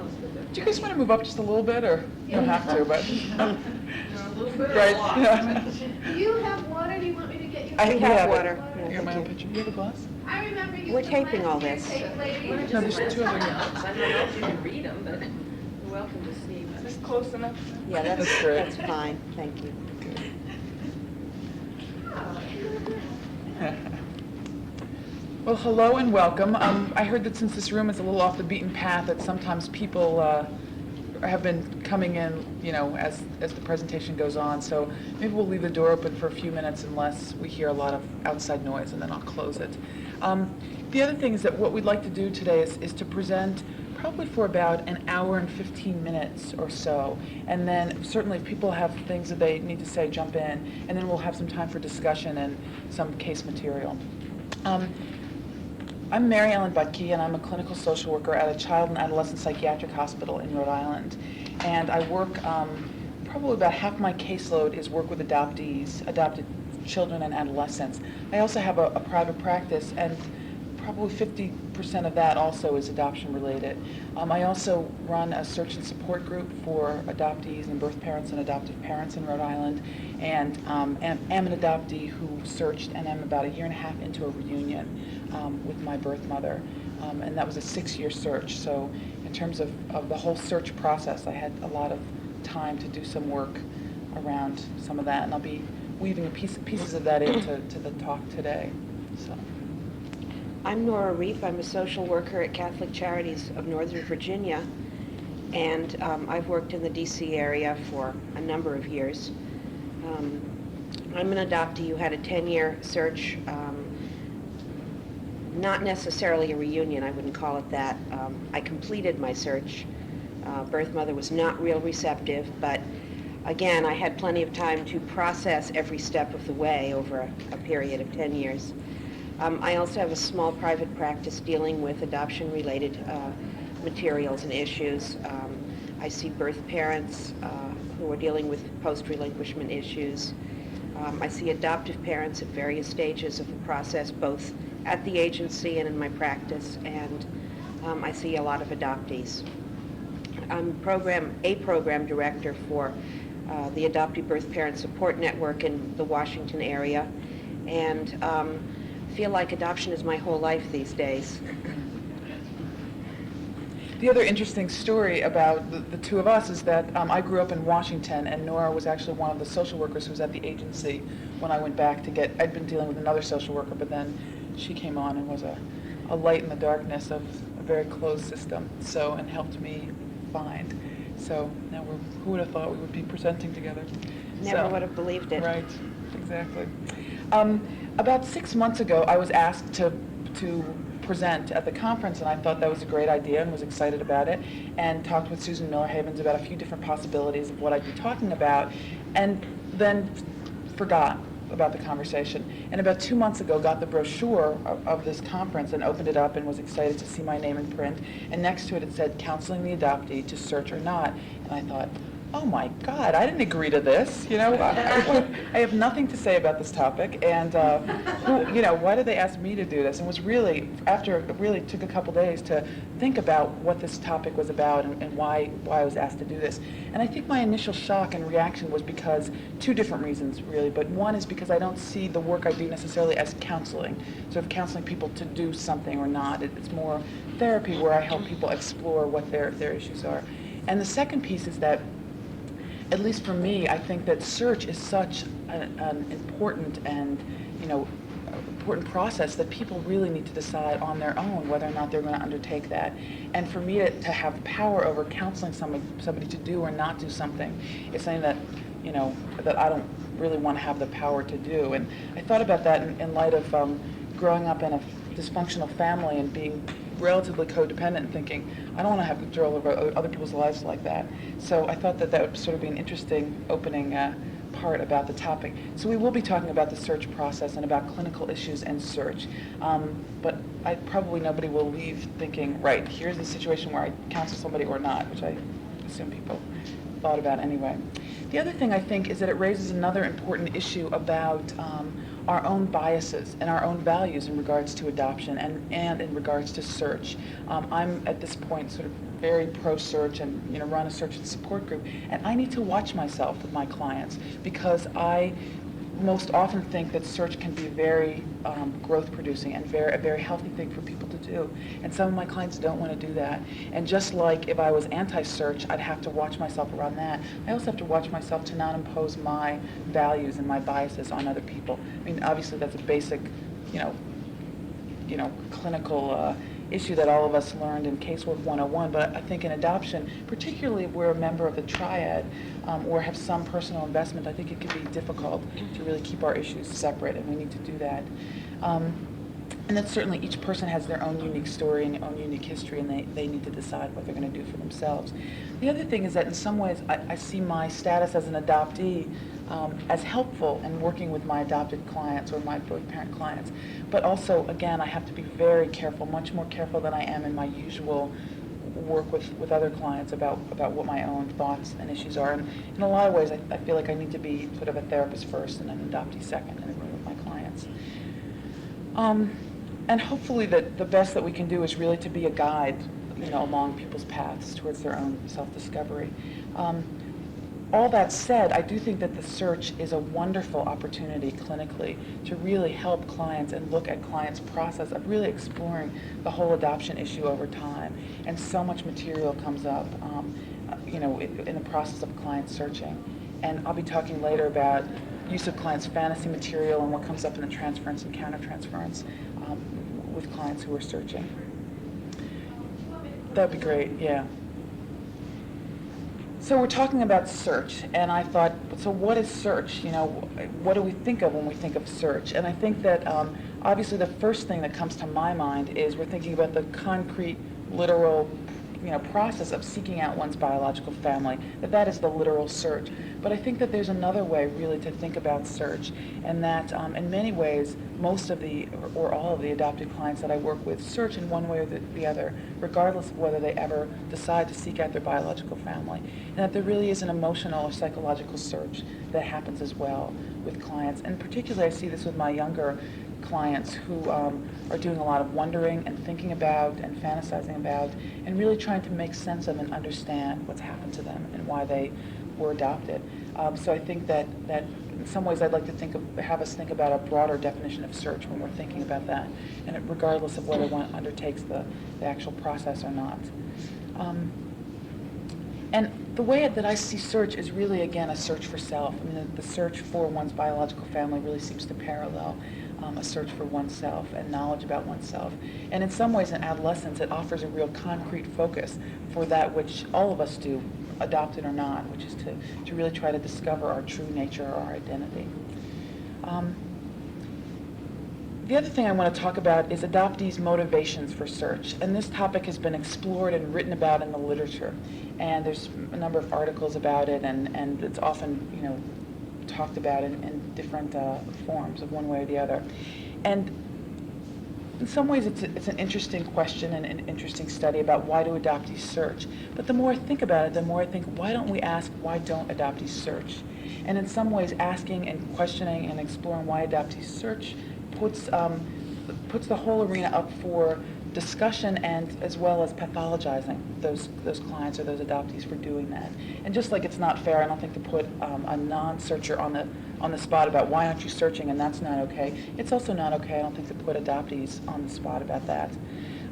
most of it. Do you guys want to move up just a little bit, or you don't have to, but? A little bit or Right. a lot? Yeah. Do you have water? Do you want me to get you? I We have have it. water. I got my own pitcher. You have a glass? I remember you. We're from taping last all year's this. tape, lady. We're No, just there's two of them. notes. I don't know if you can read them, but you're welcome to see. Is this close enough? Yeah, That's great. that's fine, thank you. Well, hello and welcome. I heard that since this room is a little off the beaten path, that sometimes people have been coming in, you know, as the presentation goes on. So maybe we'll leave the door open for a few minutes unless we hear a lot of outside noise, and then I'll close it. The other thing is that what we'd like to do today is to present probably for about an hour and 15 minutes or so. And then certainly if people have things that they need to say, jump in. And then we'll have some time for discussion and some case material. I'm Mary Ellen Butke, and I'm a clinical social worker at a child and adolescent psychiatric hospital in Rhode Island. And I work, probably about half my caseload is work with adoptees, adopted children and adolescents. I also have a private practice, and probably 50% of that also is adoption related. I also run a search and support group for adoptees and birth parents and adoptive parents in Rhode Island, and am an adoptee who searched, and I'm about a year and a half into a reunion with my birth mother, and that was a 6-year search. So in terms of the whole search process, I had a lot of time to do some work around some of that, and I'll be weaving pieces of that into the talk today. So. I'm Nora Reef. I'm a social worker at Catholic Charities of Northern Virginia, and I've worked in the DC area for a number of years. I'm an adoptee who had a 10-year search, not necessarily a reunion, I wouldn't call it that. I completed my search. Birth mother was not real receptive, but again, I had plenty of time to process every step of the way over a period of 10 years. I also have a small private practice dealing with adoption-related materials and issues. I see birth parents who are dealing with post-relinquishment issues. I see adoptive parents at various stages of the process, both at the agency and in my practice, and I see a lot of adoptees. I'm a program director for the Adoptive Birth Parent Support Network in the Washington area, and feel like adoption is my whole life these days. The other interesting story about the two of us is that I grew up in Washington, and Nora was actually one of the social workers who was at the agency when I went back to get, I'd been dealing with another social worker, but then she came on and was a light in the darkness of a very closed system, so, and helped me find. So now who would have thought we would be presenting together? Never would have believed it. Right, exactly. About 6 months ago, I was asked to present at the conference, and I thought that was a great idea and was excited about it, and talked with Susan Miller Havens about a few different possibilities of what I'd be talking about, and then forgot about the conversation. And about 2 months ago, got the brochure of this conference and opened it up and was excited to see my name in print. And next to it, it said, "Counseling the Adoptee to Search or Not." And I thought, oh my God, I didn't agree to this. You know, I have nothing to say about this topic, and you know, why did they ask me to do this? And was really, after it really took a couple days to think about what this topic was about and why I was asked to do this. And I think my initial shock and reaction was because two different reasons, really. But one is because I don't see the work I do necessarily as counseling, sort of counseling people to do something or not. It's more therapy where I help people explore what their issues are. And the second piece is that, at least for me, I think that search is such an important and, you know, important process that people really need to decide on their own whether or not they're going to undertake that. And for me to have power over counseling somebody to do or not do something is something that, you know, that I don't really want to have the power to do. And I thought about that in light of growing up in a dysfunctional family and being relatively codependent and thinking, I don't want to have control over other people's lives like that. So I thought that would sort of be an interesting opening part about the topic. So we will be talking about the search process and about clinical issues and search. But probably nobody will leave thinking, right, here's the situation where I counsel somebody or not, which I assume people thought about anyway. The other thing I think is that it raises another important issue about our own biases and our own values in regards to adoption and in regards to search. I'm at this point sort of very pro-search and run a search and support group, and I need to watch myself with my clients because I most often think that search can be very growth producing and a very healthy thing for people to do. And some of my clients don't want to do that. And just like if I was anti-search, I'd have to watch myself around that. I also have to watch myself to not impose my values and my biases on other people. I mean, obviously that's a basic, clinical issue that all of us learned in Casework 101, but I think in adoption, particularly if we're a member of the triad or have some personal investment, I think it can be difficult to really keep our issues separate, and we need to do that. And then certainly each person has their own unique story and their own unique history, and they need to decide what they're going to do for themselves. The other thing is that in some ways I see my status as an adoptee as helpful in working with my adopted clients or my birth parent clients. But also, again, I have to be very careful, much more careful than I am in my usual work with other clients about what my own thoughts and issues are. And in a lot of ways, I feel like I need to be sort of a therapist first and an adoptee second in a room with my clients. And hopefully the best that we can do is really to be a guide, along people's paths towards their own self-discovery. All that said, I do think that the search is a wonderful opportunity clinically to really help clients and look at clients' process of really exploring the whole adoption issue over time. And so much material comes up, in the process of client searching. And I'll be talking later about use of clients' fantasy material and what comes up in the transference and countertransference with clients who are searching. That'd be great, yeah. So we're talking about search, and I thought, so what is search? What do we think of when we think of search? And I think that obviously the first thing that comes to my mind is we're thinking about the concrete, literal, process of seeking out one's biological family, that is the literal search. But I think that there's another way really to think about search, and that in many ways, most of or all of the adopted clients that I work with search in one way or the other, regardless of whether they ever decide to seek out their biological family. And that there really is an emotional or psychological search that happens as well with clients. And particularly I see this with my younger clients who are doing a lot of wondering and thinking about and fantasizing about and really trying to make sense of and understand what's happened to them and why they were adopted. So I think that in some ways I'd like to have us think about a broader definition of search when we're thinking about that, and regardless of whether one undertakes the actual process or not. And the way that I see search is really, again, a search for self. I mean, the search for one's biological family really seems to parallel a search for oneself and knowledge about oneself. And in some ways, in adolescence, it offers a real concrete focus for that which all of us do, adopted or not, which is to really try to discover our true nature or our identity. The other thing I want to talk about is adoptees' motivations for search. And this topic has been explored and written about in the literature. And there's a number of articles about it, and it's often, talked about in different forms of one way or the other. And in some ways it's an interesting question and an interesting study about why do adoptees search. But the more I think about it, the more I think, why don't we ask, why don't adoptees search? And in some ways asking and questioning and exploring why adoptees search puts the whole arena up for discussion and as well as pathologizing those clients or those adoptees for doing that. And just like it's not fair, I don't think, to put a non-searcher on the spot about why aren't you searching, and that's not okay. It's also not okay, I don't think, to put adoptees on the spot about that.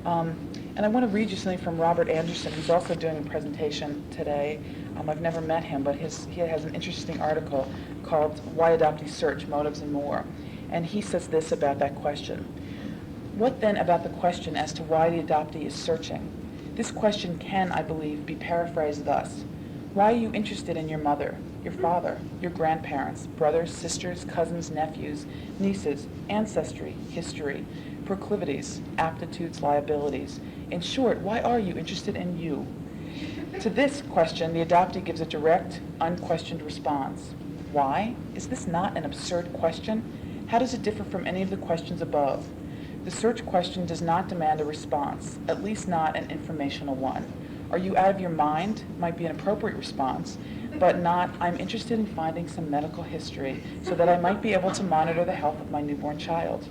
And I want to read you something from Robert Anderson, who's also doing a presentation today. I've never met him, but he has an interesting article called Why Adoptees Search, Motives and More. And he says this about that question. What then about the question as to why the adoptee is searching? This question can, I believe, be paraphrased thus. Why are you interested in your mother, your father, your grandparents, brothers, sisters, cousins, nephews, nieces, ancestry, history, proclivities, aptitudes, liabilities? In short, why are you interested in you? To this question, the adoptee gives a direct, unquestioned response. Why? Is this not an absurd question? How does it differ from any of the questions above? The search question does not demand a response, at least not an informational one. "Are you out of your mind?" might be an appropriate response, but not, "I'm interested in finding some medical history so that I might be able to monitor the health of my newborn child."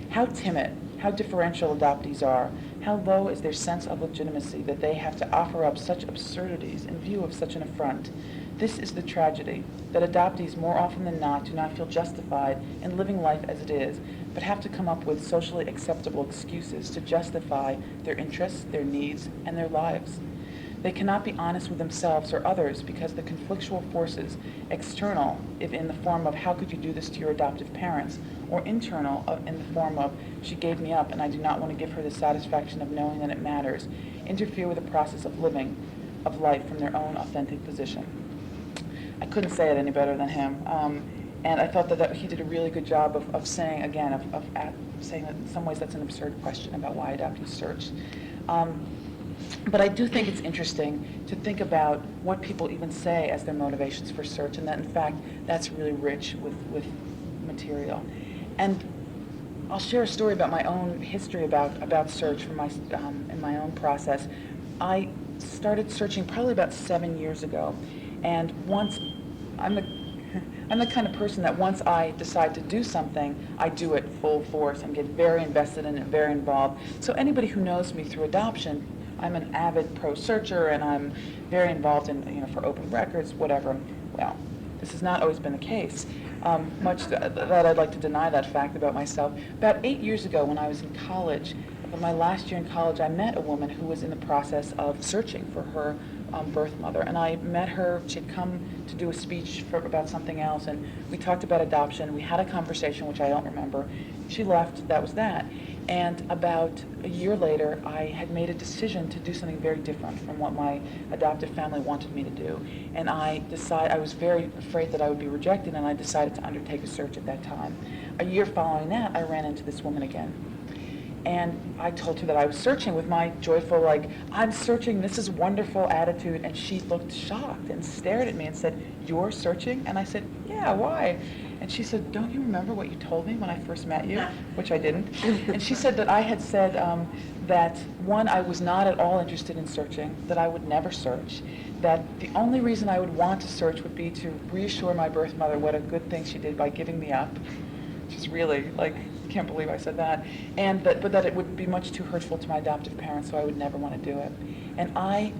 How timid, how differential adoptees are, how low is their sense of legitimacy that they have to offer up such absurdities in view of such an affront. This is the tragedy, that adoptees more often than not do not feel justified in living life as it is, but have to come up with socially acceptable excuses to justify their interests, their needs, and their lives. They cannot be honest with themselves or others because the conflictual forces, external, if in the form of "how could you do this to your adoptive parents," or internal, in the form of "she gave me up and I do not want to give her the satisfaction of knowing that it matters," interfere with the process of living, of life from their own authentic position. I couldn't say it any better than him. And I thought that he did a really good job of saying, again, saying that in some ways that's an absurd question about why adoptees search. But I do think it's interesting to think about what people even say as their motivations for search, and that in fact that's really rich with material. And I'll share a story about my own history about search from in my own process. I started searching probably about 7 years ago, and once I'm the kind of person that once I decide to do something, I do it full force and get very invested in it, very involved. So anybody who knows me through adoption, I'm an avid pro searcher and I'm very involved in, for open records, whatever. Well, this has not always been the case. Much that I'd like to deny that fact about myself. About 8 years ago when I was in college, in my last year in college, I met a woman who was in the process of searching for her birth mother. And I met her, she'd come to do a speech about something else, and we talked about adoption. We had a conversation, which I don't remember. She left, that was that. And about a year later, I had made a decision to do something very different from what my adoptive family wanted me to do. And I was very afraid that I would be rejected, and I decided to undertake a search at that time. A year following that, I ran into this woman again. And I told her that I was searching with my joyful, "I'm searching, this is wonderful" attitude. And she looked shocked and stared at me and said, "You're searching?" And I said, "Yeah, why?" And she said, "Don't you remember what you told me when I first met you?" Which I didn't. And she said that I had said that, one, I was not at all interested in searching, that I would never search, that the only reason I would want to search would be to reassure my birth mother what a good thing she did by giving me up, which is really, can't believe I said that, but that it would be much too hurtful to my adoptive parents, so I would never want to do it. And I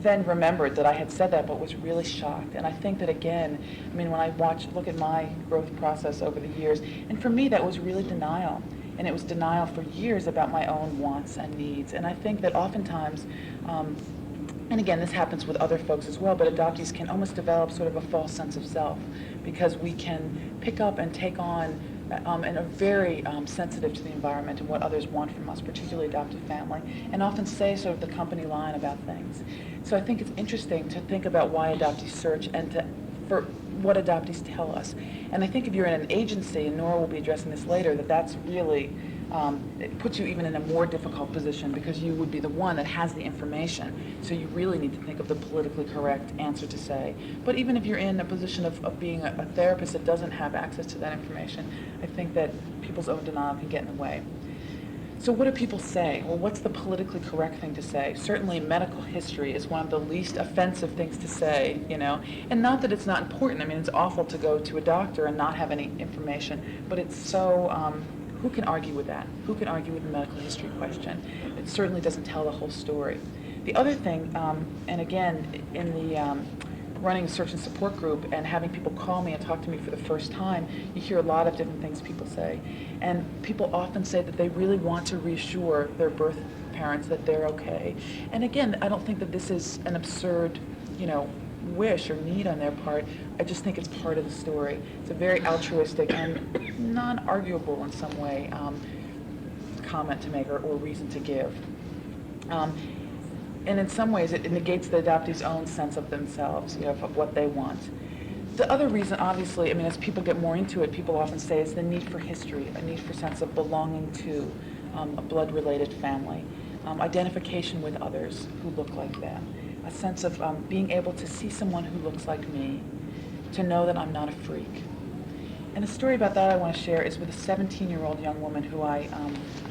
then remembered that I had said that, but was really shocked. And I think that, again, when I look at my growth process over the years, and for me that was really denial. And it was denial for years about my own wants and needs. And I think that oftentimes, and again, this happens with other folks as well, but adoptees can almost develop sort of a false sense of self, because we can pick up and take on and are very sensitive to the environment and what others want from us, particularly adoptive family, and often say sort of the company line about things. So I think it's interesting to think about why adoptees search and for what adoptees tell us. And I think if you're in an agency, and Nora will be addressing this later, that's really, it puts you even in a more difficult position because you would be the one that has the information. So you really need to think of the politically correct answer to say. But even if you're in a position of being a therapist that doesn't have access to that information, I think that people's own denial can get in the way. So what do people say? Well, what's the politically correct thing to say? Certainly medical history is one of the least offensive things to say, and not that it's not important. It's awful to go to a doctor and not have any information, but it's so, who can argue with that? Who can argue with the medical history question? It certainly doesn't tell the whole story. The other thing, and again, in the running a search and support group and having people call me and talk to me for the first time, you hear a lot of different things people say. And people often say that they really want to reassure their birth parents that they're okay. And again, I don't think that this is an absurd, wish or need on their part. I just think it's part of the story. It's a very altruistic and non-arguable in some way comment to make or reason to give. And in some ways, it negates the adoptee's own sense of themselves, of what they want. The other reason, obviously, as people get more into it, people often say is the need for history, a need for sense of belonging to a blood-related family, identification with others who look like them, a sense of being able to see someone who looks like me, to know that I'm not a freak. And a story about that I want to share is with a 17-year-old young woman who I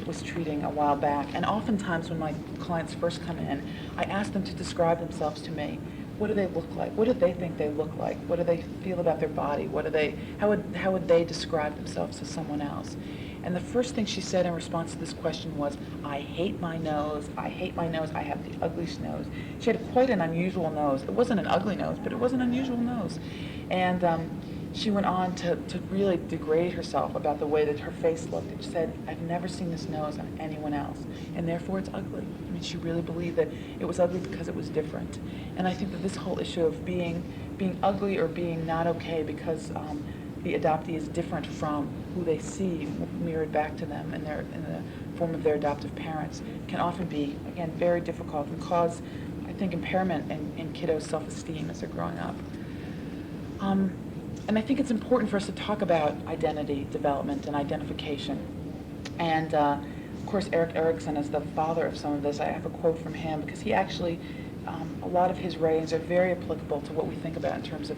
was treating a while back. And oftentimes when my clients first come in, I ask them to describe themselves to me. What do they look like? What do they think they look like? What do they feel about their body? How would they describe themselves to someone else? And the first thing she said in response to this question was, I hate my nose, I hate my nose, I have the ugliest nose. She had quite an unusual nose. It wasn't an ugly nose, but it was an unusual nose. And she went on to really degrade herself about the way that her face looked. And she said, I've never seen this nose on anyone else, and therefore it's ugly. I mean, she really believed that it was ugly because it was different. And I think that this whole issue of being ugly or being not okay because the adoptee is different from who they see mirrored back to them in the form of their adoptive parents can often be, again, very difficult and cause, I think, impairment in kiddos' self-esteem as they're growing up. And I think it's important for us to talk about identity development and identification. And of course, Erik Erikson is the father of some of this. I have a quote from him because he actually, a lot of his writings are very applicable to what we think about in terms of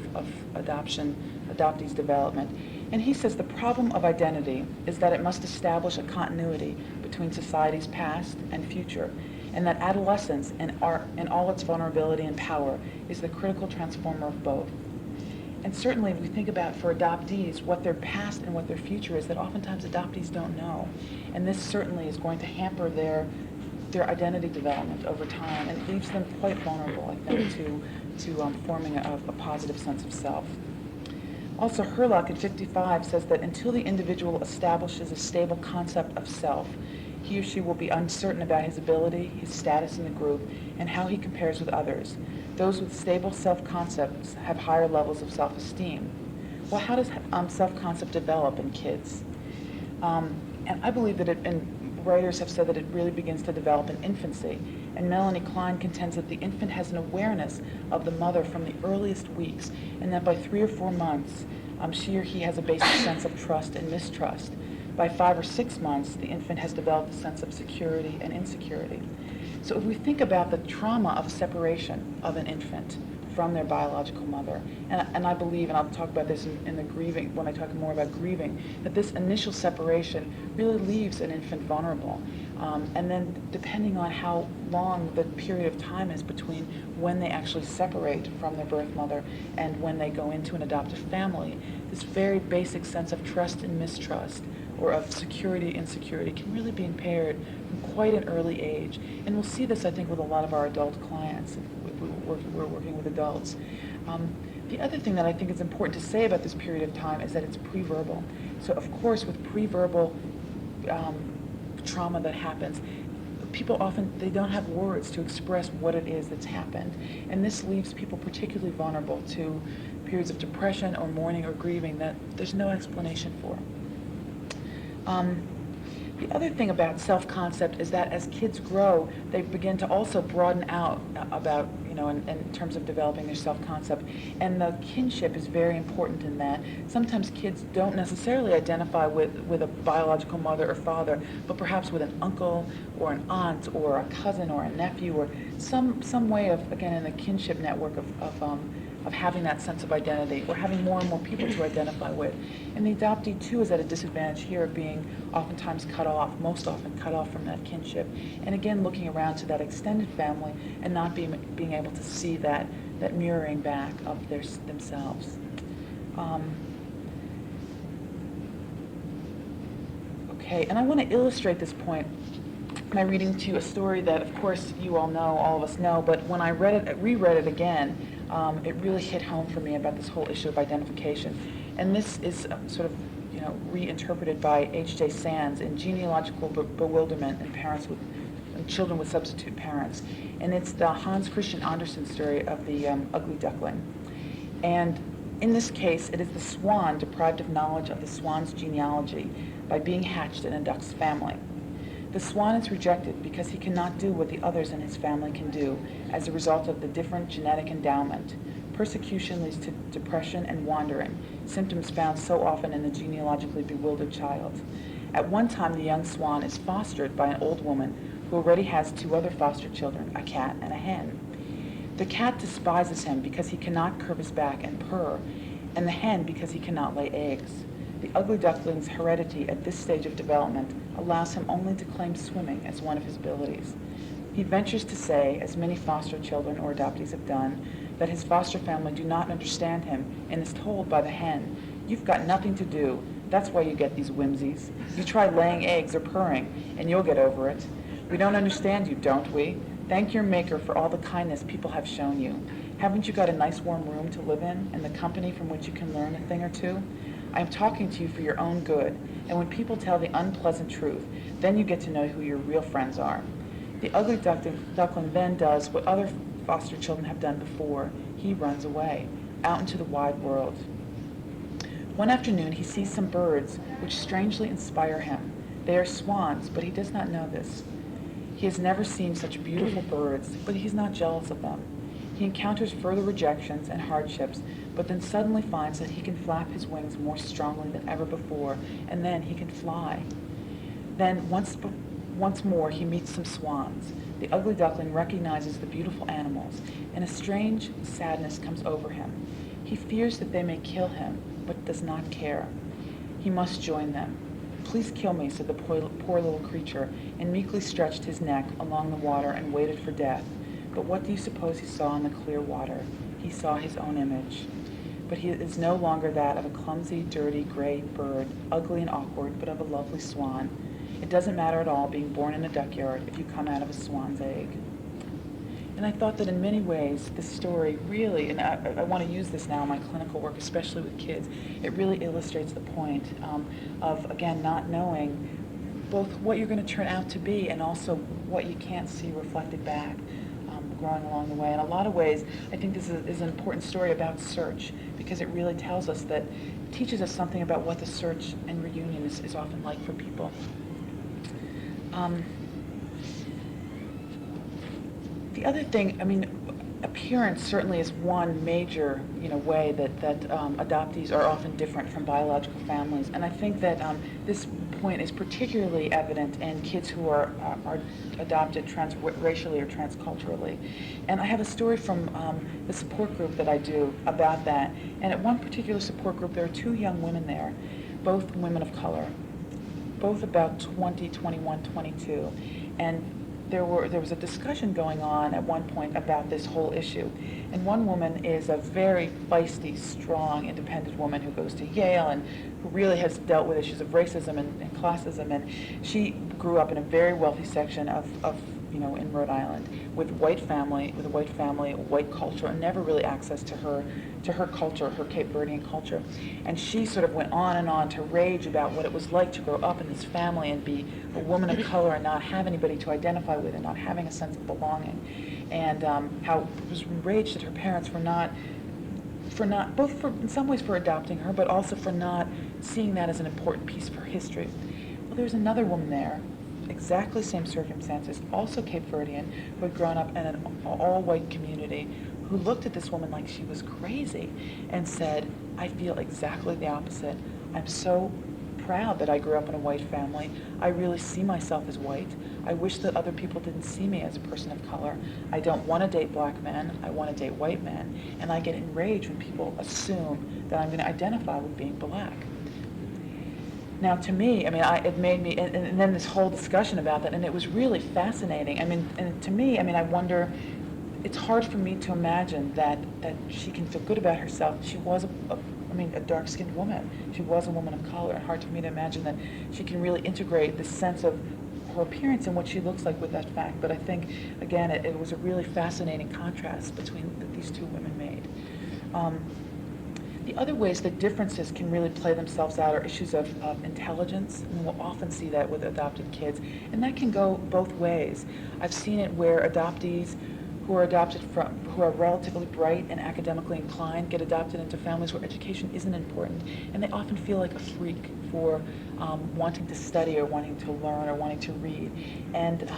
adoptees' development. And he says the problem of identity is that it must establish a continuity between society's past and future, and that adolescence in all its vulnerability and power is the critical transformer of both. And certainly if we think about for adoptees what their past and what their future is, that oftentimes adoptees don't know. And this certainly is going to hamper their identity development over time and leaves them quite vulnerable, I think, to forming a positive sense of self. Also, Herlock at 55 says that until the individual establishes a stable concept of self, he or she will be uncertain about his ability, his status in the group, and how he compares with others. Those with stable self-concepts have higher levels of self-esteem. Well, how does self-concept develop in kids? And I believe that and writers have said that it really begins to develop in infancy. And Melanie Klein contends that the infant has an awareness of the mother from the earliest weeks, and that by 3 or 4 months, she or he has a basic sense of trust and mistrust. By 5 or 6 months, the infant has developed a sense of security and insecurity. So if we think about the trauma of separation of an infant from their biological mother, and I believe, and I'll talk about this in the grieving, when I talk more about grieving, that this initial separation really leaves an infant vulnerable. And then depending on how long the period of time is between when they actually separate from their birth mother and when they go into an adoptive family, this very basic sense of trust and mistrust, or of security, insecurity, can really be impaired from quite an early age. And we'll see this, I think, with a lot of our adult clients. We're working with adults. The other thing that I think is important to say about this period of time is that it's pre-verbal. So of course, with pre-verbal trauma that happens, people often, they don't have words to express what it is that's happened. And this leaves people particularly vulnerable to periods of depression or mourning or grieving that there's no explanation for. The other thing about self-concept is that as kids grow, they begin to also broaden out about, in terms of developing their self-concept. And the kinship is very important in that. Sometimes kids don't necessarily identify with a biological mother or father, but perhaps with an uncle or an aunt or a cousin or a nephew or some way of, again, in the kinship network of having that sense of identity, or having more and more people to identify with. And the adoptee, too, is at a disadvantage here of being oftentimes cut off, most often cut off from that kinship. And again, looking around to that extended family and not being able to see that mirroring back of themselves. Okay, and I want to illustrate this point by reading to you a story that, of course, you all know, all of us know, but when I reread it again, it really hit home for me about this whole issue of identification. And this is sort of, reinterpreted by H.J. Sands in Genealogical Bewilderment in Children with Substitute Parents. And it's the Hans Christian Andersen story of the ugly duckling. And in this case, it is the swan deprived of knowledge of the swan's genealogy by being hatched in a duck's family. The swan is rejected because he cannot do what the others in his family can do as a result of the different genetic endowment. Persecution leads to depression and wandering, symptoms found so often in the genealogically bewildered child. At one time, the young swan is fostered by an old woman who already has 2 other foster children, a cat and a hen. The cat despises him because he cannot curve his back and purr, and the hen because he cannot lay eggs. The ugly duckling's heredity at this stage of development allows him only to claim swimming as one of his abilities. He ventures to say, as many foster children or adoptees have done, that his foster family do not understand him and is told by the hen, "You've got nothing to do. That's why you get these whimsies. You try laying eggs or purring, and you'll get over it. We don't understand you, don't we? Thank your maker for all the kindness people have shown you. Haven't you got a nice warm room to live in and the company from which you can learn a thing or two? I am talking to you for your own good, and when people tell the unpleasant truth, then you get to know who your real friends are." The ugly duckling then does what other foster children have done before. He runs away, out into the wide world. One afternoon he sees some birds which strangely inspire him. They are swans, but he does not know this. He has never seen such beautiful birds, but he's not jealous of them. He encounters further rejections and hardships, but then suddenly finds that he can flap his wings more strongly than ever before, and then he can fly. Then once more he meets some swans. The ugly duckling recognizes the beautiful animals, and a strange sadness comes over him. He fears that they may kill him, but does not care. He must join them. "Please kill me," said the poor little creature, and meekly stretched his neck along the water and waited for death. But what do you suppose he saw in the clear water? He saw his own image. But he is no longer that of a clumsy, dirty, gray bird, ugly and awkward, but of a lovely swan. It doesn't matter at all being born in a duckyard if you come out of a swan's egg. And I thought that in many ways, this story really, and I want to use this now in my clinical work, especially with kids, it really illustrates the point of, again, not knowing both what you're going to turn out to be and also what you can't see reflected back growing along the way. In a lot of ways, I think this is an important story about search, because it really tells us that, teaches us something about what the search and reunion is often like for people. The other thing, I mean, appearance certainly is one major, way that adoptees are often different from biological families, and I think that this point is particularly evident in kids who are adopted transracially or transculturally. And I have a story from the support group that I do about that. And at one particular support group, there are two young women there, both women of color, both about 20, 21, 22, and there was a discussion going on at one point about this whole issue. And one woman is a very feisty, strong, independent woman who goes to Yale and who really has dealt with issues of racism and classism. And she grew up in a very wealthy section of in Rhode Island with a white family, white culture, and never really access to her culture, her Cape Verdean culture. And she sort of went on and on to rage about what it was like to grow up in this family and be a woman of color and not have anybody to identify with and not having a sense of belonging. And how it was enraged at her parents for not, both for, in some ways for adopting her, but also for not seeing that as an important piece of her history. Well, there's another woman there, exactly same circumstances, also Cape Verdean, who had grown up in an all-white community, who looked at this woman like she was crazy and said, "I feel exactly the opposite. I'm so proud that I grew up in a white family. I really see myself as white. I wish that other people didn't see me as a person of color. I don't want to date black men. I want to date white men. And I get enraged when people assume that I'm going to identify with being black." Now, to me, it made me, and then this whole discussion about that, and it was really fascinating. And to me, I wonder, it's hard for me to imagine that she can feel good about herself. She was a dark-skinned woman. She was a woman of color. And hard for me to imagine that she can really integrate the sense of her appearance and what she looks like with that fact. But I think, again, it was a really fascinating contrast between that these two women made. The other ways that differences can really play themselves out are issues of intelligence, and we'll often see that with adopted kids, and that can go both ways. I've seen it where adoptees who are relatively bright and academically inclined get adopted into families where education isn't important, and they often feel like a freak for wanting to study or wanting to learn or wanting to read, and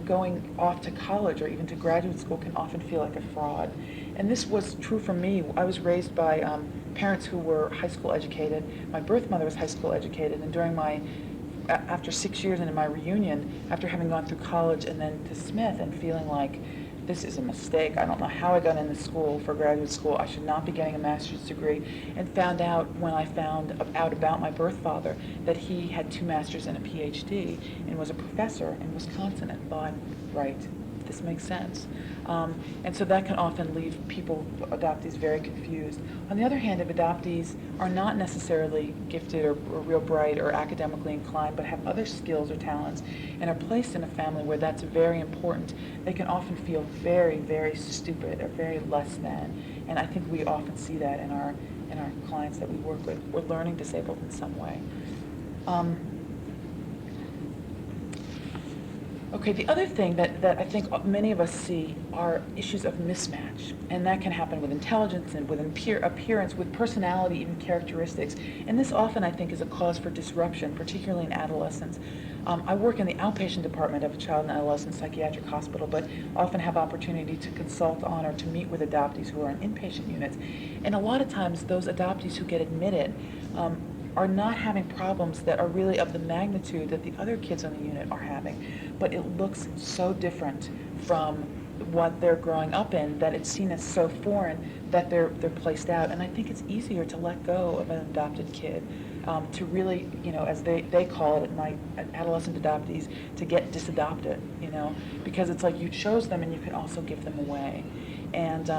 going off to college or even to graduate school can often feel like a fraud. And this was true for me. I was raised by parents who were high school educated. My birth mother was high school educated, and after 6 years and in my reunion, after having gone through college and then to Smith and feeling like this is a mistake. I don't know how I got into school for graduate school. I should not be getting a master's degree. And found out when I found out about my birth father that he had 2 masters and a PhD and was a professor in Wisconsin, and thought, right, this makes sense. And so that can often leave people, adoptees, very confused. On the other hand, if adoptees are not necessarily gifted or real bright or academically inclined, but have other skills or talents and are placed in a family where that's very important, they can often feel very, very stupid or very less than. And I think we often see that in our clients that we work with. We're learning disabled in some way. Okay, the other thing that I think many of us see are issues of mismatch, and that can happen with intelligence and with appearance, with personality, even characteristics. And this often, I think, is a cause for disruption, particularly in adolescents. I work in the outpatient department of a child and adolescent psychiatric hospital, but often have opportunity to consult on or to meet with adoptees who are in inpatient units. And a lot of times, those adoptees who get admitted are not having problems that are really of the magnitude that the other kids on the unit are having. But it looks so different from what they're growing up in that it's seen as so foreign that they're placed out. And I think it's easier to let go of an adopted kid, to really, as they call it, my adolescent adoptees, to get disadopted, because it's like you chose them and you can also give them away. And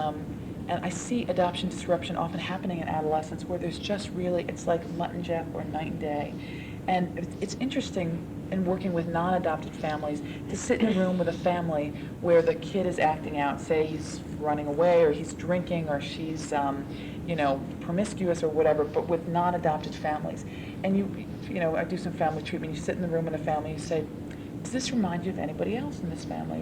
I see adoption disruption often happening in adolescence where there's just really, it's like Mutt and Jeff or night and day. And it's interesting in working with non-adopted families to sit in a room with a family where the kid is acting out, say he's running away or he's drinking or she's, promiscuous or whatever, but with non-adopted families. And I do some family treatment, you sit in the room with a family, you say, does this remind you of anybody else in this family?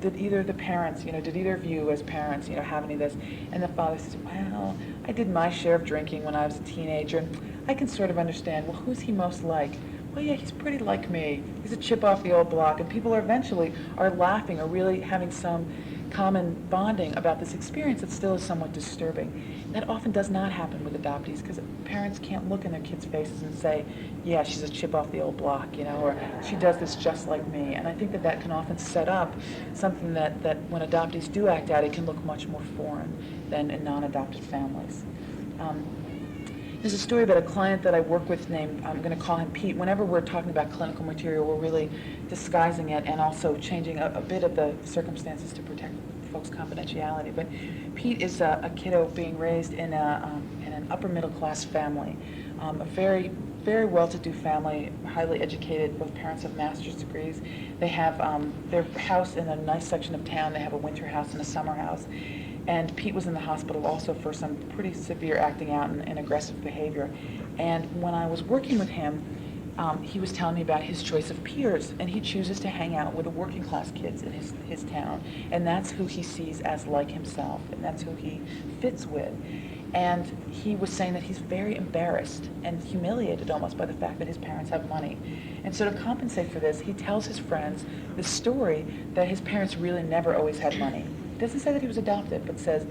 Did either of the parents, did either of you as parents, have any of this? And the father says, well, I did my share of drinking when I was a teenager. I can sort of understand, well, who's he most like? Well, yeah, he's pretty like me. He's a chip off the old block. And people eventually are laughing or really having some common bonding about this experience that still is somewhat disturbing. That often does not happen with adoptees because parents can't look in their kids' faces and say, yeah, she's a chip off the old block, or she does this just like me. And I think that can often set up something that when adoptees do act out, it can look much more foreign than in non-adopted families. There's a story about a client that I work with named, I'm going to call him Pete. Whenever we're talking about clinical material, we're really disguising it and also changing a bit of the circumstances to protect folks' confidentiality. But Pete is a kiddo being raised in an upper middle class family, a very, very well-to-do family, highly educated. Both parents have master's degrees. They have their house in a nice section of town. They have a winter house and a summer house. And Pete was in the hospital also for some pretty severe acting out and aggressive behavior. And when I was working with him, he was telling me about his choice of peers, and he chooses to hang out with the working class kids in his town. And that's who he sees as like himself, and that's who he fits with. And he was saying that he's very embarrassed and humiliated almost by the fact that his parents have money. And so to compensate for this, he tells his friends the story that his parents really never always had money. Doesn't say that he was adopted, but says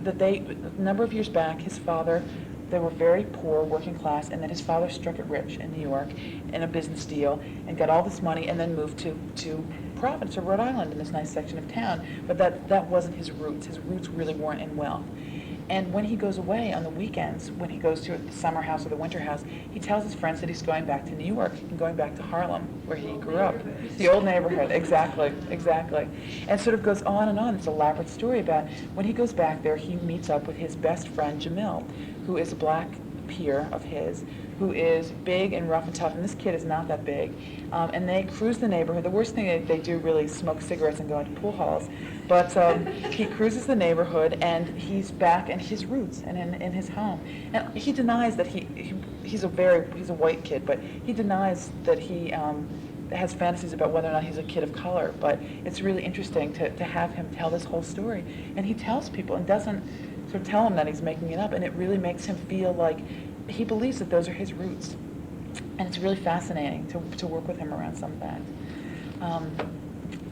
that a number of years back, his father, they were very poor, working class, and then his father struck it rich in New York in a business deal and got all this money and then moved to Providence or Rhode Island in this nice section of town. But that wasn't his roots. His roots really weren't in wealth. And when he goes away on the weekends, when he goes to the summer house or the winter house, he tells his friends that he's going back to New York and going back to Harlem, where he grew up. The old neighborhood, exactly. And sort of goes on and on. It's an elaborate story about when he goes back there, he meets up with his best friend, Jamil, who is a black peer of his, who is big and rough and tough, and this kid is not that big. And they cruise the neighborhood. The worst thing they do really is smoke cigarettes and go into pool halls. But he cruises the neighborhood, and he's back in his roots and in his home. And he denies that he's a white kid, but he denies that he has fantasies about whether or not he's a kid of color. But it's really interesting to have him tell this whole story. And he tells people and doesn't sort of tell them that he's making it up, and it really makes him feel like he believes that those are his roots. And it's really fascinating to work with him around some of that.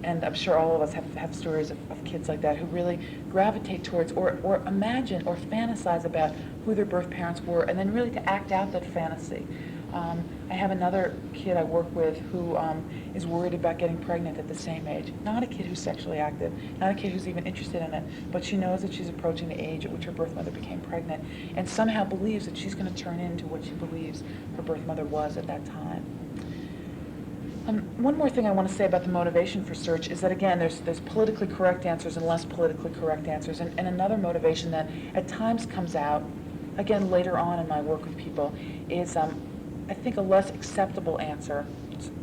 And I'm sure all of us have stories of kids like that who really gravitate towards or imagine or fantasize about who their birth parents were, and then really to act out that fantasy. I have another kid I work with who is worried about getting pregnant at the same age. Not a kid who's sexually active, not a kid who's even interested in it, but she knows that she's approaching the age at which her birth mother became pregnant and somehow believes that she's going to turn into what she believes her birth mother was at that time. One more thing I want to say about the motivation for search is that, again, there's politically correct answers and less politically correct answers. And another motivation that at times comes out, again, later on in my work with people, is I think a less acceptable answer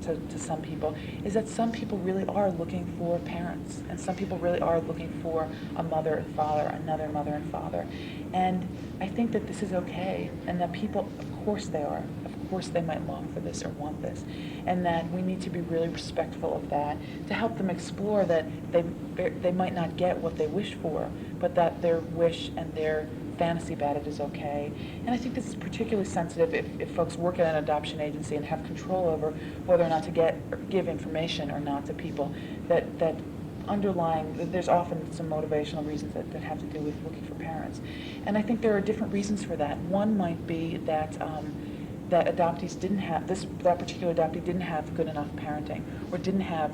to some people is that some people really are looking for parents, and some people really are looking for a mother and father, another mother and father. And I think that this is okay, and that people, of course they are. Of course they might long for this or want this, and that we need to be really respectful of that to help them explore that they might not get what they wish for, but that their wish and their fantasy about it is okay. And I think this is particularly sensitive if folks work at an adoption agency and have control over whether or not to give information or not to people, that underlying, there's often some motivational reasons that have to do with looking for parents. And I think there are different reasons for that. One might be that that adoptees didn't have, that particular adoptee didn't have good enough parenting, or didn't have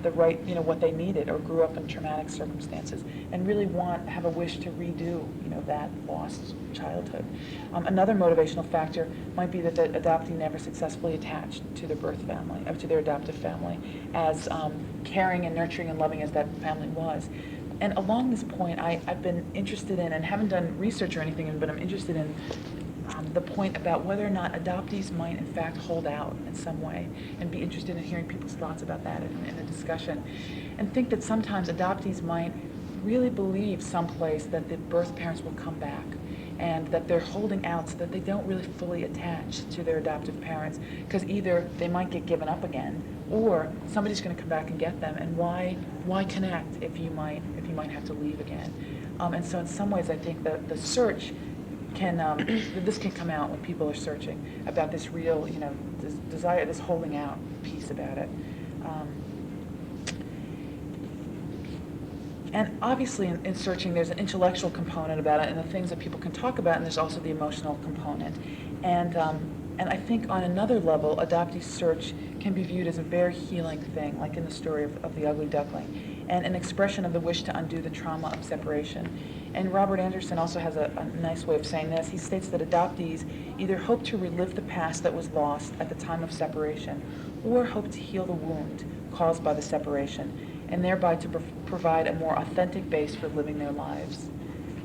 the right, what they needed, or grew up in traumatic circumstances, and really have a wish to redo, that lost childhood. Another motivational factor might be that the adoptee never successfully attached to their birth family, or to their adoptive family, as caring and nurturing and loving as that family was. And along this point, I've been interested in, and haven't done research or anything, but I'm interested in the point about whether or not adoptees might in fact hold out in some way, and be interested in hearing people's thoughts about that in a discussion, and think that sometimes adoptees might really believe someplace that the birth parents will come back, and that they're holding out so that they don't really fully attach to their adoptive parents, because either they might get given up again, or somebody's going to come back and get them, and why connect if you might have to leave again. And so in some ways I think that the search this can come out when people are searching about this real, this desire, this holding out piece about it. And obviously in searching there's an intellectual component about it and the things that people can talk about, and there's also the emotional component. And I think on another level, adoptee search can be viewed as a very healing thing, like in the story of the ugly duckling, and an expression of the wish to undo the trauma of separation. And Robert Anderson also has a nice way of saying this. He states that adoptees either hope to relive the past that was lost at the time of separation, or hope to heal the wound caused by the separation, and thereby to provide a more authentic base for living their lives.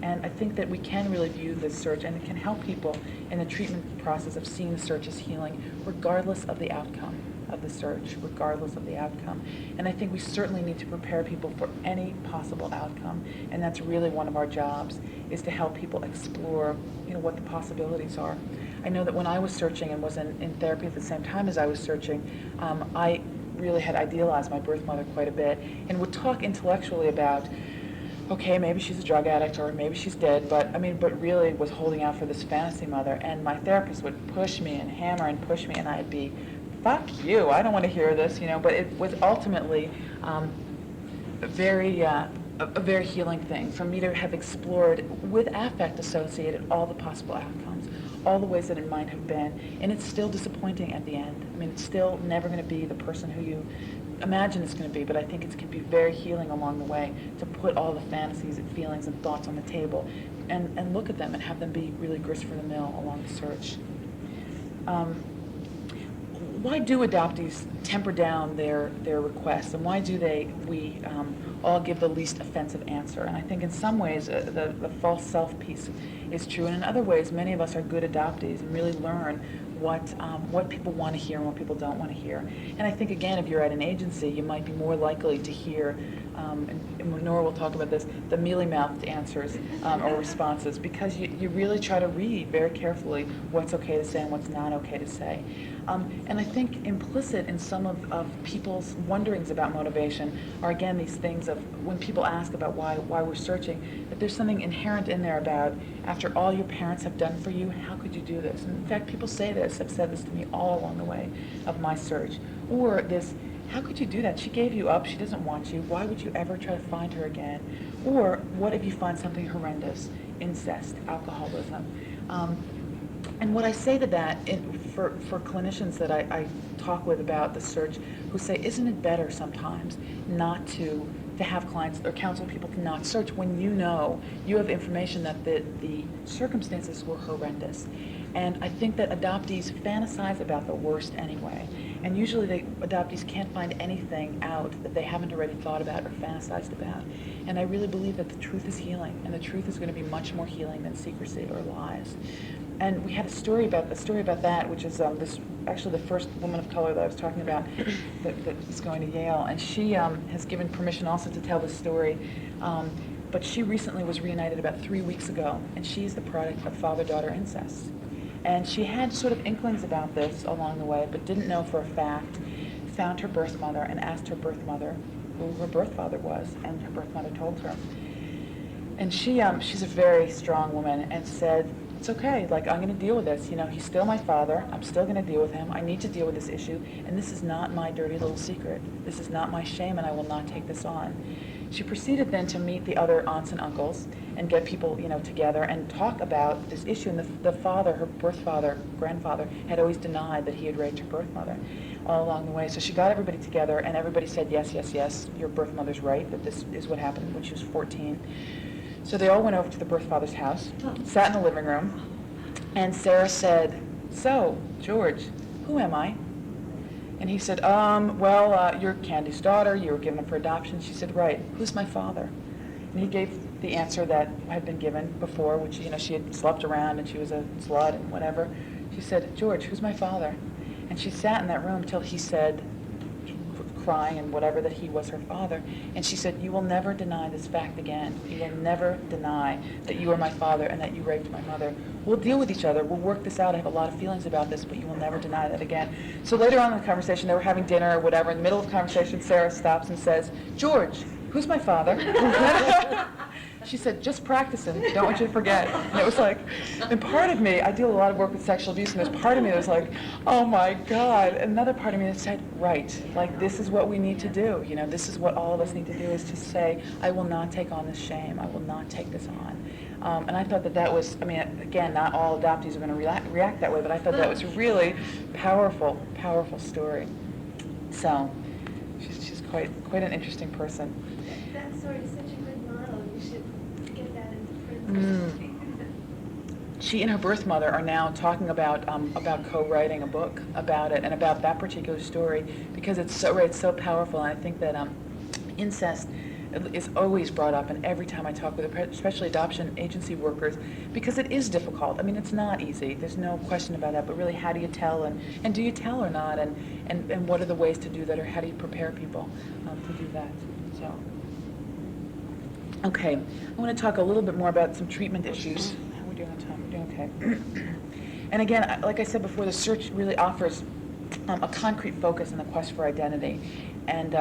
And I think that we can really view this search, and it can help people in the treatment process of seeing the search as healing, regardless of the outcome of the search, regardless of the outcome. And I think we certainly need to prepare people for any possible outcome, and that's really one of our jobs, is to help people explore, what the possibilities are. I know that when I was searching and was in therapy at the same time as I was searching, I really had idealized my birth mother quite a bit, and would talk intellectually about, okay, maybe she's a drug addict, or maybe she's dead, but really was holding out for this fantasy mother. And my therapist would push me and hammer and push me, and I'd be, fuck you, I don't want to hear this, but it was ultimately a very healing thing for me to have explored, with affect associated, all the possible outcomes, all the ways that it might have been, and it's still disappointing at the end. It's still never going to be the person who you imagine it's going to be, but I think it can be very healing along the way to put all the fantasies and feelings and thoughts on the table and look at them and have them be really grist for the mill along the search. Why do adoptees temper down their requests, and why do we all give the least offensive answer? And I think in some ways the false self piece is true, and in other ways many of us are good adoptees and really learn what people want to hear and what people don't want to hear. And I think, again, if you're at an agency, you might be more likely to hear, and Nora will talk about this, the mealy-mouthed answers or responses, because you really try to read very carefully what's okay to say and what's not okay to say. And I think implicit in some of people's wonderings about motivation are, again, these things of when people ask about why we're searching, that there's something inherent in there about, after all your parents have done for you, how could you do this? And in fact, people say this, have said this to me all along the way of my search. Or this, how could you do that? She gave you up, she doesn't want you, why would you ever try to find her again? Or what if you find something horrendous, incest, alcoholism? And what I say to that, for clinicians that I talk with about the search, who say, isn't it better sometimes not to have clients or counsel people to not search when you know you have information that the circumstances were horrendous. And I think that adoptees fantasize about the worst anyway. And usually adoptees can't find anything out that they haven't already thought about or fantasized about. And I really believe that the truth is healing, and the truth is going to be much more healing than secrecy or lies. And we had a story about that, which is actually the first woman of color that I was talking about that is going to Yale, and she has given permission also to tell this story. But she recently was reunited about 3 weeks ago, and she's the product of father-daughter incest. And she had sort of inklings about this along the way, but didn't know for a fact. Found her birth mother and asked her birth mother who her birth father was, and her birth mother told her. And she's a very strong woman and said, it's okay, like, I'm going to deal with this. You know, he's still my father. I'm still going to deal with him. I need to deal with this issue, and this is not my dirty little secret. This is not my shame, and I will not take this on. She proceeded then to meet the other aunts and uncles and get people, together and talk about this issue. And the father, her birth father, grandfather, had always denied that he had raped her birth mother all along the way. So she got everybody together, and everybody said, yes, yes, yes, your birth mother's right, that this is what happened when she was 14. So they all went over to the birth father's house, sat in the living room, and Sarah said, so, George, who am I? And he said, you're Candy's daughter, you were given up for adoption. She said, right, who's my father? And he gave the answer that had been given before, which, she had slept around and she was a slut and whatever. She said, George, who's my father? And she sat in that room till he said, crying and whatever, that he was her father. And she said, you will never deny this fact again. You will never deny that you are my father and that you raped my mother. We'll deal with each other. We'll work this out. I have a lot of feelings about this, but you will never deny that again. So later on in the conversation, they were having dinner or whatever. In the middle of the conversation, Sarah stops and says, George, who's my father? She said, just practicing. Don't want you to forget. And it was like, and part of me, I do a lot of work with sexual abuse, and there's part of me that was like, oh my God. Another part of me that said, right, like this is what we need to do. This is what all of us need to do, is to say, I will not take on this shame. I will not take this on. And I thought that was, again, not all adoptees are going to react that way, but I thought that was a really powerful, powerful story. So she's quite an interesting person. That story is such a good model. You should get that into print. She and her birth mother are now talking about co-writing a book about it and about that particular story, because it's so powerful. And I think that incest is always brought up, and every time I talk with especially adoption agency workers, because it is difficult. It's not easy. There's no question about that. But really, how do you tell, and do you tell or not, and what are the ways to do that, or how do you prepare people to do that? So, okay, I want to talk a little bit more about some treatment issues. How are we doing on time? We're doing okay. And again, like I said before, the search really offers a concrete focus in the quest for identity, and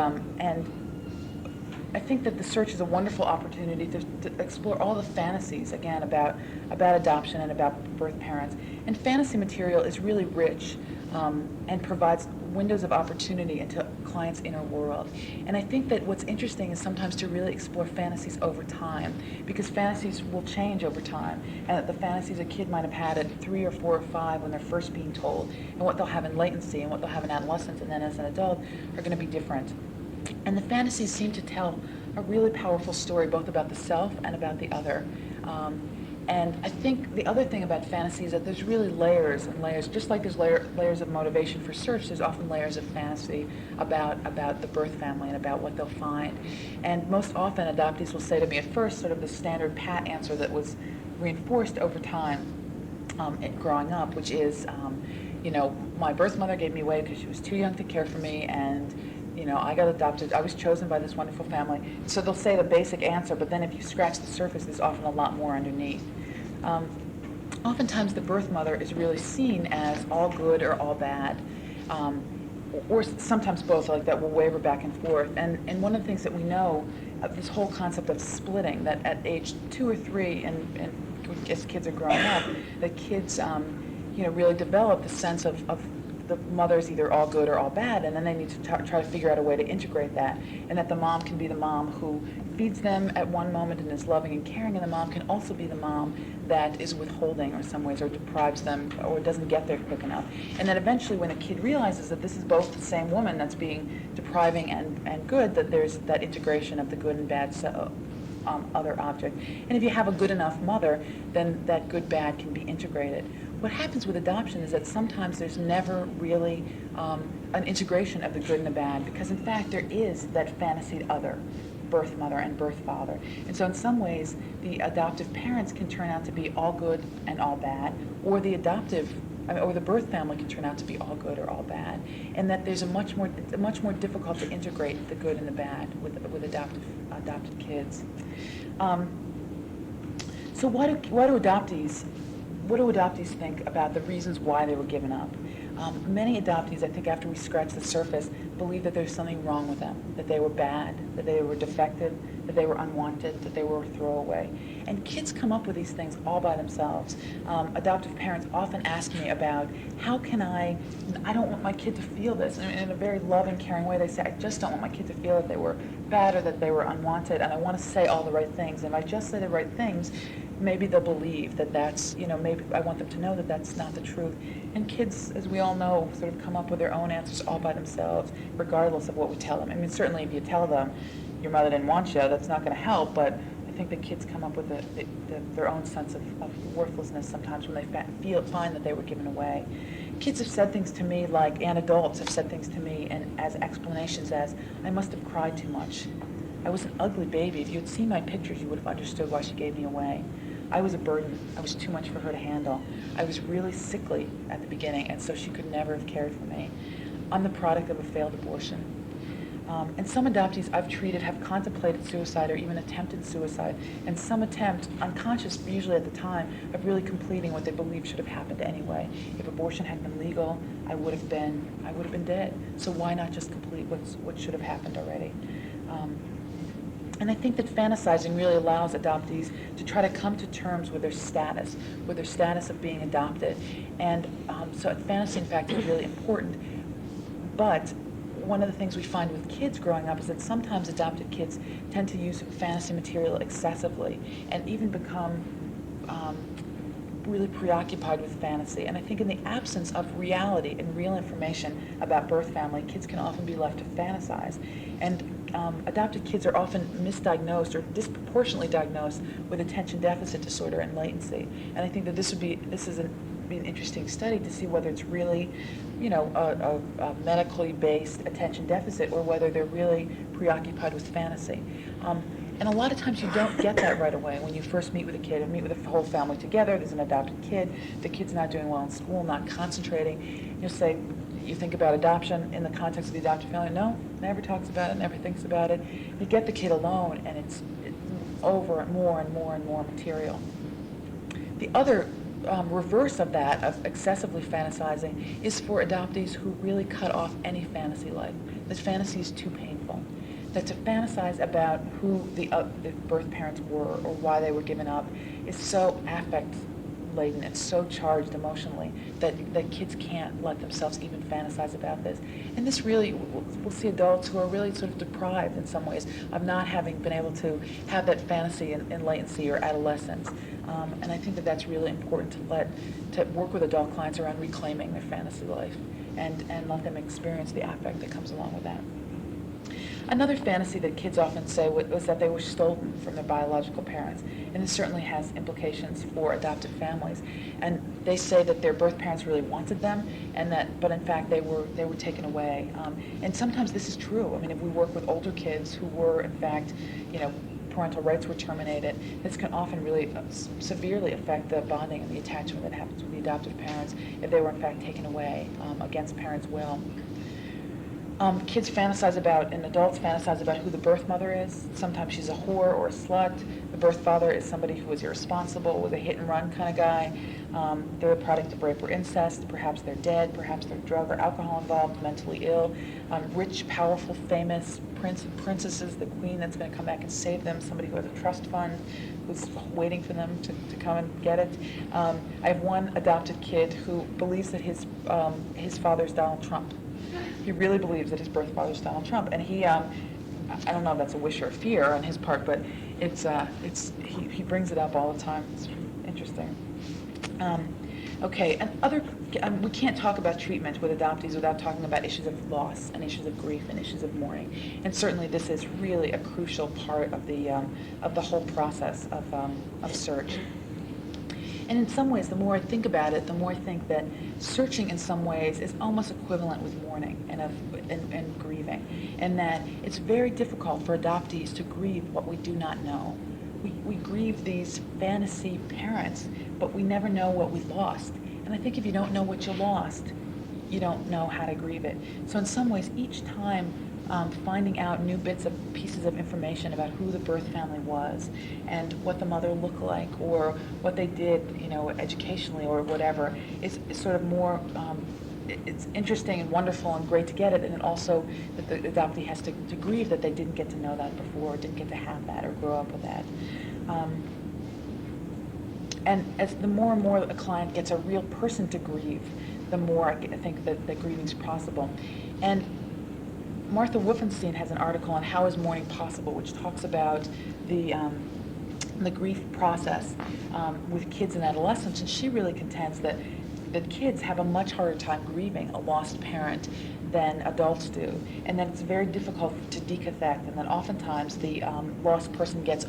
I think that the search is a wonderful opportunity to explore all the fantasies, again, about adoption and about birth parents. And fantasy material is really rich and provides windows of opportunity into clients' inner world. And I think that what's interesting is sometimes to really explore fantasies over time, because fantasies will change over time. And that the fantasies a kid might have had at 3 or 4 or 5 when they're first being told, and what they'll have in latency and what they'll have in adolescence and then as an adult, are going to be different. And the fantasies seem to tell a really powerful story, both about the self and about the other. And I think the other thing about fantasy is that there's really layers and layers. Just like there's layers of motivation for search, there's often layers of fantasy about the birth family and about what they'll find. And most often adoptees will say to me at first sort of the standard pat answer that was reinforced over time growing up, which is, my birth mother gave me away because she was too young to care for me, and I got adopted. I was chosen by this wonderful family. So they'll say the basic answer, but then if you scratch the surface, there's often a lot more underneath. Oftentimes the birth mother is really seen as all good or all bad, or sometimes both, like that will waver back and forth. And one of the things that we know, this whole concept of splitting, that at age 2 or 3, and as kids are growing up, that kids really develop the sense of the mother's either all good or all bad, and then they need to try to figure out a way to integrate that, and that the mom can be the mom who feeds them at one moment and is loving and caring, and the mom can also be the mom that is withholding or some ways, or deprives them, or doesn't get there quick enough. And then eventually when the kid realizes that this is both the same woman that's being depriving and good, that there's that integration of the good and bad other object. And if you have a good enough mother, then that good-bad can be integrated. What happens with adoption is that sometimes there's never really an integration of the good and the bad, because in fact there is that fancied other, birth mother and birth father. And so in some ways, the adoptive parents can turn out to be all good and all bad, or the or the birth family can turn out to be all good or all bad, and that there's it's much more difficult to integrate the good and the bad with adopted kids. So what do adoptees think about the reasons why they were given up? Many adoptees, I think, after we scratch the surface, believe that there's something wrong with them, that they were bad, that they were defective, that they were unwanted, that they were a throwaway. And kids come up with these things all by themselves. Adoptive parents often ask me about, I don't want my kid to feel this. And in a very loving, caring way, they say, I just don't want my kid to feel that they were bad or that they were unwanted, and I want to say all the right things. And if I just say the right things, maybe they'll believe that that's, maybe I want them to know that that's not the truth. And kids, as we all know, sort of come up with their own answers all by themselves, regardless of what we tell them. I mean, certainly if you tell them your mother didn't want you, that's not going to help, but I think the kids come up with their own sense of worthlessness sometimes when they find that they were given away. Kids have said things to me and adults have said things to me and as explanations as, I must have cried too much. I was an ugly baby. If you had seen my pictures, you would have understood why she gave me away. I was a burden. I was too much for her to handle. I was really sickly at the beginning, and so she could never have cared for me. I'm the product of a failed abortion. And some adoptees I've treated have contemplated suicide or even attempted suicide, and some attempt, unconscious usually at the time, of really completing what they believe should have happened anyway. If abortion had been legal, I would have been dead. So why not just complete what should have happened already? And I think that fantasizing really allows adoptees to try to come to terms with their status of being adopted. And so fantasy, in fact, is really important. But one of the things we find with kids growing up is that sometimes adopted kids tend to use fantasy material excessively and even become really preoccupied with fantasy. And I think in the absence of reality and real information about birth family, kids can often be left to fantasize. And adopted kids are often misdiagnosed or disproportionately diagnosed with attention deficit disorder and latency. And I think that this would be an interesting study to see whether it's really, a medically based attention deficit or whether they're really preoccupied with fantasy. And a lot of times you don't get that right away when you first meet with a kid and meet with the whole family together. There's an adopted kid. The kid's not doing well in school, not concentrating. You'll say, you think about adoption in the context of the adopted family. No, never talks about it, never thinks about it. You get the kid alone, and it's over more and more and more material. The other reverse of that, of excessively fantasizing, is for adoptees who really cut off any fantasy life. That fantasy is too painful. That to fantasize about who the birth parents were or why they were given up is so affect-laden, it's so charged emotionally that kids can't let themselves even fantasize about this. And this really, we'll see adults who are really sort of deprived in some ways of not having been able to have that fantasy in latency or adolescence. And I think that that's really important to work with adult clients around reclaiming their fantasy life and let them experience the affect that comes along with that. Another fantasy that kids often say was that they were stolen from their biological parents, and this certainly has implications for adoptive families. And they say that their birth parents really wanted them, but in fact they were taken away. And sometimes this is true. I mean, if we work with older kids who were in fact, parental rights were terminated, this can often really severely affect the bonding and the attachment that happens with the adoptive parents if they were in fact taken away against parents' will. Kids fantasize about, and adults fantasize about who the birth mother is. Sometimes she's a whore or a slut. The birth father is somebody who is irresponsible, was a hit-and-run kind of guy. They're a product of rape or incest. Perhaps they're dead. Perhaps they're drug or alcohol involved, mentally ill. Rich, powerful, famous prince and princesses, the queen that's going to come back and save them, somebody who has a trust fund, who's waiting for them to come and get it. I have one adopted kid who believes that his father's Donald Trump. He really believes that his birth father's Donald Trump, and he, I don't know if that's a wish or a fear on his part, but he brings it up all the time. It's interesting. Okay, and we can't talk about treatment with adoptees without talking about issues of loss and issues of grief and issues of mourning. And certainly this is really a crucial part of the whole process of search. And in some ways, the more I think about it, the more I think that searching in some ways is almost equivalent with mourning and grieving, and that it's very difficult for adoptees to grieve what we do not know. We grieve these fantasy parents, but we never know what we lost. And I think if you don't know what you lost, you don't know how to grieve it. So in some ways, each time finding out new pieces of information about who the birth family was and what the mother looked like or what they did, educationally or whatever, is sort of more, it's interesting and wonderful and great to get it, and then also that the adoptee has to grieve that they didn't get to know that before, or didn't get to have that or grow up with that. And as the more and more a client gets a real person to grieve, the more I think that grieving is possible. And Martha Wolfenstein has an article on How is Mourning Possible, which talks about the grief process with kids and adolescents, and she really contends that kids have a much harder time grieving a lost parent than adults do, and that it's very difficult to decathect, and that oftentimes the lost person gets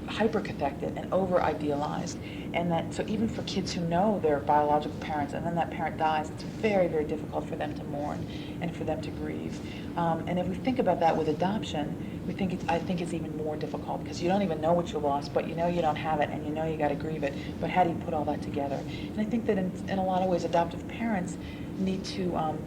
hyper-cathected and over-idealized, and that so even for kids who know their biological parents and then that parent dies, it's very, very difficult for them to mourn and for them to grieve. And if we think about that with adoption, I think it's even more difficult, because you don't even know what you lost, but you know you don't have it, and you know you got to grieve it. But how do you put all that together? And I think that in a lot of ways, adoptive parents need to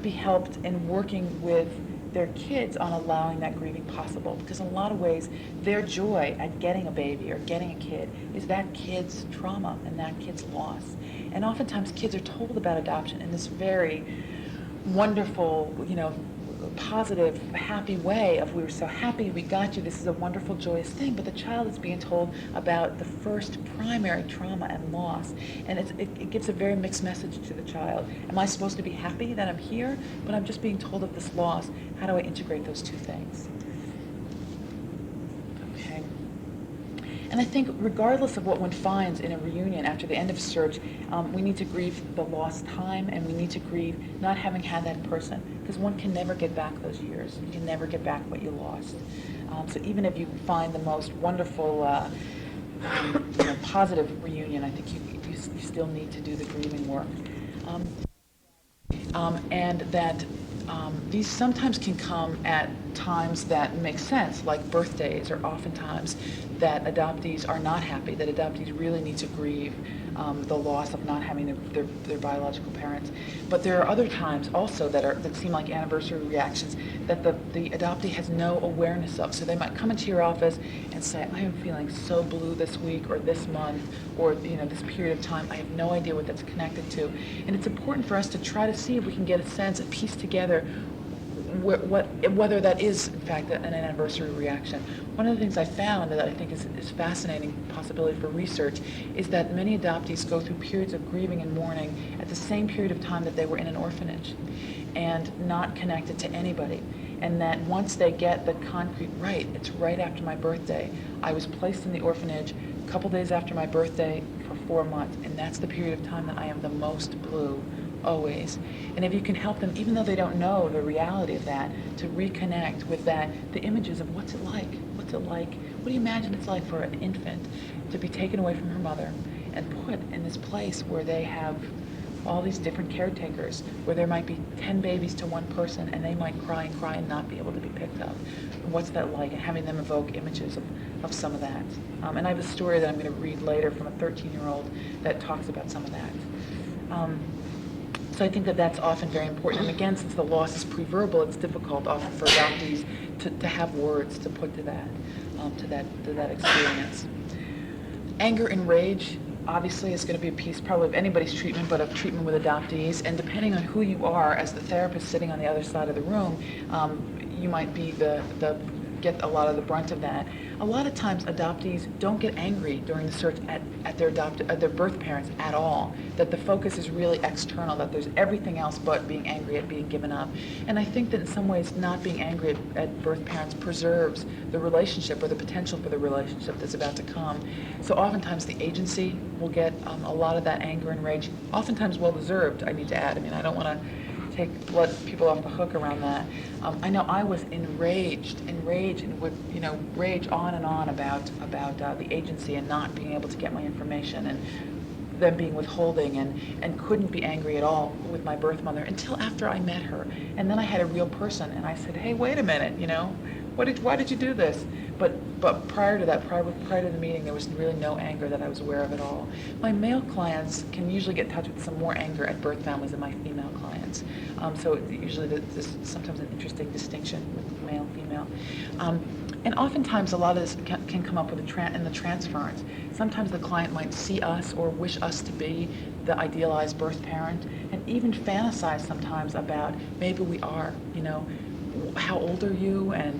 be helped in working with their kids on allowing that grieving possible, because in a lot of ways their joy at getting a baby or getting a kid is that kid's trauma and that kid's loss. And oftentimes kids are told about adoption in this very wonderful, positive, happy way of, we were so happy we got you, this is a wonderful, joyous thing, but the child is being told about the first primary trauma and loss, and it gives a very mixed message to the child. Am I supposed to be happy that I'm here, but I'm just being told of this loss? How do I integrate those two things? Okay. And I think regardless of what one finds in a reunion after the end of search, we need to grieve the lost time, and we need to grieve not having had that person, because one can never get back those years. You can never get back what you lost. So even if you find the most wonderful, positive reunion, I think you still need to do the grieving work. And that these sometimes can come at times that make sense, like birthdays, or oftentimes that adoptees are not happy, that adoptees really need to grieve the loss of not having their biological parents. But there are other times also that seem like anniversary reactions that the adoptee has no awareness of. So they might come into your office and say, I am feeling so blue this week or this month or this period of time. I have no idea what that's connected to. And it's important for us to try to see if we can get a sense and piece together whether that is, in fact, an anniversary reaction. One of the things I found that I think is fascinating possibility for research is that many adoptees go through periods of grieving and mourning at the same period of time that they were in an orphanage and not connected to anybody. And that once they get the concrete, right, it's right after my birthday. I was placed in the orphanage a couple days after my birthday for 4 months, and that's the period of time that I am the most blue. Always. And if you can help them, even though they don't know the reality of that, to reconnect with that, the images of what's it like? What's it like? What do you imagine it's like for an infant to be taken away from her mother and put in this place where they have all these different caretakers, where there might be 10 babies to one person and they might cry and not be able to be picked up. What's that like? And having them evoke images of some of that. And I have a story that I'm going to read later from a 13-year-old that talks about some of that. So So I think that that's often very important. And again, since the loss is pre-verbal, it's difficult often for adoptees to have words to put to that experience. Anger and rage obviously is going to be a piece probably of anybody's treatment, but of treatment with adoptees. And depending on who you are as the therapist sitting on the other side of the room, you might be get a lot of the brunt of that. A lot of times adoptees don't get angry during the search at their birth parents at all, that the focus is really external, that there's everything else but being angry at being given up. And I think that in some ways not being angry at birth parents preserves the relationship or the potential for the relationship that's about to come. So oftentimes the agency will get a lot of that anger and rage, oftentimes well-deserved, I need to add. I mean, I don't want to let people off the hook around that. I know I was enraged and would, rage on and on about the agency and not being able to get my information and them being withholding and couldn't be angry at all with my birth mother until after I met her. And then I had a real person and I said, hey, wait a minute, why did you do this? But prior to that, prior to the meeting, there was really no anger that I was aware of at all. My male clients can usually get in touch with some more anger at birth families than my female clients. So usually there's sometimes an interesting distinction with male and female. And oftentimes a lot of this can come up with in the transference. Sometimes the client might see us or wish us to be the idealized birth parent and even fantasize sometimes about maybe we are, how old are you, and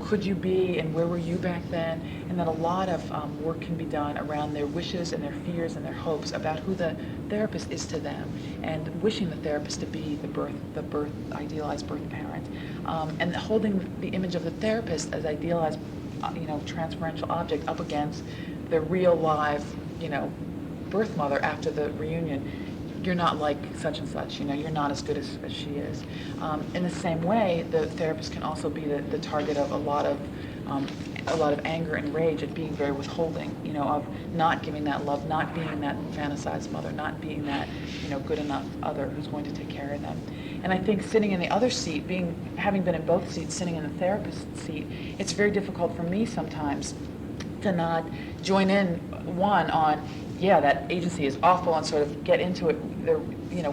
could you be, and where were you back then? And that a lot of work can be done around their wishes and their fears and their hopes about who the therapist is to them, and wishing the therapist to be the idealized birth parent, and holding the image of the therapist as idealized, transferential object up against the real live, birth mother after the reunion. You're not like such and such, you're not as good as she is. In the same way, the therapist can also be the target of a lot of anger and rage at being very withholding, of not giving that love, not being that fantasized mother, not being that, good enough other who's going to take care of them. And I think sitting in the other seat, having been in both seats, sitting in the therapist seat, it's very difficult for me sometimes to not join in on, yeah, that agency is awful, and sort of get into it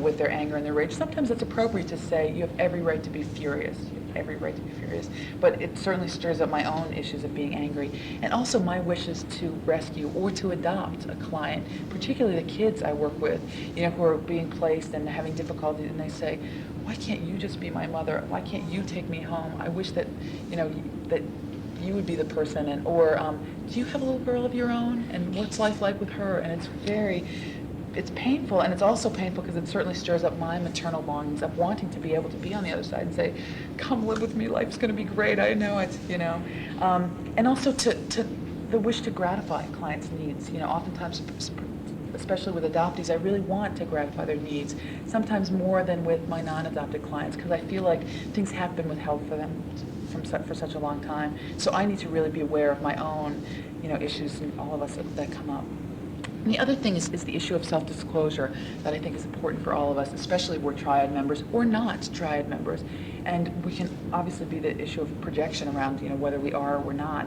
with their anger and their rage. Sometimes it's appropriate to say you have every right to be furious. You have every right to be furious. But it certainly stirs up my own issues of being angry. And also my wishes to rescue or to adopt a client, particularly the kids I work with, who are being placed and having difficulty, and they say, why can't you just be my mother? Why can't you take me home? I wish that, that you would be the person, or do you have a little girl of your own, and what's life like with her? And it's painful, and it's also painful because it certainly stirs up my maternal longings of wanting to be able to be on the other side and say, come live with me, life's going to be great, I know it, and also to the wish to gratify clients' needs. Oftentimes, especially with adoptees, I really want to gratify their needs, sometimes more than with my non-adopted clients, because I feel like things have been withheld for them for such a long time. So I need to really be aware of my own, issues, and all of us that come up. And the other thing is the issue of self-disclosure that I think is important for all of us, especially if we're triad members or not triad members. And we can obviously be the issue of projection around, whether we are or we're not.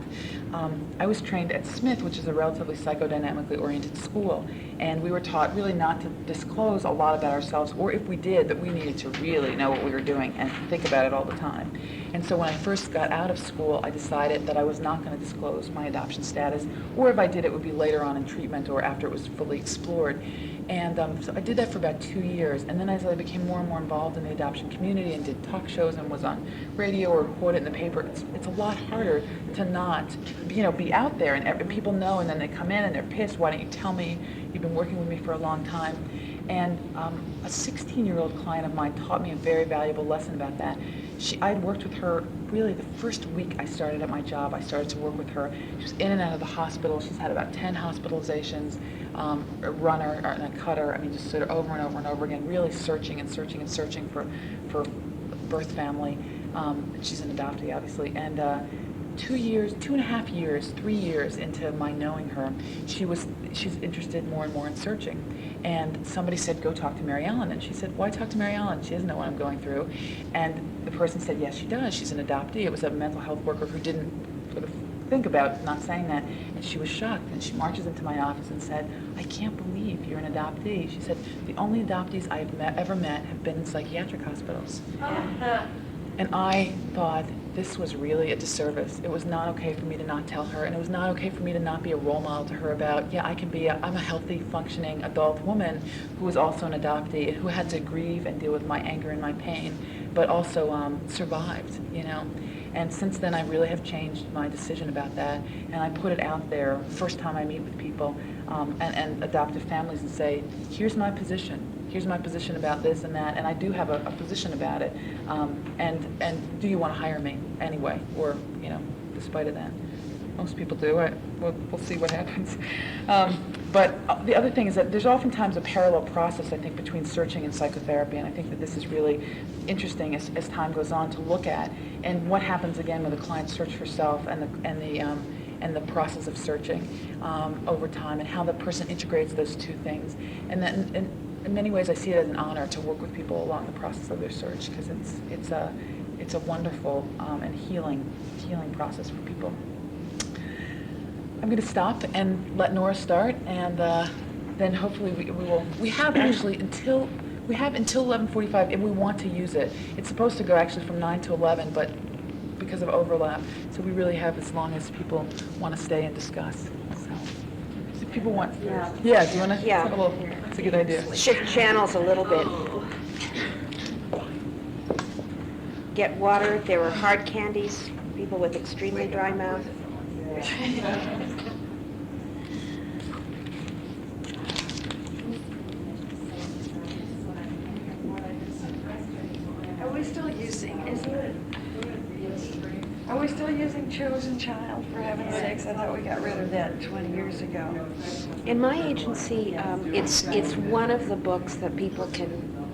I was trained at Smith, which is a relatively psychodynamically oriented school, and we were taught really not to disclose a lot about ourselves, or if we did, that we needed to really know what we were doing and think about it all the time. And so when I first got out of school, I decided that I was not going to disclose my adoption status, or if I did, it would be later on in treatment or after it was fully explored. And so I did that for about 2 years, and then as I became more and more involved in the adoption community and did talk shows and was on radio or quoted in the paper, it's a lot harder to not, be out there, and people know, and then they come in and they're pissed. Why don't you tell me? You've been working with me for a long time. And a 16-year-old client of mine taught me a very valuable lesson about that. I'd worked with her really the first week I started at my job. I started to work with her. She was in and out of the hospital. She's had about 10 hospitalizations, a runner and a cutter. Just sort of over and over and over again, really searching and searching and searching for birth family. She's an adoptee, obviously. And 2.5 years, 3 years into my knowing her, she's interested more and more in searching. And somebody said, go talk to Mary Ellen. And she said, why talk to Mary Ellen? She doesn't know what I'm going through. And the person said, yes, she does. She's an adoptee. It was a mental health worker who didn't sort of think about not saying that. And she was shocked, and she marches into my office and said, I can't believe you're an adoptee. She said, the only adoptees I've ever met have been in psychiatric hospitals. And I thought this was really a disservice. It was not okay for me to not tell her, and it was not okay for me to not be a role model to her about, yeah, I'm a healthy, functioning adult woman who was also an adoptee, and who had to grieve and deal with my anger and my pain, but also survived, you know. And since then, I really have changed my decision about that, and I put it out there first time I meet with people and adoptive families and say, here's my position. Here's my position about this and that, and I do have a position about it. And do you want to hire me anyway, or, you know, despite of that? Most people do. We'll see what happens. But the other thing is that there's oftentimes a parallel process, I think, between searching and psychotherapy, and I think that this is really interesting as time goes on to look at, and what happens again when the client search for self and the process of searching over time, and how the person integrates those two things. And then in many ways, I see it as an honor to work with people along the process of their search, because it's a wonderful and healing process for people. I'm going to stop and let Nora start, and then hopefully we have until 11:45 if we want to use it. It's supposed to go actually from 9 to 11, but because of overlap, so we really have as long as people want to stay and discuss. So if people want, do you want to? Yeah. It's a good idea. Shift channels a little bit. Get water. There were hard candies. People with extremely dry mouth. Are we still using Chosen Child, for heaven's sakes? I thought we got rid of that 20 years ago. In my agency, it's one of the books that people can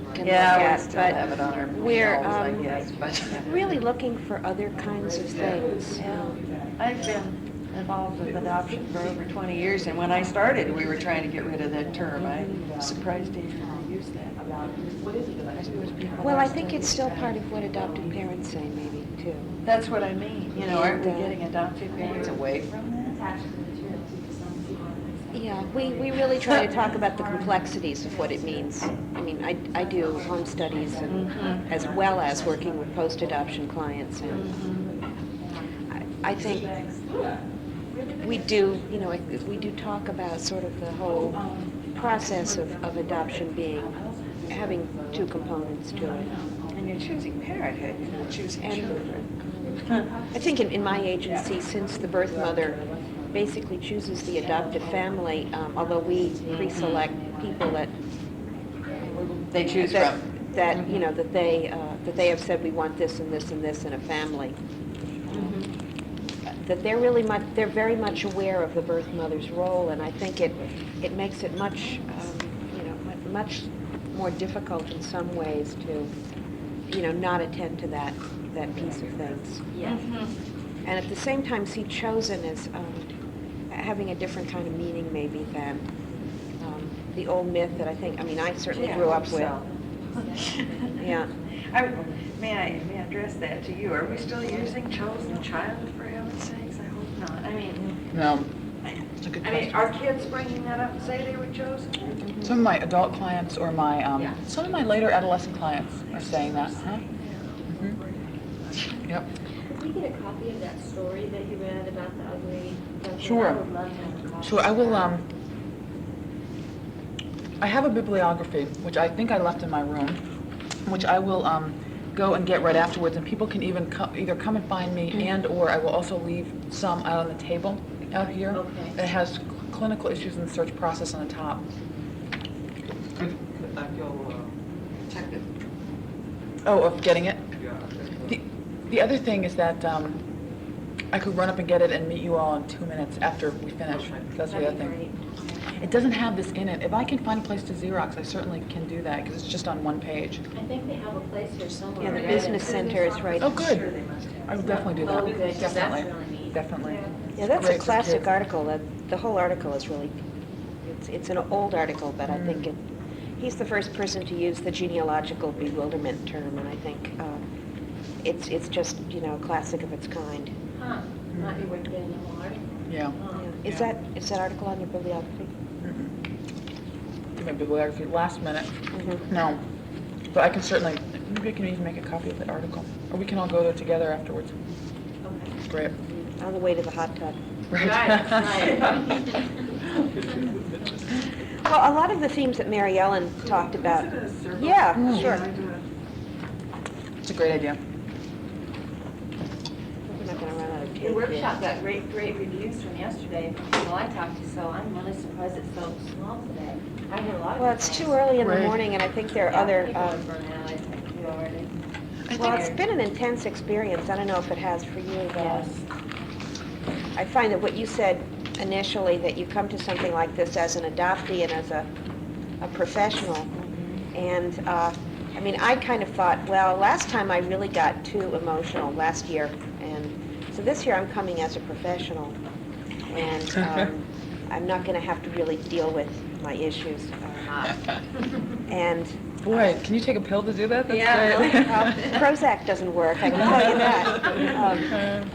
look Yeah, at, we still have it on our we're shelves, I guess, but. really looking for other kinds of things. I've been involved with adoption for over 20 years, and when I started, we were trying to get rid of that term. I'm surprised they even used that. I suppose people Well, are I think it's still part of what adoptive parents say, maybe, too. That's what I mean, you know, aren't we And, getting adoptive parents away from that? Yeah, we really try to talk about the complexities of what it means. I mean, I do home studies and, as well as working with post-adoption clients, and I think we do, you know, we do talk about sort of the whole process of adoption having two components to it. And you're choosing parenthood, you're not choosing And children. I think in my agency, since the birth mother basically chooses the adoptive family, although we pre-select people that They choose that, from. that you know that they have said we want this and this and this in a family. That they're very much aware of the birth mother's role, and I think it makes it much much more difficult in some ways to not attend to that piece of things. Yes. And at the same time see chosen as having a different kind of meaning maybe than the old myth that I certainly grew up with. Yeah. May I address that to you? Are we still using chosen child, for heaven's sakes? I hope not. I mean, No, it's a good question. are kids bringing that up and say they were chosen? Some of my adult clients or some of my later adolescent clients are saying that, huh? Yep. Could we get a copy of that story that you read about the ugly duckling? Sure. I would love to have a copy. Sure, I will, I have a bibliography, which I think I left in my room, which I will go and get right afterwards, and people can even either come and find me, and/or I will also leave some out on the table out here. Okay. It has clinical issues in the search process on the top. I feel protected. Oh, of getting it? Yeah. The other thing is that I could run up and get it and meet you all in 2 minutes after we finish. That's the other That'd be thing. great. It doesn't have this in it. If I can find a place to Xerox, I certainly can do that, because it's just on one page. I think they have a place here somewhere. Yeah, the right? business center is right. Oh, Sure good. they must have. I will definitely do that. Oh, good, 'cause that's Definitely. really neat. Definitely. Yeah, that's a Great for classic kids. article. The whole article is really, it's an old article, but I think he's the first person to use the genealogical bewilderment term, and I think it's just, a classic of its kind. Huh. Might be worth getting a whole article. Yeah. Is that article on your bibliography? My bibliography, last minute. Mhm. No. But I can certainly, maybe I can even make a copy of the article. Or we can all go there together afterwards. Okay. Great. On the way to the hot tub. Right, right. Well, a lot of the themes that Mary Ellen talked about. Is it a server? Yeah, Mm. sure. It's a great idea. We're not going to run out of tape The here. workshop got great reviews from yesterday from people I talked to, so I'm really surprised it's so small today. I heard a lot of Well, good it's things. too early in the Right. morning, and I think there are Yeah, other. people are burnt out, I think, too, already. Well, it's been an intense experience. I don't know if it has for you, but Yes. I find that what you said initially, that you come to something like this as an adoptee and as a professional, and I mean, I kind of thought, well, last time I really got too emotional, last year, and so this year I'm coming as a professional, and I'm not going to have to really deal with my issues. And Boy, can you take a pill to do that? That's Yeah, great. really. Prozac doesn't work, I can tell you that.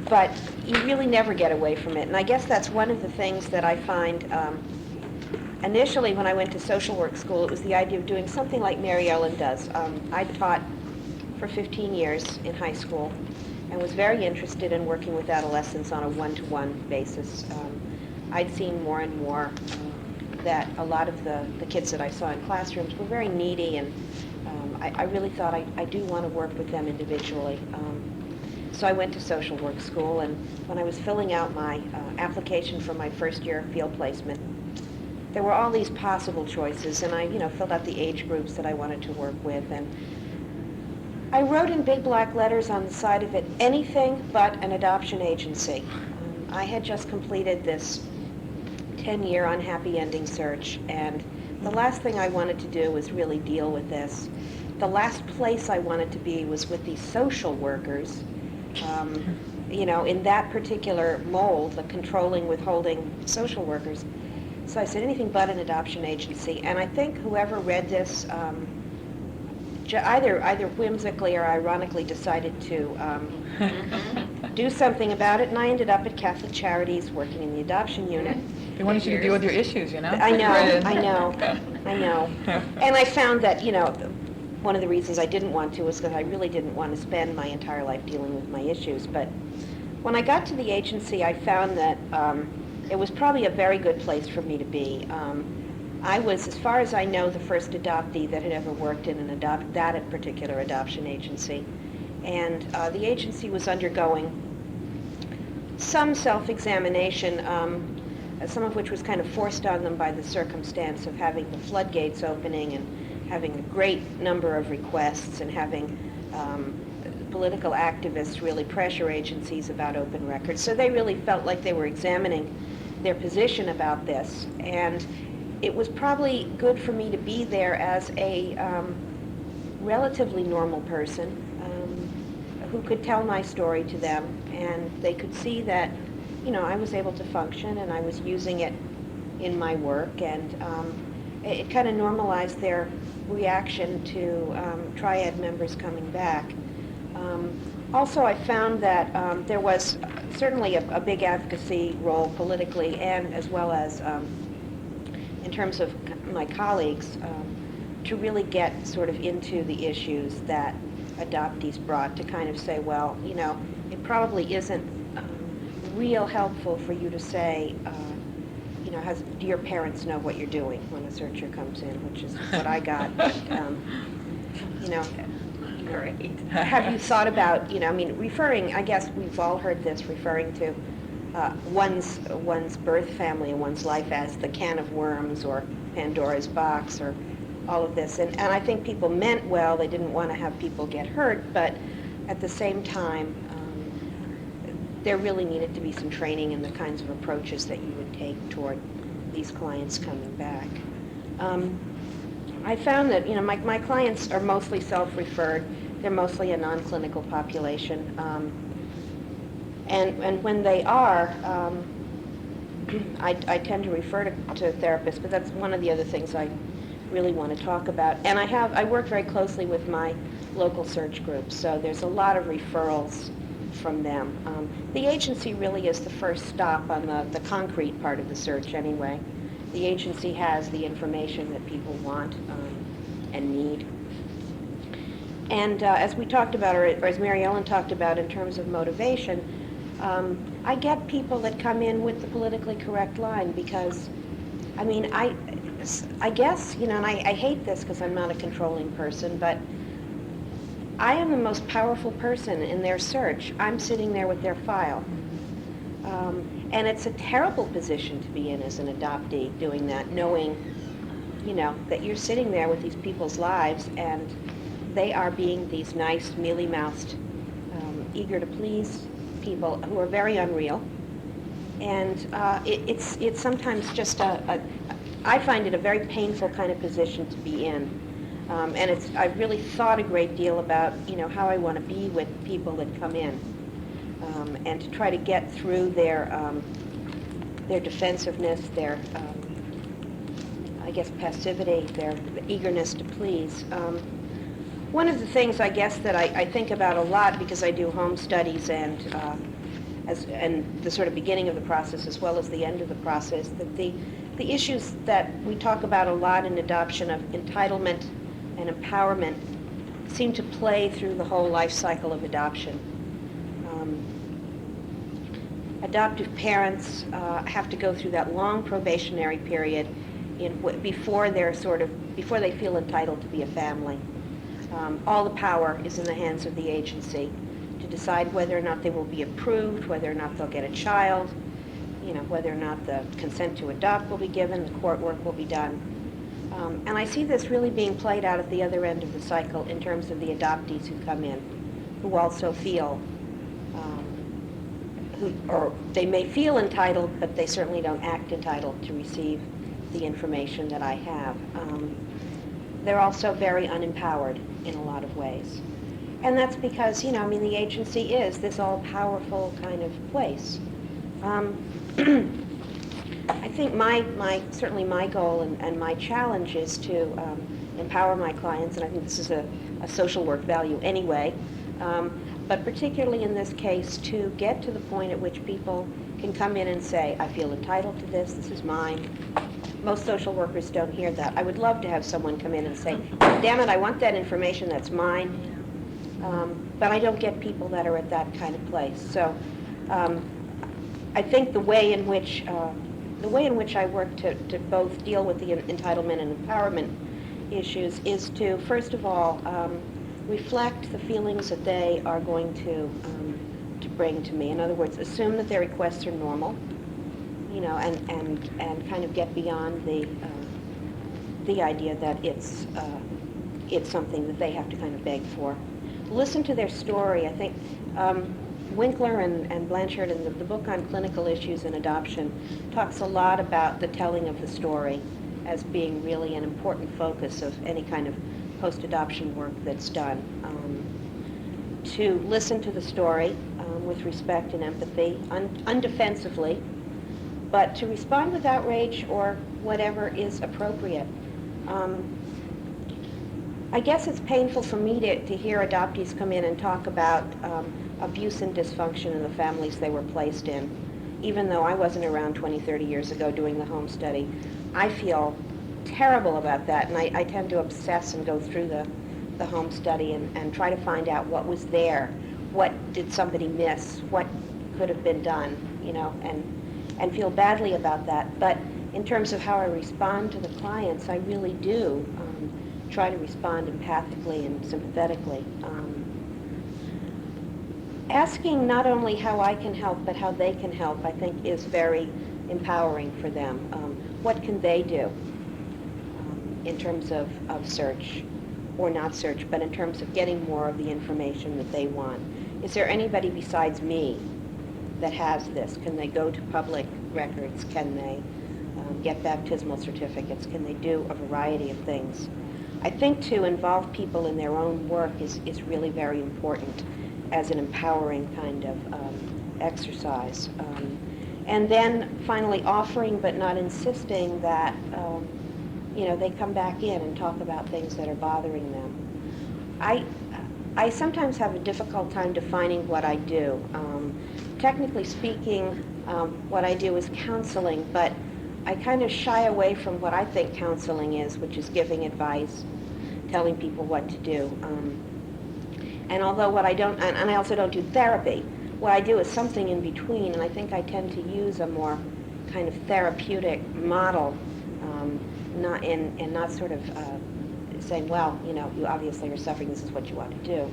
But you really never get away from it. And I guess that's one of the things that I find, initially when I went to social work school, it was the idea of doing something like Mary Ellen does. I taught for 15 years in high school and was very interested in working with adolescents on a one-to-one basis. I'd seen more and more that a lot of the kids that I saw in classrooms were very needy, and I really thought I do want to work with them individually. So I went to social work school, and when I was filling out my application for my first year field placement, there were all these possible choices, and I, filled out the age groups that I wanted to work with, and I wrote in big black letters on the side of it, anything but an adoption agency. I had just completed this 10-year unhappy ending search, and the last thing I wanted to do was really deal with this. The last place I wanted to be was with these social workers, in that particular mold, the controlling, withholding social workers. So I said anything but an adoption agency, and I think whoever read this either whimsically or ironically decided to do something about it, and I ended up at Catholic Charities working in the adoption unit. They wanted you to deal with your issues, you know? I know, Right. I know, I know. And I found that, one of the reasons I didn't want to was because I really didn't want to spend my entire life dealing with my issues. But when I got to the agency, I found that it was probably a very good place for me to be. I was, as far as I know, the first adoptee that had ever worked in that particular adoption agency. And the agency was undergoing some self-examination, some of which was kind of forced on them by the circumstance of having the floodgates opening and having a great number of requests and having political activists really pressure agencies about open records. So they really felt like they were examining their position about this. And it was probably good for me to be there as a relatively normal person who could tell my story to them, and they could see that, I was able to function and I was using it in my work, and it kind of normalized their reaction to Triad members coming back. Also, I found that there was certainly a big advocacy role politically and as well as in terms of my colleagues to really get sort of into the issues that adoptees brought, to kind of say, well, it probably isn't real helpful for you to say, do your parents know what you're doing when a searcher comes in, which is what I got. But, Great. have you thought about, referring, I guess we've all heard this, referring to one's birth family and one's life as the can of worms or Pandora's box or all of this. And I think people meant well. They didn't want to have people get hurt, but at the same time, there really needed to be some training in the kinds of approaches that you would take toward these clients coming back. I found that, my clients are mostly self-referred. They're mostly a non-clinical population. And when they are, I tend to refer to therapists, but that's one of the other things I really want to talk about. And I work very closely with my local search groups, so there's a lot of referrals from them. The agency really is the first stop on the concrete part of the search anyway. The agency has the information that people want and need. And as we talked about, or as Mary Ellen talked about in terms of motivation, I get people that come in with the politically correct line because, I mean, I guess, you know, and I hate this because I'm not a controlling person, but I am the most powerful person in their search. I'm sitting there with their file. And it's a terrible position to be in as an adoptee, doing that, knowing, you know, that you're sitting there with these people's lives and they are being these nice, mealy-mouthed, eager to please people who are very unreal. And it's sometimes just I find it a very painful kind of position to be in. And I've really thought a great deal about, you know, how I want to be with people that come in, and to try to get through their defensiveness, their, I guess, passivity, their eagerness to please. One of the things, I guess, that I think about a lot because I do home studies and the sort of beginning of the process as well as the end of the process, that the issues that we talk about a lot in adoption of entitlement and empowerment seem to play through the whole life cycle of adoption. Adoptive parents have to go through that long probationary period before they feel entitled to be a family. All the power is in the hands of the agency to decide whether or not they will be approved, whether or not they'll get a child, you know, whether or not the consent to adopt will be given, the court work will be done. And I see this really being played out at the other end of the cycle in terms of the adoptees who come in, who also feel, or they may feel entitled, but they certainly don't act entitled to receive the information that I have. They're also very unempowered in a lot of ways. And that's because, you know, I mean, the agency is this all-powerful kind of place. I think certainly my goal and my challenge is to empower my clients, and I think this is a social work value anyway, but particularly in this case to get to the point at which people can come in and say, I feel entitled to this is mine. Most social workers don't hear that. I would love to have someone come in and say, damn it, I want that information, that's mine. But I don't get people that are at that kind of place. So I think the way in which I work to both deal with the entitlement and empowerment issues is to, first of all, reflect the feelings that they are going to bring to me. In other words, assume that their requests are normal, you know, and kind of get beyond the idea that it's something that they have to kind of beg for. Listen to their story. I think Winkler and Blanchard in the book on clinical issues in adoption talks a lot about the telling of the story as being really an important focus of any kind of post-adoption work that's done. To listen to the story with respect and empathy, undefensively, but to respond with outrage or whatever is appropriate. I guess it's painful for me to hear adoptees come in and talk about abuse and dysfunction in the families they were placed in. Even though I wasn't around 20, 30 years ago doing the home study, I feel terrible about that, and I tend to obsess and go through the home study and try to find out what was there, what did somebody miss, what could have been done, you know, and feel badly about that. But in terms of how I respond to the clients, I really do try to respond empathically and sympathetically. Asking not only how I can help, but how they can help, I think is very empowering for them. What can they do in terms of search, or not search, but in terms of getting more of the information that they want? Is there anybody besides me that has this? Can they go to public records? Can they get baptismal certificates? Can they do a variety of things? I think to involve people in their own work is really very important as an empowering kind of exercise. And then finally offering but not insisting that you know, they come back in and talk about things that are bothering them. I sometimes have a difficult time defining what I do. Technically speaking, what I do is counseling, but I kind of shy away from what I think counseling is, which is giving advice, telling people what to do. And although what I don't, and I also don't do therapy, what I do is something in between, and I think I tend to use a more kind of therapeutic model, not sort of saying, well, you know, you obviously are suffering, this is what you ought to do,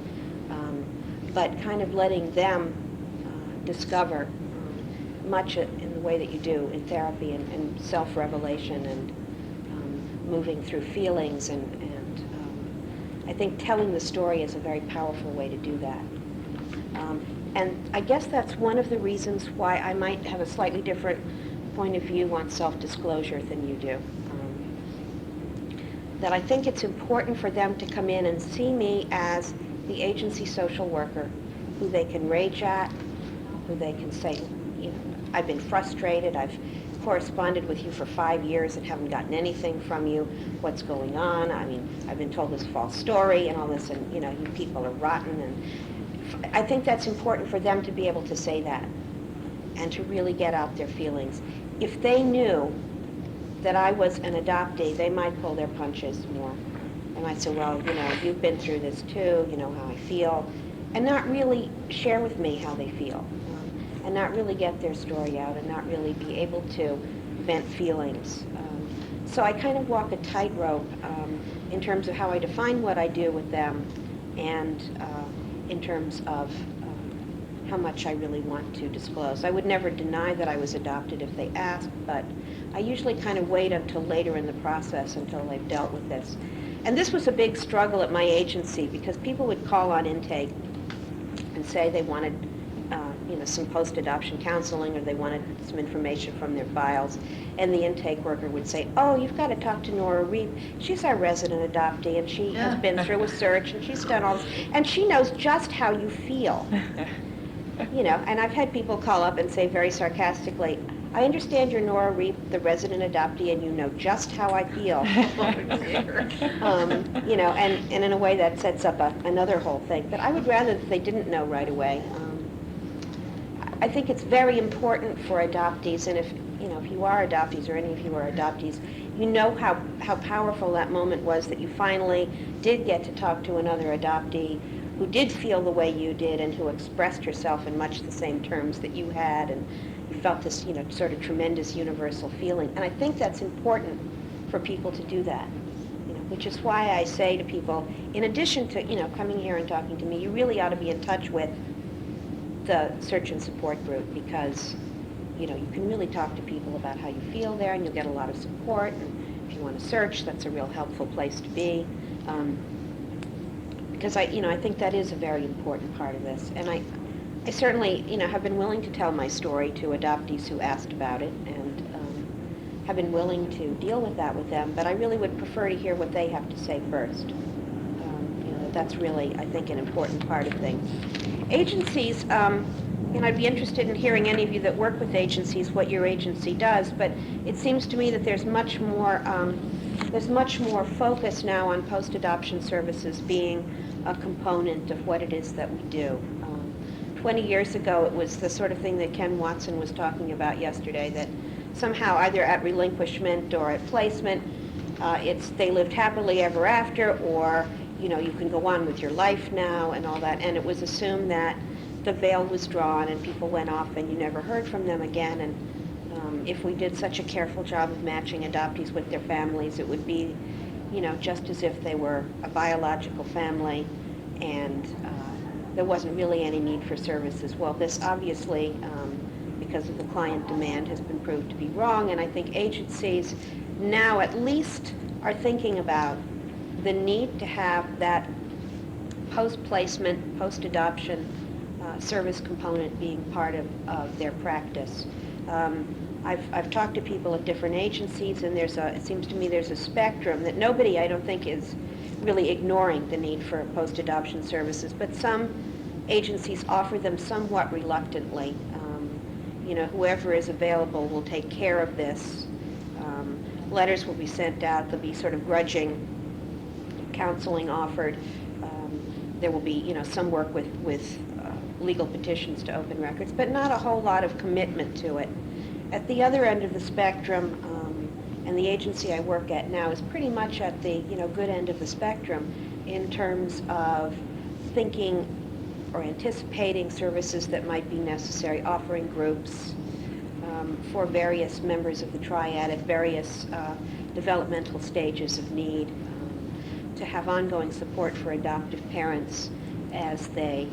but kind of letting them discover much in the way that you do in therapy and self-revelation and moving through feelings and I think telling the story is a very powerful way to do that. And I guess that's one of the reasons why I might have a slightly different point of view on self-disclosure than you do. That I think it's important for them to come in and see me as the agency social worker who they can rage at, who they can say, you know, I've been frustrated, I've corresponded with you for 5 years and haven't gotten anything from you, what's going on? I mean, I've been told this false story and all this, and you know, you people are rotten. And I think that's important for them to be able to say that and to really get out their feelings. If they knew that I was an adoptee, they might pull their punches more. They might say, well, you know, you've been through this too, you know how I feel, and not really share with me how they feel, and not really get their story out, and not really be able to vent feelings. So I kind of walk a tightrope in terms of how I define what I do with them, and in terms of how much I really want to disclose. I would never deny that I was adopted if they asked, but I usually kind of wait until later in the process until they've dealt with this. And this was a big struggle at my agency because people would call on intake and say they wanted you know, some post-adoption counseling or they wanted some information from their files, and the intake worker would say, oh, you've got to talk to Nora Reed. She's our resident adoptee, and she has been through a search, and she's done all this, and she knows just how you feel. You know, and I've had people call up and say very sarcastically, I understand you're Nora Reed, the resident adoptee, and you know just how I feel. You know, and in a way that sets up another whole thing. But I would rather that they didn't know right away. I think it's very important for adoptees, and if you are adoptees or any of you are adoptees, you know how powerful that moment was that you finally did get to talk to another adoptee who did feel the way you did and who expressed herself in much the same terms that you had, and you felt this, you know, sort of tremendous universal feeling. And I think that's important for people to do that, you know, which is why I say to people, in addition to, you know, coming here and talking to me, you really ought to be in touch with the search and support group, because you know, you can really talk to people about how you feel there, and you'll get a lot of support. And if you want to search, that's a real helpful place to be, because I think that is a very important part of this. And I certainly, you know, have been willing to tell my story to adoptees who asked about it, and have been willing to deal with that with them. But I really would prefer to hear what they have to say first. You know, that's really, I think, an important part of things. Agencies, and I'd be interested in hearing any of you that work with agencies what your agency does, but it seems to me that there's much more focus now on post-adoption services being a component of what it is that we do. 20 years ago, it was the sort of thing that Ken Watson was talking about yesterday, that somehow either at relinquishment or at placement, it's they lived happily ever after, or you know, you can go on with your life now and all that, and it was assumed that the veil was drawn and people went off and you never heard from them again. And if we did such a careful job of matching adoptees with their families, it would be, you know, just as if they were a biological family, and there wasn't really any need for services. Well, this obviously, because of the client demand, has been proved to be wrong, and I think agencies now at least are thinking about the need to have that post-placement, post-adoption service component being part of their practice. I've talked to people at different agencies, and it seems to me there's a spectrum that nobody, I don't think, is really ignoring the need for post-adoption services, but some agencies offer them somewhat reluctantly. You know, whoever is available will take care of this. Letters will be sent out. There'll be sort of grudging counseling offered. there will be, some work with legal petitions to open records, but not a whole lot of commitment to it. At the other end of the spectrum, and the agency I work at now is pretty much at the, good end of the spectrum in terms of thinking or anticipating services that might be necessary, offering groups for various members of the triad at various developmental stages of need, to have ongoing support for adoptive parents as they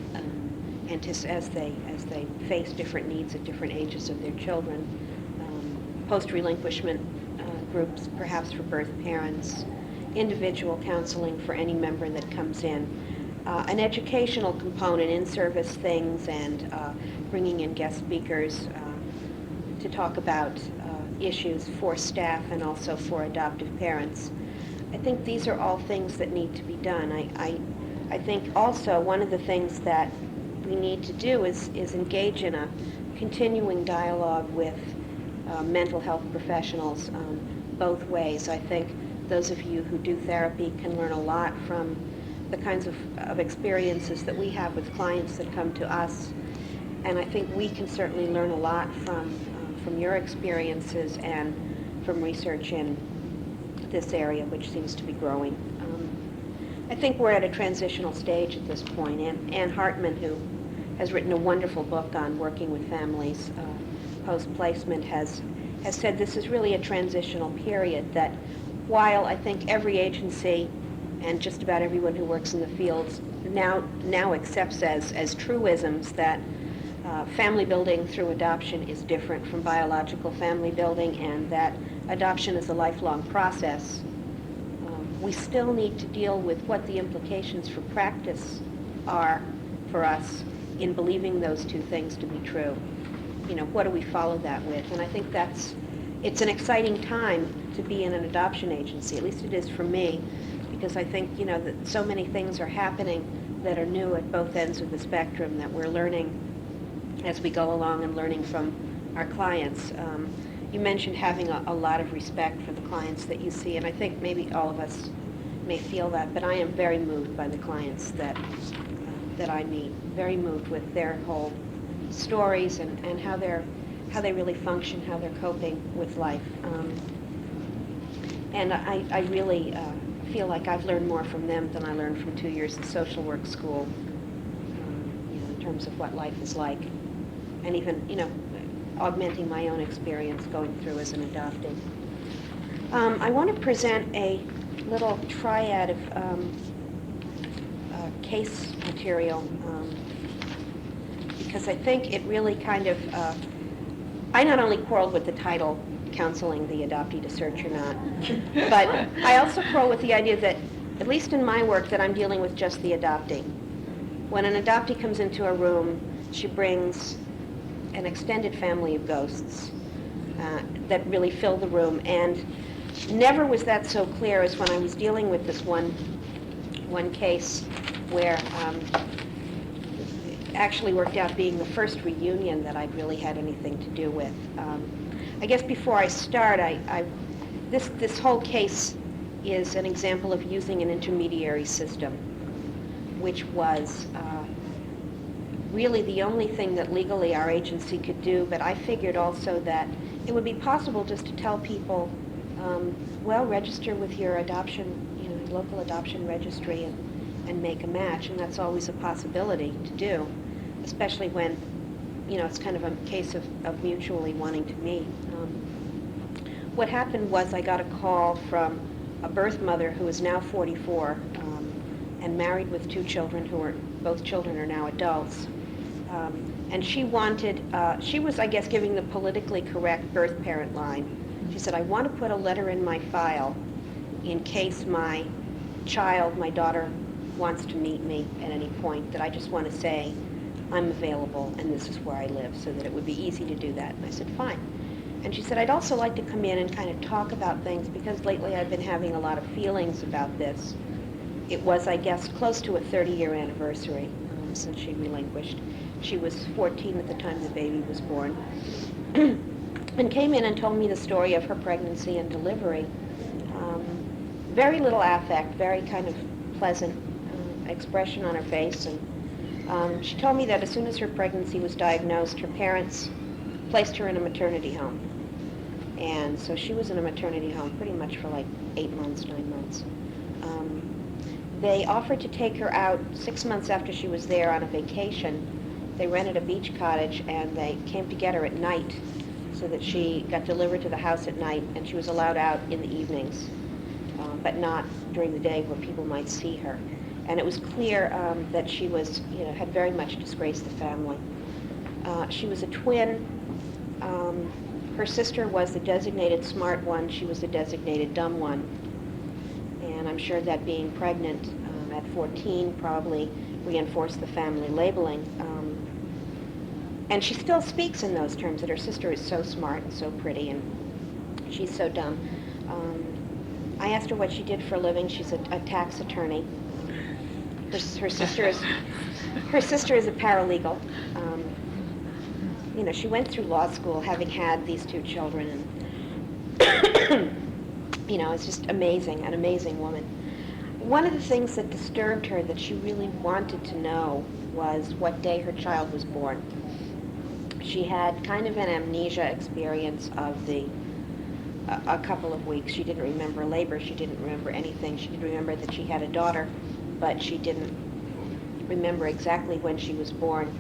face different needs at different ages of their children, post-relinquishment groups perhaps for birth parents, individual counseling for any member that comes in, an educational component, in-service things, and bringing in guest speakers to talk about issues for staff and also for adoptive parents. I think these are all things that need to be done. I think also one of the things that we need to do is engage in a continuing dialogue with mental health professionals both ways. I think those of you who do therapy can learn a lot from the kinds of experiences that we have with clients that come to us, and I think we can certainly learn a lot from your experiences and from research in this area, which seems to be growing. I think we're at a transitional stage at this point. Ann Hartman, who has written a wonderful book on working with families post-placement, has said this is really a transitional period, that while I think every agency and just about everyone who works in the fields now accepts as truisms that family building through adoption is different from biological family building, and that adoption is a lifelong process, we still need to deal with what the implications for practice are for us in believing those two things to be true. What do we follow that with? And I think it's an exciting time to be in an adoption agency, at least it is for me, because I think, that so many things are happening that are new at both ends of the spectrum that we're learning as we go along and learning from our clients. You mentioned having a lot of respect for the clients that you see, and I think maybe all of us may feel that, but I am very moved by the clients that I meet, very moved with their whole stories and how they really function, how they're coping with life. And I really feel like I've learned more from them than I learned from 2 years of social work school, in terms of what life is like, and even, augmenting my own experience going through as an adoptee. I want to present a little triad of case material, because I think it really kind of, I not only quarreled with the title, Counseling the Adoptee to Search or Not, but I also quarrel with the idea that, at least in my work, that I'm dealing with just the adoptee. When an adoptee comes into a room, she brings an extended family of ghosts that really fill the room, and never was that so clear as when I was dealing with this one case where actually worked out being the first reunion that I'd really had anything to do with. I guess before I start, this whole case is an example of using an intermediary system, which was really the only thing that legally our agency could do, but I figured also that it would be possible just to tell people, well, register with your adoption, local adoption registry and make a match, and that's always a possibility to do, especially when, it's kind of a case of mutually wanting to meet. What happened was I got a call from a birth mother who is now 44 and married with 2 children both children are now adults. And she was, I guess, giving the politically correct birth parent line. She said, I want to put a letter in my file in case my daughter, wants to meet me at any point, that I just want to say I'm available and this is where I live, so that it would be easy to do that. And I said, fine. And she said, I'd also like to come in and kind of talk about things, because lately I've been having a lot of feelings about this. It was, I guess, close to a 30-year anniversary since she relinquished. She was 14 at the time the baby was born, and came in and told me the story of her pregnancy and delivery. Very little affect, very kind of pleasant expression on her face. And she told me that as soon as her pregnancy was diagnosed, her parents placed her in a maternity home. And so she was in a maternity home pretty much for like 8 months, 9 months. They offered to take her out 6 months after she was there on a vacation. They rented a beach cottage and they came to get her at night so that she got delivered to the house at night and she was allowed out in the evenings, but not during the day where people might see her. And it was clear that she was, had very much disgraced the family. She was a twin. Her sister was the designated smart one. She was the designated dumb one. And I'm sure that being pregnant at 14 probably reinforced the family labeling. And she still speaks in those terms, that her sister is so smart and so pretty and she's so dumb. I asked her what she did for a living. She's a tax attorney. Her sister is a paralegal. She went through law school having had these 2 children, and it's just amazing, an amazing woman. One of the things that disturbed her that she really wanted to know was what day her child was born. She had kind of an amnesia experience of a couple of weeks. She didn't remember labor. She didn't remember anything. She did remember that she had a daughter, but she didn't remember exactly when she was born.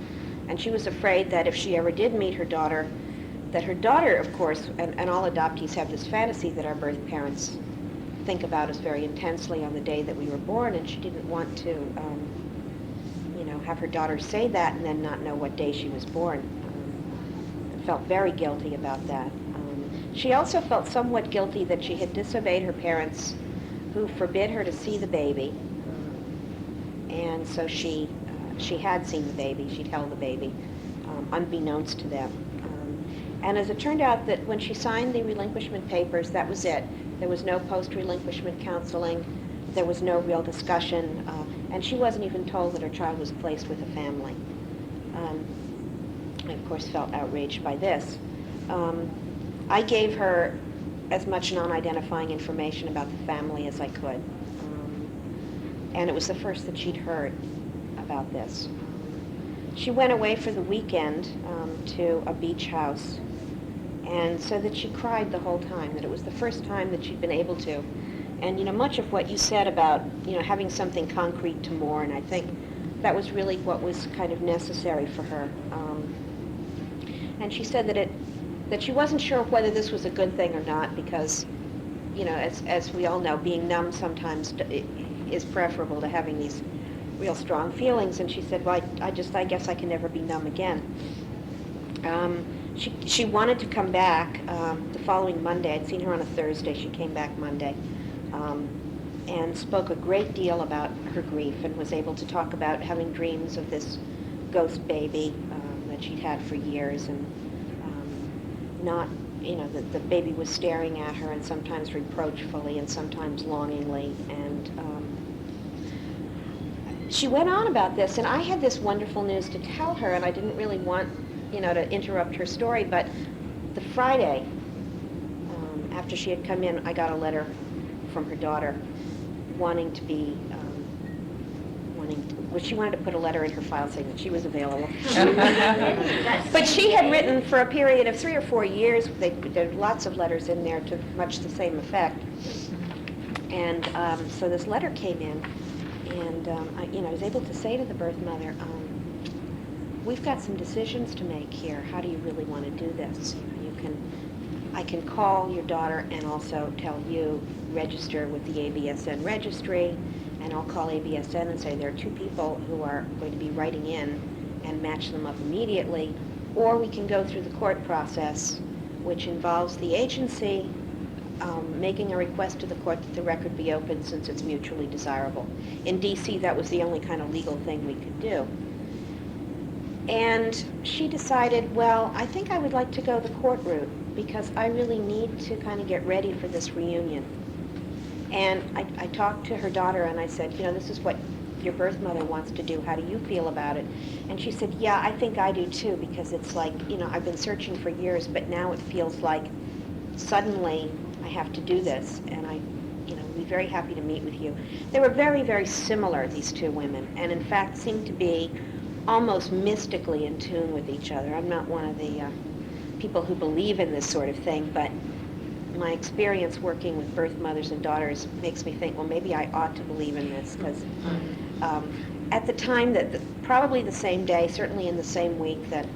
And she was afraid that if she ever did meet her daughter, that her daughter, of course, and all adoptees have this fantasy that our birth parents think about us very intensely on the day that we were born, and she didn't want to, have her daughter say that and then not know what day she was born. Felt very guilty about that. She also felt somewhat guilty that she had disobeyed her parents, who forbid her to see the baby. And so she had seen the baby. She'd held the baby, unbeknownst to them. And as it turned out, that when she signed the relinquishment papers, that was it. There was no post-relinquishment counseling. There was no real discussion. And she wasn't even told that her child was placed with a family. I, of course, felt outraged by this. I gave her as much non-identifying information about the family as I could. And it was the first that she'd heard about this. She went away for the weekend to a beach house, and so that she cried the whole time, that it was the first time that she'd been able to. And much of what you said about having something concrete to mourn, I think that was really what was kind of necessary for her. And she said that she wasn't sure whether this was a good thing or not, because as we all know, being numb sometimes is preferable to having these real strong feelings. And she said, well, I guess I can never be numb again. She wanted to come back the following Monday. I'd seen her on a Thursday. She came back Monday and spoke a great deal about her grief, and was able to talk about having dreams of this ghost baby that she'd had for years, and not, the baby was staring at her, and sometimes reproachfully and sometimes longingly. And she went on about this, and I had this wonderful news to tell her, and I didn't really want, to interrupt her story, but the Friday after she had come in, I got a letter from her daughter wanting to be, she wanted to put a letter in her file saying that she was available. But she had written for a period of 3 or 4 years. There were lots of letters in there to much the same effect. And so this letter came in, and I was able to say to the birth mother, we've got some decisions to make here. How do you really want to do this? I can call your daughter and also tell you, register with the ABSN registry, and I'll call ABSN and say there are 2 people who are going to be writing in, and match them up immediately. Or we can go through the court process, which involves the agency making a request to the court that the record be opened since it's mutually desirable. In DC, that was the only kind of legal thing we could do. And she decided, well, I think I would like to go the court route, because I really need to kind of get ready for this reunion. And I talked to her daughter and I said, this is what your birth mother wants to do. How do you feel about it? And she said, yeah, I think I do too, because it's like, I've been searching for years, but now it feels like suddenly I have to do this. And very happy to meet with you. They were very, very similar, these two women, and in fact seemed to be almost mystically in tune with each other. I'm not one of the people who believe in this sort of thing, but my experience working with birth mothers and daughters makes me think, well, maybe I ought to believe in this, because at the time, probably the same day, certainly in the same week that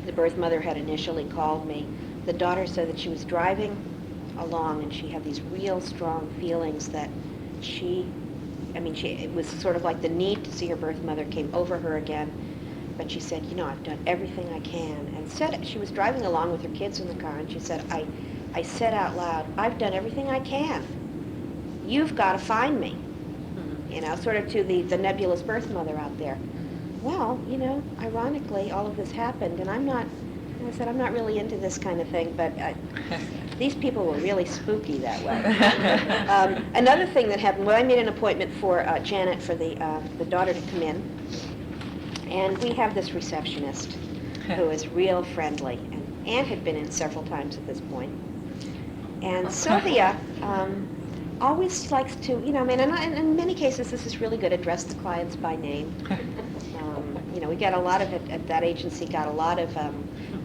the birth mother had initially called me, the daughter said that she was driving along and she had these real strong feelings that it was sort of like the need to see her birth mother came over her again. But she said, I've done everything I can. And she was driving along with her kids in the car, and she said, I said out loud, I've done everything I can. You've got to find me. Sort of to the nebulous birth mother out there. Well, ironically, all of this happened, and I said, I'm not really into this kind of thing, but these people were really spooky that way. Another thing that happened, I made an appointment for Janet for the daughter to come in, and we have this receptionist who is real friendly, and Anne had been in several times at this point. And Sylvia always likes to, and in many cases this is really good, address the clients by name. We got a lot of, at that agency, got a lot of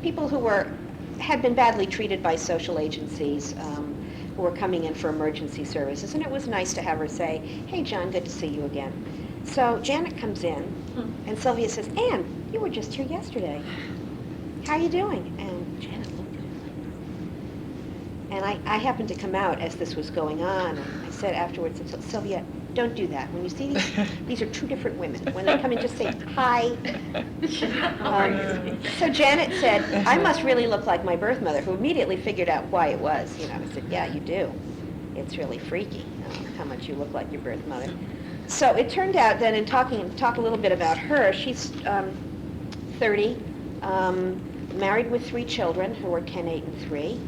people who had been badly treated by social agencies who were coming in for emergency services, and it was nice to have her say, hey John, good to see you again. So Janet comes in, and Sylvia says, Anne, you were just here yesterday. How are you doing? And Janet looked at her like, and I happened to come out as this was going on, and I said afterwards, Sylvia, don't do that. When you see these are two different women. When they come in, just say, hi. So Janet said, I must really look like my birth mother, who immediately figured out why it was. I said, yeah, you do. It's really freaky how much you look like your birth mother. So it turned out that in talk a little bit about her, she's 30, married with 3 children who were 10, 8, and 3,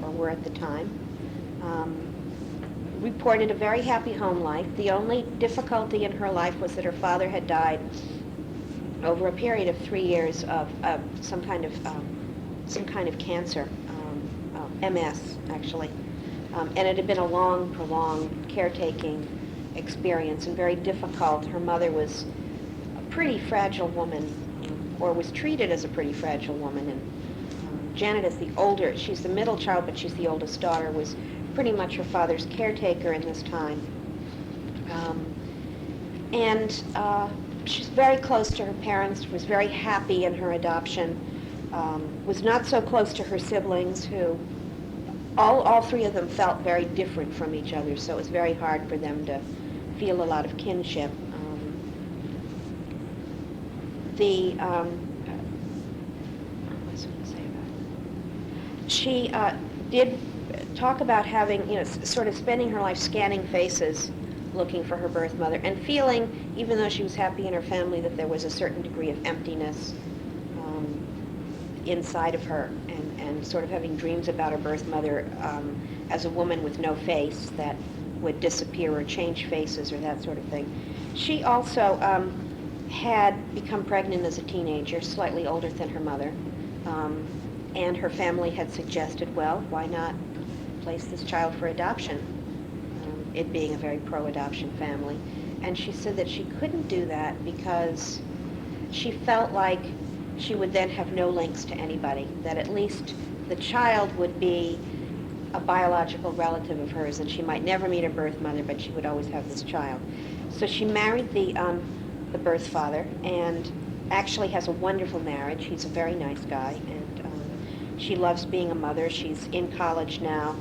or were at the time. Reported a very happy home life. The only difficulty in her life was that her father had died over a period of 3 years of some kind of cancer, MS actually, and it had been a long, prolonged caretaking experience and very difficult. Her mother was a pretty fragile woman, or was treated as a pretty fragile woman, and Janet is she's the middle child, but she's the oldest daughter, was pretty much her father's caretaker in this time. She's very close to her parents, was very happy in her adoption, was not so close to her siblings, who all 3 of them felt very different from each other, so it was very hard for them to feel a lot of kinship. She did talk about having, sort of spending her life scanning faces, looking for her birth mother, and feeling, even though she was happy in her family, that there was a certain degree of emptiness inside of her, and sort of having dreams about her birth mother as a woman with no face that would disappear or change faces or that sort of thing. She also had become pregnant as a teenager, slightly older than her mother, and her family had suggested, well, why not place this child for adoption, it being a very pro-adoption family. And she said that she couldn't do that because she felt like she would then have no links to anybody, that at least the child would be a biological relative of hers, and she might never meet her birth mother, but she would always have this child. So she married the birth father, and actually has a wonderful marriage. He's a very nice guy, and she loves being a mother. She's in college now.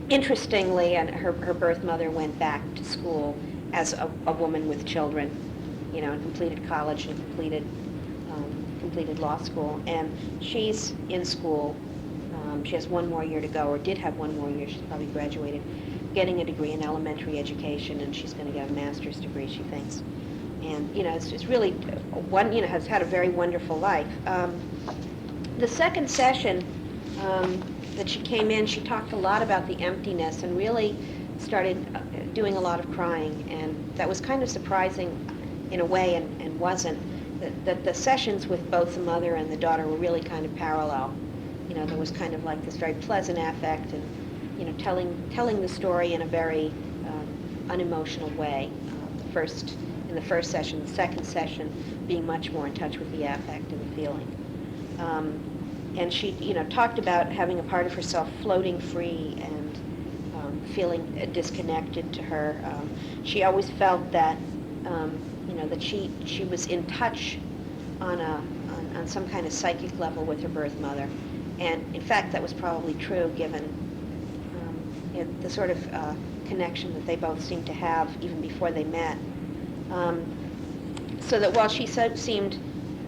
Interestingly, and her birth mother went back to school as a woman with children, and completed college and completed law school, and she's in school. She has 1 more year to go, or did have 1 more year. She's probably graduated, getting a degree in elementary education, and she's going to get a master's degree, she thinks. And it's really has had a very wonderful life. The second session that she came in, she talked a lot about the emptiness and really started doing a lot of crying, and that was kind of surprising in a way, and wasn't. That the sessions with both the mother and the daughter were really kind of parallel. There was kind of like this very pleasant affect and telling the story in a very unemotional way. In the first session, the second session, being much more in touch with the affect and the feeling. And she, talked about having a part of herself floating free and feeling disconnected to her. She always felt that, that she was in touch on some kind of psychic level with her birth mother. And in fact, that was probably true given the sort of connection that they both seemed to have even before they met. So that while she seemed,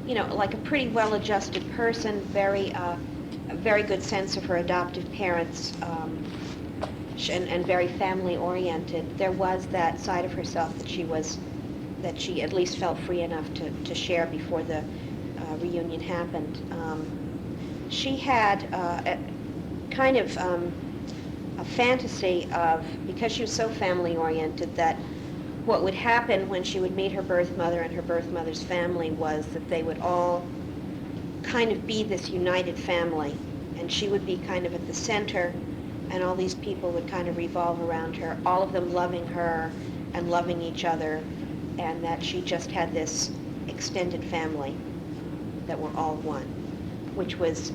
like a pretty well-adjusted person, a very good sense of her adoptive parents, and very family-oriented, there was that side of herself that she at least felt free enough to share before the reunion happened. She had a kind of a fantasy of, because she was so family-oriented, that what would happen when she would meet her birth mother and her birth mother's family was that they would all kind of be this united family, and she would be kind of at the center, and all these people would kind of revolve around her, all of them loving her and loving each other, and that she just had this extended family that were all one, which was,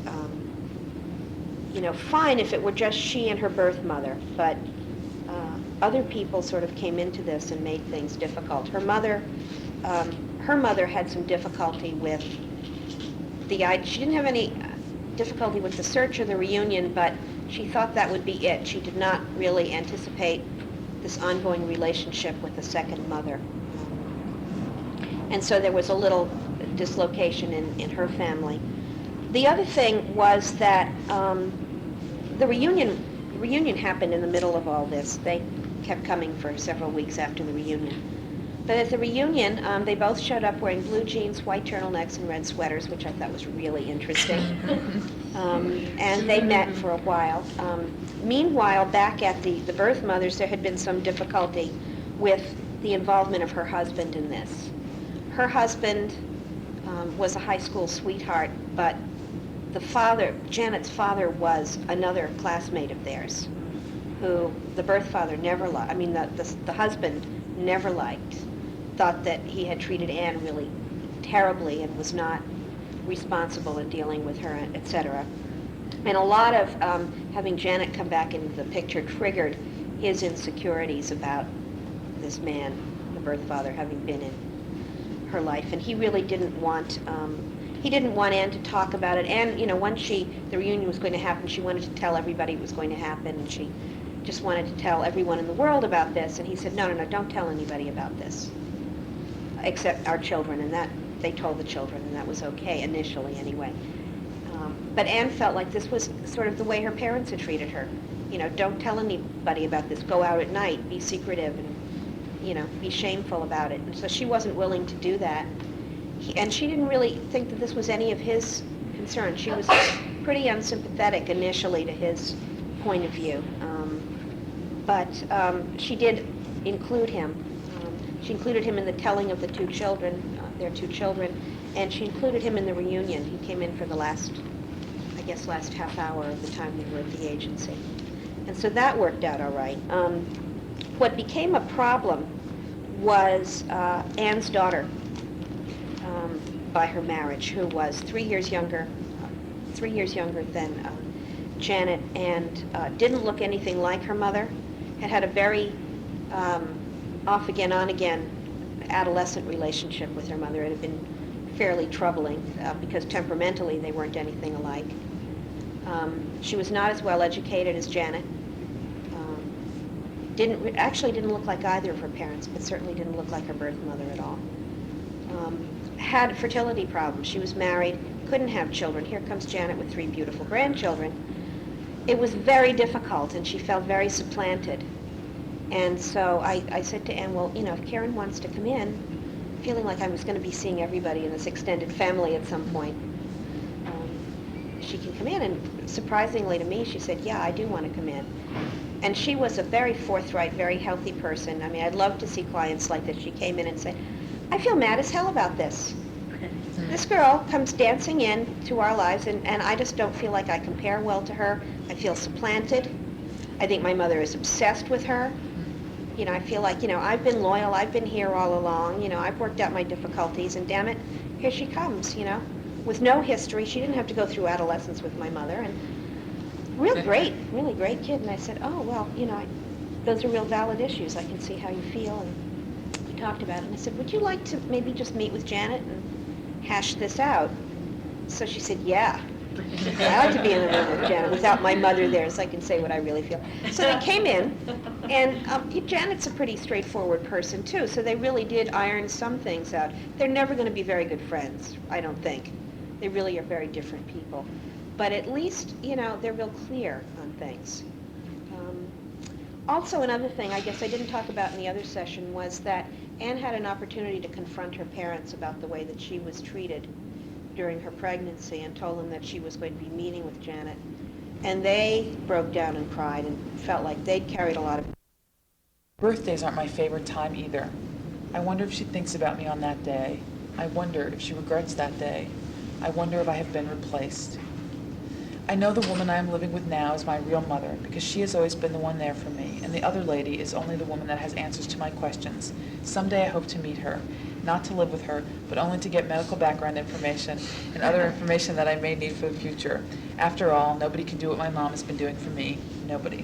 fine if it were just she and her birth mother, but other people sort of came into this and made things difficult. Her mother had some difficulty with she didn't have any difficulty with the search or the reunion, but she thought that would be it. She did not really anticipate this ongoing relationship with the second mother. And so there was a little dislocation in her family. The other thing was that the reunion happened in the middle of all this. They kept coming for several weeks after the reunion. But at the reunion, they both showed up wearing blue jeans, white turtlenecks, and red sweaters, which I thought was really interesting. And they met for a while. Meanwhile, back at the birth mothers, there had been some difficulty with the involvement of her husband in this. Her husband was a high school sweetheart, but Janet's father was another classmate of theirs, who the birth father never liked. I mean, the husband never liked, thought that he had treated Anne really terribly and was not responsible in dealing with her, etc. And a lot of having Janet come back into the picture triggered his insecurities about this man, the birth father, having been in her life. And he really didn't want Anne to talk about it. And, once the reunion was going to happen, she wanted to tell everybody it was going to happen, and she just wanted to tell everyone in the world about this. And he said, no, don't tell anybody about this, except our children. And that they told the children, and that was okay, initially anyway. But Anne felt like this was sort of the way her parents had treated her. Don't tell anybody about this. Go out at night, be secretive, and, be shameful about it. And so she wasn't willing to do that. And she didn't really think that this was any of his concern. She was pretty unsympathetic initially to his point of view. But she did include him. She included him in the telling of their two children, and she included him in the reunion. He came in for the last half hour of the time they were at the agency. And so that worked out all right. What became a problem was Anne's daughter, by her marriage, who was 3 years younger than Janet, and didn't look anything like her mother, had a very off-again, on-again adolescent relationship with her mother. It had been fairly troubling because temperamentally they weren't anything alike. She was not as well educated as Janet. Didn't look like either of her parents, but certainly didn't look like her birth mother at all. Had fertility problems. She was married, couldn't have children. Here comes Janet with 3 beautiful grandchildren. It was very difficult, and she felt very supplanted. And so I said to Anne, well, if Karen wants to come in, feeling like I was going to be seeing everybody in this extended family at some point, she can come in. And surprisingly to me, she said, yeah, I do want to come in. And she was a very forthright, very healthy person. I mean, I'd love to see clients like this. She came in and said, I feel mad as hell about this. This girl comes dancing in to our lives, and I just don't feel like I compare well to her. I feel supplanted. I think my mother is obsessed with her. You know, I feel like, I've been loyal, I've been here all along, I've worked out my difficulties, and damn it, here she comes, with no history. She didn't have to go through adolescence with my mother, and really great kid. And I said, oh, well, those are real valid issues. I can see how you feel, and we talked about it. And I said, would you like to maybe just meet with Janet and hash this out? So she said, yeah. I like to be in the room with Janet without my mother there, so I can say what I really feel. So they came in, and Janet's a pretty straightforward person, too, so they really did iron some things out. They're never going to be very good friends, I don't think. They really are very different people. But at least, they're real clear on things. Also, another thing I guess I didn't talk about in the other session was that Anne had an opportunity to confront her parents about the way that she was treated during her pregnancy, and told them that she was going to be meeting with Janet. And they broke down and cried and felt like they'd carried a lot of... Birthdays aren't my favorite time either. I wonder if she thinks about me on that day. I wonder if she regrets that day. I wonder if I have been replaced. I know the woman I am living with now is my real mother, because she has always been the one there for me, and the other lady is only the woman that has answers to my questions. Someday I hope to meet her, not to live with her, but only to get medical background information and other information that I may need for the future. After all, nobody can do what my mom has been doing for me. Nobody.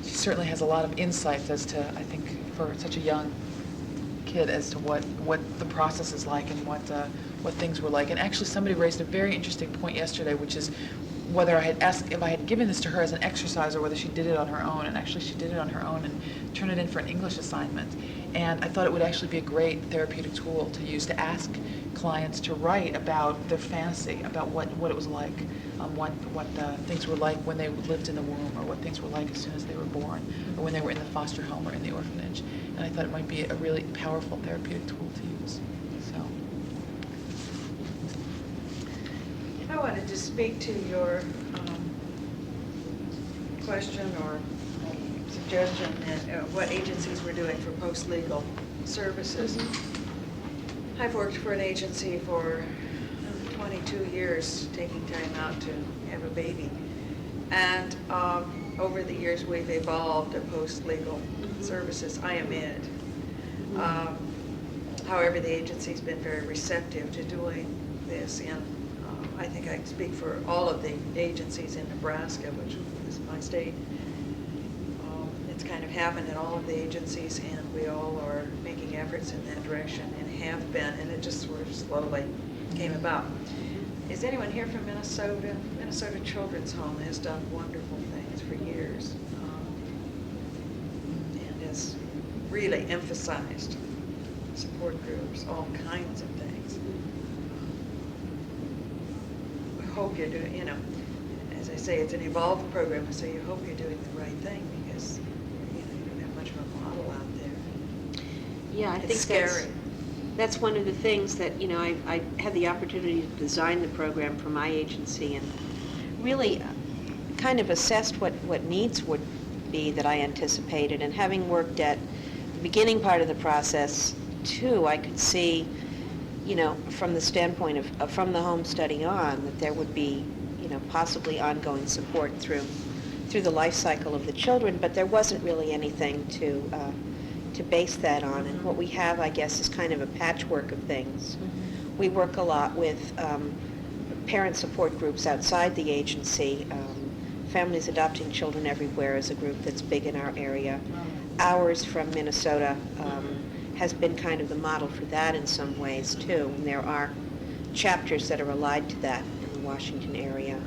She certainly has a lot of insights as to, I think, for such a young kid, as to what the process is like and what things were like. And actually somebody raised a very interesting point yesterday, which is whether I had asked if I had given this to her as an exercise or whether she did it on her own. And actually she did it on her own and turned it in for an English assignment. And I thought it would actually be a great therapeutic tool to use to ask clients to write about their fantasy, about what it was like, what things were like when they lived in the womb, or what things were like as soon as they were born, or when they were in the foster home or in the orphanage. And I thought it might be a really powerful therapeutic tool to use. So. I wanted to speak to your question or suggestion that what agencies were doing for post-legal services. I've worked for an agency for 22 years, taking time out to have a baby. And over the years, we've evolved to post-legal services. I am in it. However, the agency's been very receptive to doing this, and I think I speak for all of the agencies in Nebraska, which is my state. It's kind of happened in all of the agencies, and we all are making efforts in that direction and have been, and it just sort of slowly came about. Is anyone here from Minnesota? Minnesota Children's Home has done wonderful things for years, and has really emphasized support groups, all kinds of things. We hope you're doing, as I say, it's an evolved program, so you hope you're doing the right thing, because you don't have much of a model out there. Yeah, I It's think scary. that's one of the things that, I had the opportunity to design the program for my agency, and really kind of assessed what needs would be that I anticipated. And having worked at the beginning part of the process too, I could see, from the standpoint of from the home study on, that there would be, possibly ongoing support through the life cycle of the children, but there wasn't really anything to base that on. And what we have, I guess, is kind of a patchwork of things. We work a lot with parent support groups outside the agency. Families Adopting Children Everywhere is a group that's big in our area. Ours from Minnesota has been kind of the model for that in some ways too. And there are chapters that are allied to that in the Washington area.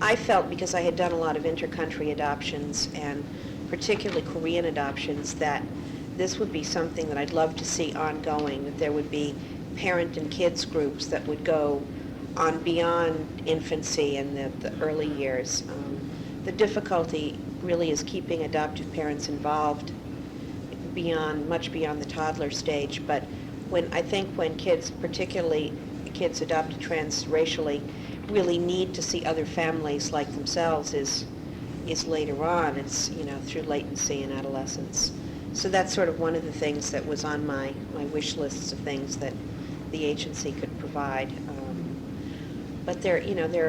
I felt, because I had done a lot of inter-country adoptions and particularly Korean adoptions, that this would be something that I'd love to see ongoing, that there would be parent and kids groups that would go on beyond infancy and the early years. The difficulty really is keeping adoptive parents involved much beyond the toddler stage, but I think when kids, particularly kids adopted transracially, really need to see other families like themselves is later on. It's, through latency and adolescence. So that's sort of one of the things that was on my wish lists of things that the agency could provide. But there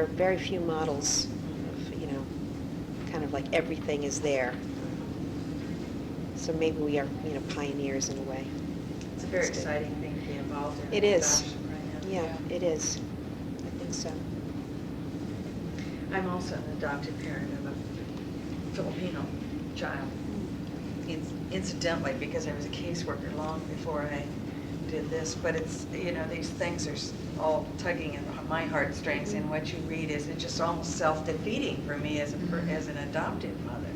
are very few models of, kind of like everything is there. So maybe we are, pioneers in a way. It's a very exciting thing to be involved in. It is. Adoption right now. Yeah, it is. I think so. I'm also an adopted parent of a Filipino child. Incidentally, because I was a caseworker long before I did this, but it's, these things are all tugging at my heartstrings, and what you read is it's just almost self-defeating for me as an adoptive mother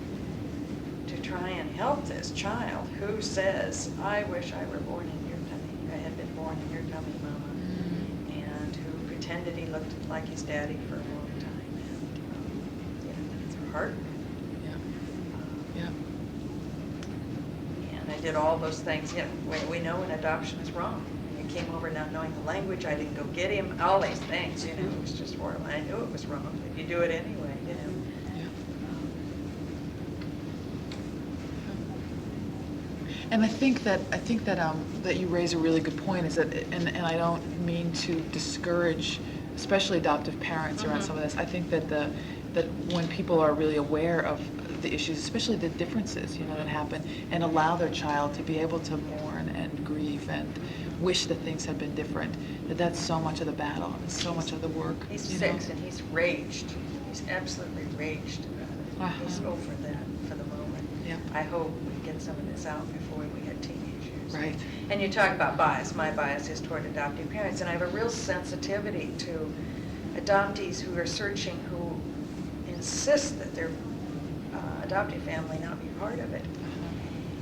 to try and help this child who says, I wish I were born in your tummy, I had been born in your tummy, Mama, and who pretended he looked like his daddy for a long time, and it's hard. Yeah. And I did all those things, we know when adoption is wrong. I came over not knowing the language, I didn't go get him, all these things, it was just horrible. I knew it was wrong, but you do it anyway, Yeah. And I think that that you raise a really good point, is that, and I don't mean to discourage, especially adoptive parents around some of this. I think that that when people are really aware of the issues, especially the differences, that happen, and allow their child to be able to mourn and grieve and wish that things had been different, that's so much of the battle, and so much of the work. He's 6 and he's raged. He's absolutely raged about it. He's over that for the moment. Yeah. I hope we get some of this out before we get teenage years. Right. And you talk about bias. My bias is toward adoptive parents, and I have a real sensitivity to adoptees who are searching, who insist that their adoptive family not be part of it.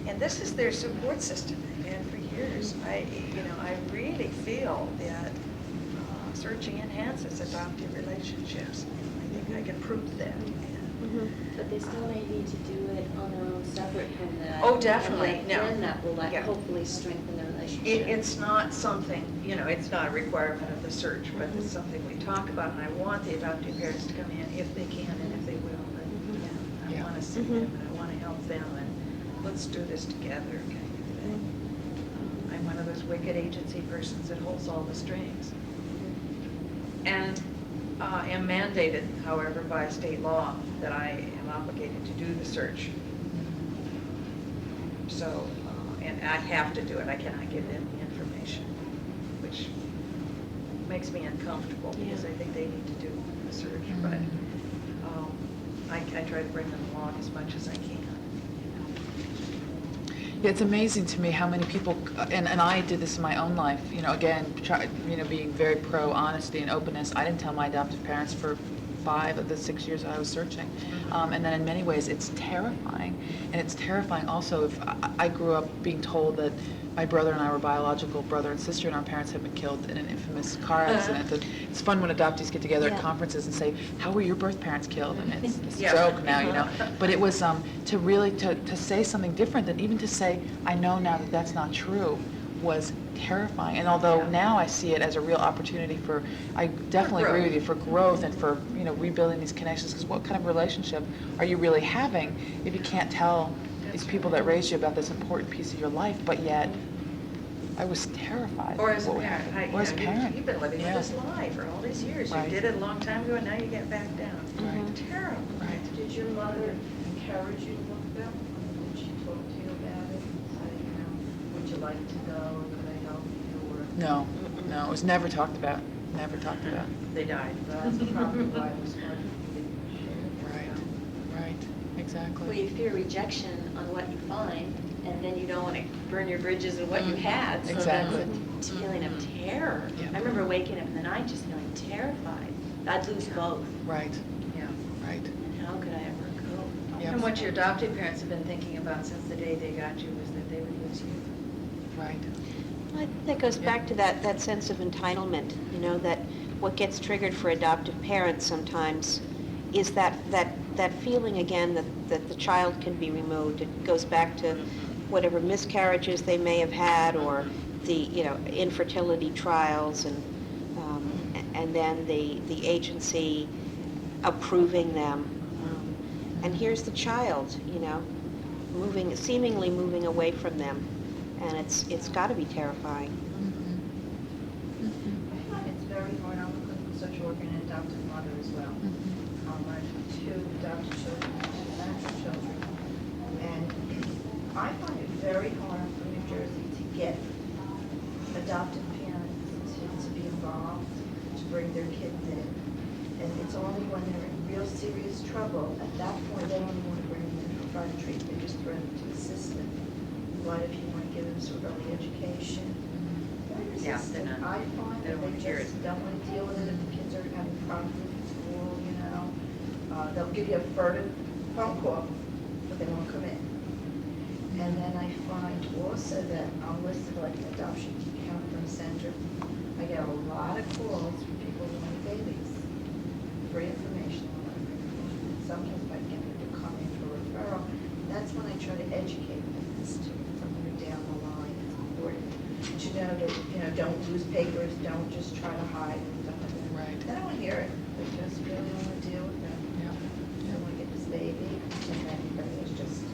And this is their support system, and for years, I really feel that searching enhances adoptive relationships. I think I can prove that. But they still may need to do it on their own, separate from that. Oh, definitely. And No. then that will Yeah. hopefully strengthen the relationship. It's not something, it's not a requirement of the search, but it's something we talk about, and I want the adoptive parents to come in if they can and if they will. But I want to see them, and I want to help them, and let's do this together, kind of thing. I'm one of those wicked agency persons that holds all the strings. And am mandated, however, by state law that I am obligated to do the search. So, and I have to do it. I cannot give them the information, which makes me uncomfortable because I think they need to do the search. But I try to bring them along as much as I can. Yeah, it's amazing to me how many people, and I did this in my own life, again, being very pro honesty and openness. I didn't tell my adoptive parents for 5 of the 6 years I was searching. And then in many ways, it's terrifying. And it's terrifying also if I grew up being told that my brother and I were biological brother and sister, and our parents had been killed in an infamous car accident. And it's fun when adoptees get together at conferences and say, how were your birth parents killed? And it's a joke now, But it was to really, to say something different, than even to say, I know now that that's not true, was terrifying. And although now I see it as a real opportunity I definitely agree with you, for growth and for, rebuilding these connections, because what kind of relationship are you really having if you can't tell these people that raised you about this important piece of your life, but yet I was terrified. Or as a what would parent. happen. Or as a parent. You've been living with this lie for all these years. Right. You did it a long time ago, and now you get back down. Right. Terrible. Right. Did your mother encourage you to look them? Did she talk to you about it? Would you like to go, or could I help you, or? No, it was never talked about. Never talked about. They died. That's probably why it was hard for you to share it. Right, Well, exactly. you fear rejection on what you find, and then you don't want to burn your bridges in what you had. So Exactly. that's a feeling of terror. Yeah. I remember waking up in the night just feeling terrified. I'd lose both. Right, Yeah. right. And how could I ever cope? Yep. And what your adoptive parents have been thinking about since the day they got you was that they would lose you. Right. I think that goes back to that sense of entitlement, that what gets triggered for adoptive parents sometimes is that feeling again that the child can be removed. It goes back to whatever miscarriages they may have had, or the infertility trials, and then the agency approving them. And here's the child, seemingly moving away from them, and it's got to be terrifying. It's very hard. I'm looking for such work in adoption. adoptive mother as well. I have 2 adopted children, 2 natural children. And I find it very hard for New Jersey to get adoptive parents to be involved, to bring their kids in. And it's only when they're in real serious trouble, at that point, they don't even want to bring them in for private treatment, they just throw them to the system. What if you want to give them some early education? Very Yeah, resistant. they're not- I find they that don't they wanna hear just don't want to deal with it if the kids are having problems in school, you know. They'll give you a furtive phone call, but they won't come in. And then I find also that I'm listed like an adoption counseling center. I get a lot of calls from people who want babies, free information on what information. Sometimes I get people to come in for referral. That's when I try to educate them as to somewhere down the line. It's important to know that, you know, don't lose papers, don't just try to hide and stuff like that. Right. They don't want to hear it. They just really want to deal with it. Yeah. They want to get this baby, and then it's just.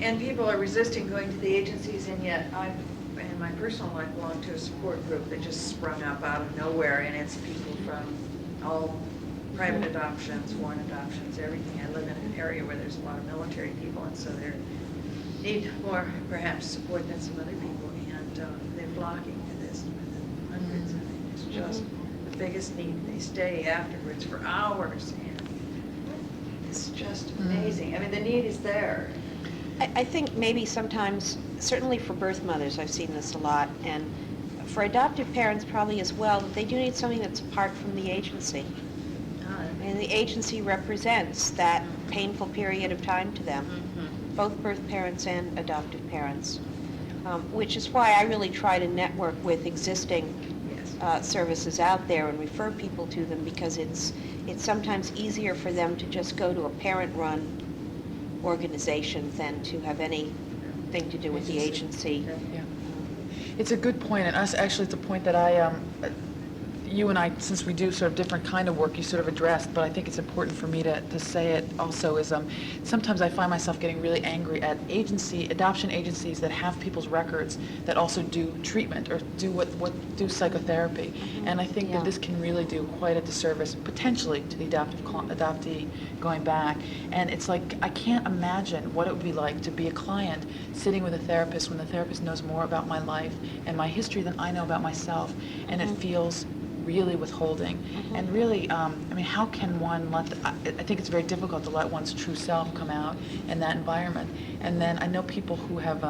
And people are resisting going to the agencies, and yet I've, in my personal life, belong to a support group that just sprung up out of nowhere, and it's people from all private adoptions, foreign adoptions, everything. I live in an area where there's a lot of military people, and so they need more, perhaps, support than some other people, and they're flocking to this with hundreds. I mean, it's just the biggest need. They stay afterwards for hours, and it's just amazing. I mean, the need is there. I think maybe sometimes, certainly for birth mothers, I've seen this a lot, and for adoptive parents probably as well, that they do need something that's apart from the agency. And the agency represents that painful period of time to them, both birth parents and adoptive parents, which is why I really try to network with existing Yes. services out there and refer people to them, because it's sometimes easier for them to just go to a parent-run organization than to have anything to do with the agency. Yeah. It's a good point, and actually, it's a point that you and I, since we do sort of different kind of work, you sort of addressed, but I think it's important for me to say it also, is sometimes I find myself getting really angry at adoption agencies that have people's records that also do treatment or do psychotherapy. And I think Yeah. that this can really do quite a disservice, potentially, to the adoptee going back. And it's like, I can't imagine what it would be like to be a client sitting with a therapist when the therapist knows more about my life and my history than I know about myself, and it feels really withholding. And really, I mean, how can one I think it's very difficult to let one's true self come out in that environment. And then I know people who have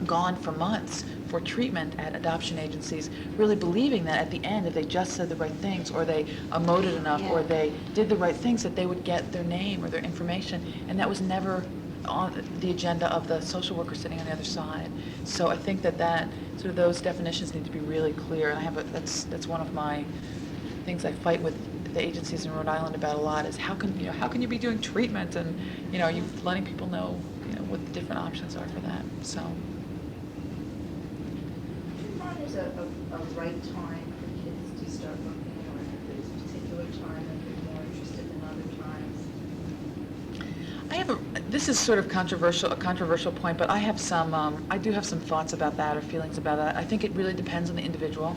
gone for months for treatment at adoption agencies, really believing that at the end, if they just said the right things, or they emoted enough, or they did the right things, that they would get their name or their information. And that was never on the agenda of the social worker sitting on the other side. So I think that sort of those definitions need to be really clear. And that's one of my things I fight with the agencies in Rhode Island about a lot, is how can you be doing treatment, and you letting people know what the different options are for that. So. Do you find there's a right time for kids to start looking, or if there's a particular time that they're more interested than other times? This is sort of a controversial point, but I do have some thoughts about that, or feelings about that. I think it really depends on the individual.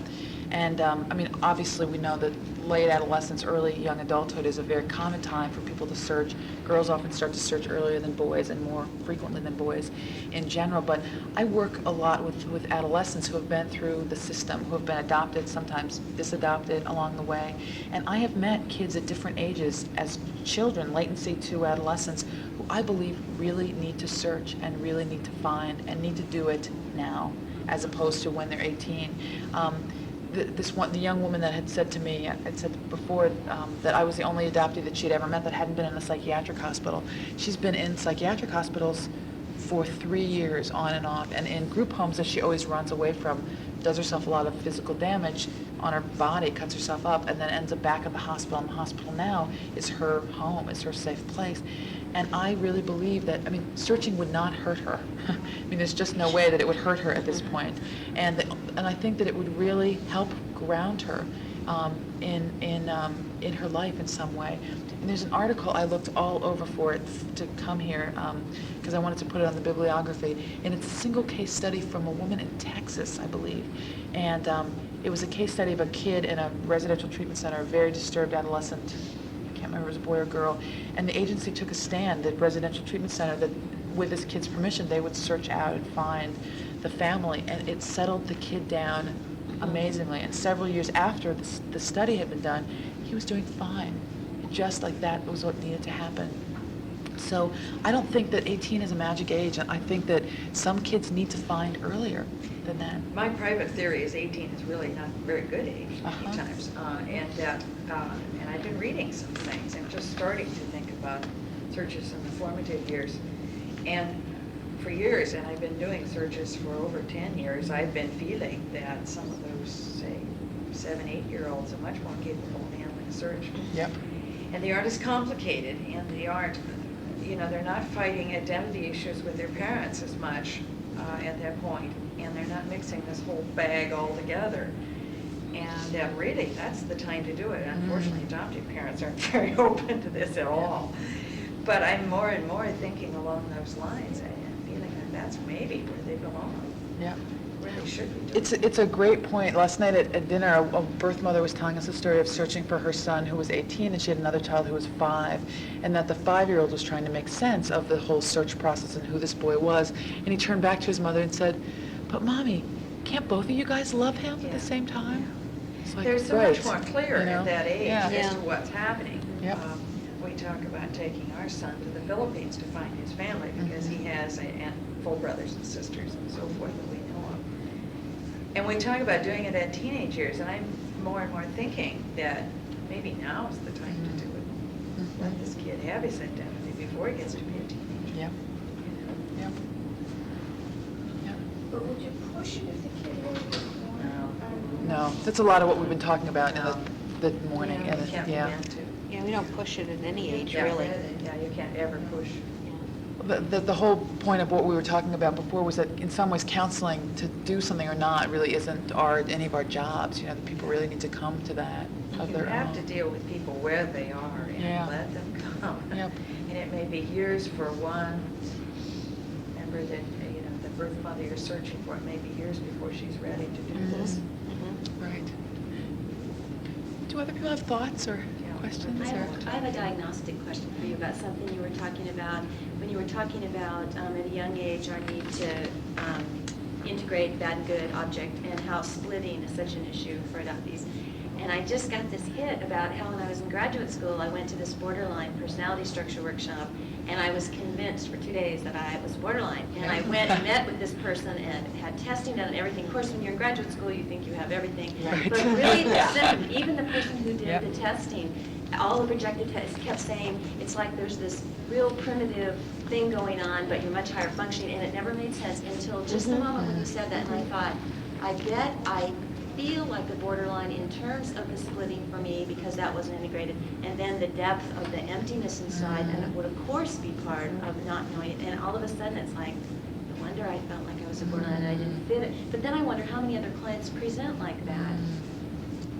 And I mean, obviously we know that late adolescence, early young adulthood is a very common time for people to search. Girls often start to search earlier than boys, and more frequently than boys in general. But I work a lot with adolescents who have been through the system, who have been adopted, sometimes disadopted along the way. And I have met kids at different ages as children, latency to adolescence, who I believe really need to search and really need to find and need to do it now, as opposed to when they're 18. The young woman that had said to me, had said before that I was the only adoptee that she'd ever met that hadn't been in a psychiatric hospital. She's been in psychiatric hospitals for 3 years on and off, and in group homes that she always runs away from, does herself a lot of physical damage on her body, cuts herself up, and then ends up back at the hospital. And the hospital now is her home, is her safe place. And I really believe that, I mean, searching would not hurt her. I mean, there's just no way that it would hurt her at this point. And I think that it would really help ground her in her life in some way. And there's an article, I looked all over for it to come here, because I wanted to put it on the bibliography, and it's a single case study from a woman in Texas, I believe. And it was a case study of a kid in a residential treatment center, a very disturbed adolescent, I can't remember if it was a boy or girl, and the agency took a stand, the residential treatment center, that with this kid's permission, they would search out and find the family, and it settled the kid down amazingly. And several years after the study had been done, he was doing fine. Just like that was what needed to happen. So I don't think that 18 is a magic age. I think that some kids need to find earlier than that. My private theory is 18 is really not a very good age Uh-huh. many times. And I've been reading some things. I'm just starting to think about searches in the formative years. And for years, and I've been doing searches for over 10 years, I've been feeling that some of those, say, 7, 8-year-olds are much more capable of handling a search. Yep. And they aren't as complicated, and they aren't, they're not fighting identity issues with their parents as much at that point, and they're not mixing this whole bag all together. And really, that's the time to do it. Unfortunately, adoptive parents aren't very open to this at all. But I'm more and more thinking along those lines and feeling that that's maybe where they belong. Yep. Where they should be doing. It's a great point. Last night at dinner, a birth mother was telling us a story of searching for her son who was 18, and she had another child who was 5, and that the 5-year-old was trying to make sense of the whole search process and who this boy was. And he turned back to his mother and said, "But Mommy, can't both of you guys love him at Yeah. the same time?" It's like, They're so right, much more clear you know? at that age Yeah. as to what's happening. Yep. We talk about taking our son to the Philippines to find his family because he has full brothers and sisters and so forth that we know of. And we talk about doing it at teenage years, and I'm more and more thinking that maybe now is the time to do it. Let this kid have his identity before he gets to be a teenager. Yep. Yep. Yep. But would you push it if the kid really didn't want it? No, that's a lot of what we've been talking about in the morning. Yeah, and you can't be yeah. meant to. Yeah, we don't push it at any age, Yeah, really. Yeah, you can't ever push. The whole point of what we were talking about before was that in some ways counseling, to do something or not, really isn't any of our jobs. The people really need to come to that of You their have own. to deal with people where they are Yeah. and let them come. Yep. And it may be years for one member that, the birth mother you're searching for, it may be years before she's ready to do this. Right. Do other people have thoughts or Yeah. questions? I Or? have a diagnostic question for you about something you were talking about. When you were talking about at a young age our need to integrate bad and good object and how splitting is such an issue for adoptees. And I just got this hit about how when I was in graduate school I went to this borderline personality structure workshop and I was convinced for 2 days that I was borderline. And I went and met with this person and had testing done and everything. Of course, when you're in graduate school you think you have everything. Right. But really the Yeah. symptom, even the person who did Yep. the testing, all the projected tests kept saying, it's like there's this real primitive thing going on, but you're much higher functioning, and it never made sense until just the moment when you said that, and I thought, I bet I feel like a borderline in terms of the splitting for me, because that wasn't integrated, and then the depth of the emptiness inside, and it would of course be part of not knowing it, and all of a sudden it's like, no wonder I felt like I was a borderline and I didn't fit it. But then I wonder how many other clients present like that.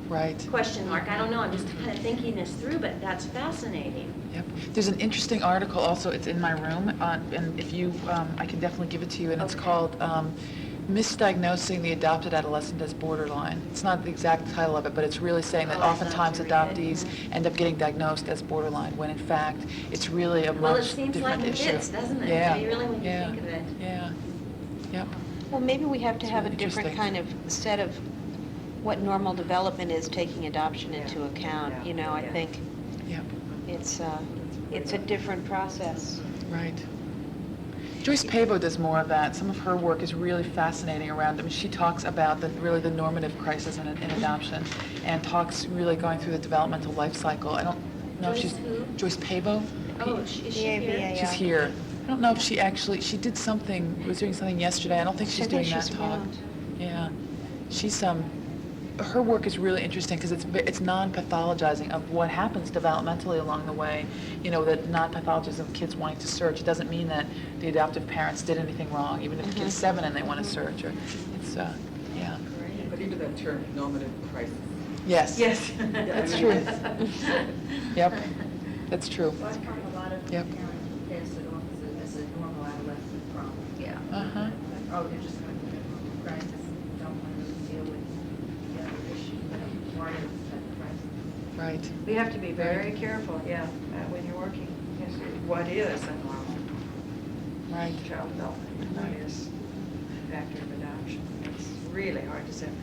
Right. Question mark, I don't know, I'm just kind of thinking this through, but that's fascinating. Yep. There's an interesting article also, it's in my room, and if you, I can definitely give it to you, and it's Okay. called Misdiagnosing the Adopted Adolescent as Borderline. It's not the exact title of it, but it's really saying that Oh, I'd love oftentimes to read adoptees it. end up getting diagnosed as borderline, when in fact, it's really a Well, it much seems like different it issue. fits, doesn't it? Yeah. I mean, really, when you Yeah. think of it. Yeah. Yep. Well, maybe we have to It's have a really different interesting. kind of set of what normal development is, taking adoption into Yeah. account. Yeah. I Yeah. think Yep. it's a different process. Right. Joyce Pavo does more of that. Some of her work is really fascinating around, she talks about really the normative crisis in adoption, and talks really going through the developmental life cycle. I don't know if Joyce she's... who? Joyce Pavo? Oh, is she here? PAVA. She's here. I don't know if she did something, was doing something yesterday. I don't think she's I think doing that she's talk. around. Yeah. She's, her work is really interesting because it's non-pathologizing of what happens developmentally along the way. That non-pathologizing of kids wanting to search. It doesn't mean that the adoptive parents did anything wrong, even if the kid's 7 and they want to search. Or it's, yeah. But even that term, normative crisis, Yes. Yes. That's true. Yep, that's true. So I find a lot of Yep. parents pass it off as a normal adolescent problem. Yeah. Uh-huh. Like, oh, they're just going to get home, right? Just don't want to deal with the other issues that I'm worried about the present. Right, We have to be very careful, yeah, when you're working, yes, what is a normal right. child development, and what is a factor of adoption. It's really hard to separate.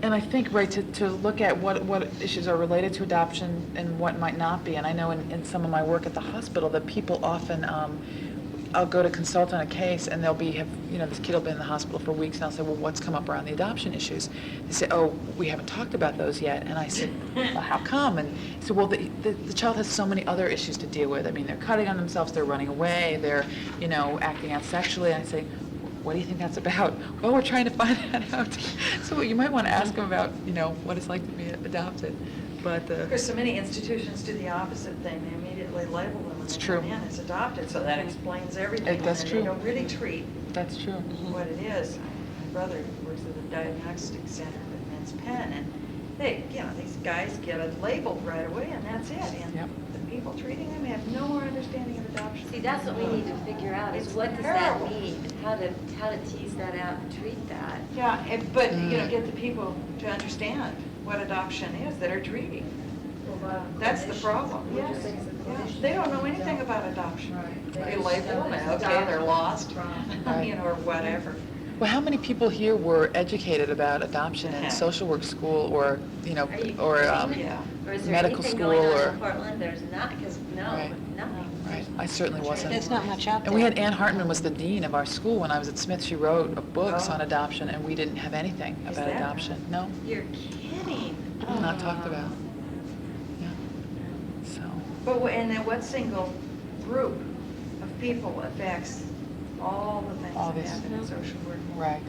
And I think, right, to look at what issues are related to adoption and what might not be. And I know in some of my work at the hospital that people often, I'll go to consult on a case and they'll this kid will be in the hospital for weeks and I'll say, well, what's come up around the adoption issues? They say, oh, we haven't talked about those yet. And I said, well, how come? And so, well, the child has so many other issues to deal with. I mean, they're cutting on themselves, they're running away, they're, acting out sexually. And I say, what do you think that's about? Well, we're trying to find that out. So you might want to ask them about, what it's like to be adopted. But Of course, so many institutions do the opposite thing. They immediately label them when It's they true. come in as adopted, so that explains everything. That's and true. They don't really treat that's true. what it is. My brother works at the diagnostic center at Men's Pen, and these guys get it labeled right away, and that's it. And Yep. the people treating them have no more understanding of adoption. See, that's what we need to figure out, is It's what does that terrible. mean? How to tease that out and treat that. Yeah, but, Mm. get the people to understand what adoption is that are treating. Well, That's the clinicians, problem. we're Yes. just saying the Yeah. clinicians They don't know don't. anything about adoption. Right. They Right. label them, So it's okay, they're adoption. lost, Right. or whatever. Well, how many people here were educated about adoption in Yeah. social work school or, Are you or, kidding? Yeah. Or is there medical anything school going on or- in Portland? There's not, because Right. nothing. right, I certainly wasn't. There's not much out there. And we had Ann Hartman was the dean of our school when I was at Smith. She wrote books Oh. on adoption and we didn't have anything Is about that adoption. No, You're kidding. not talked about. Yeah. So, But, and then what single group of people affects all the things All that these- happen in social work? right,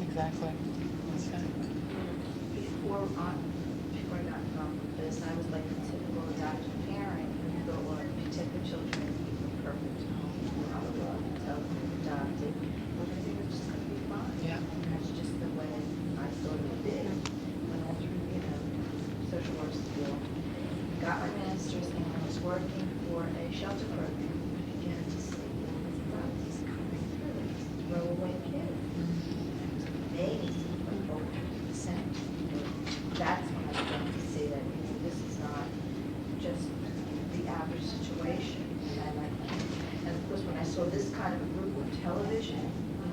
exactly. Okay. Before I got involved with this, I was like a typical adopted parent. You go, well, if you take the children, keep them perfect home, blah, blah, blah, tell them they're adopted, everything is just gonna be fine. Yeah. And that's just the way I thought it would be. Went all through, social work school. Got my master's and I was working for a shelter program. I began to see these adoptees coming through, these throwaway kids. Amazing, like over 50%. That's when I started to see that, this is not just the average situation. And of course, when I saw this kind of a group on television,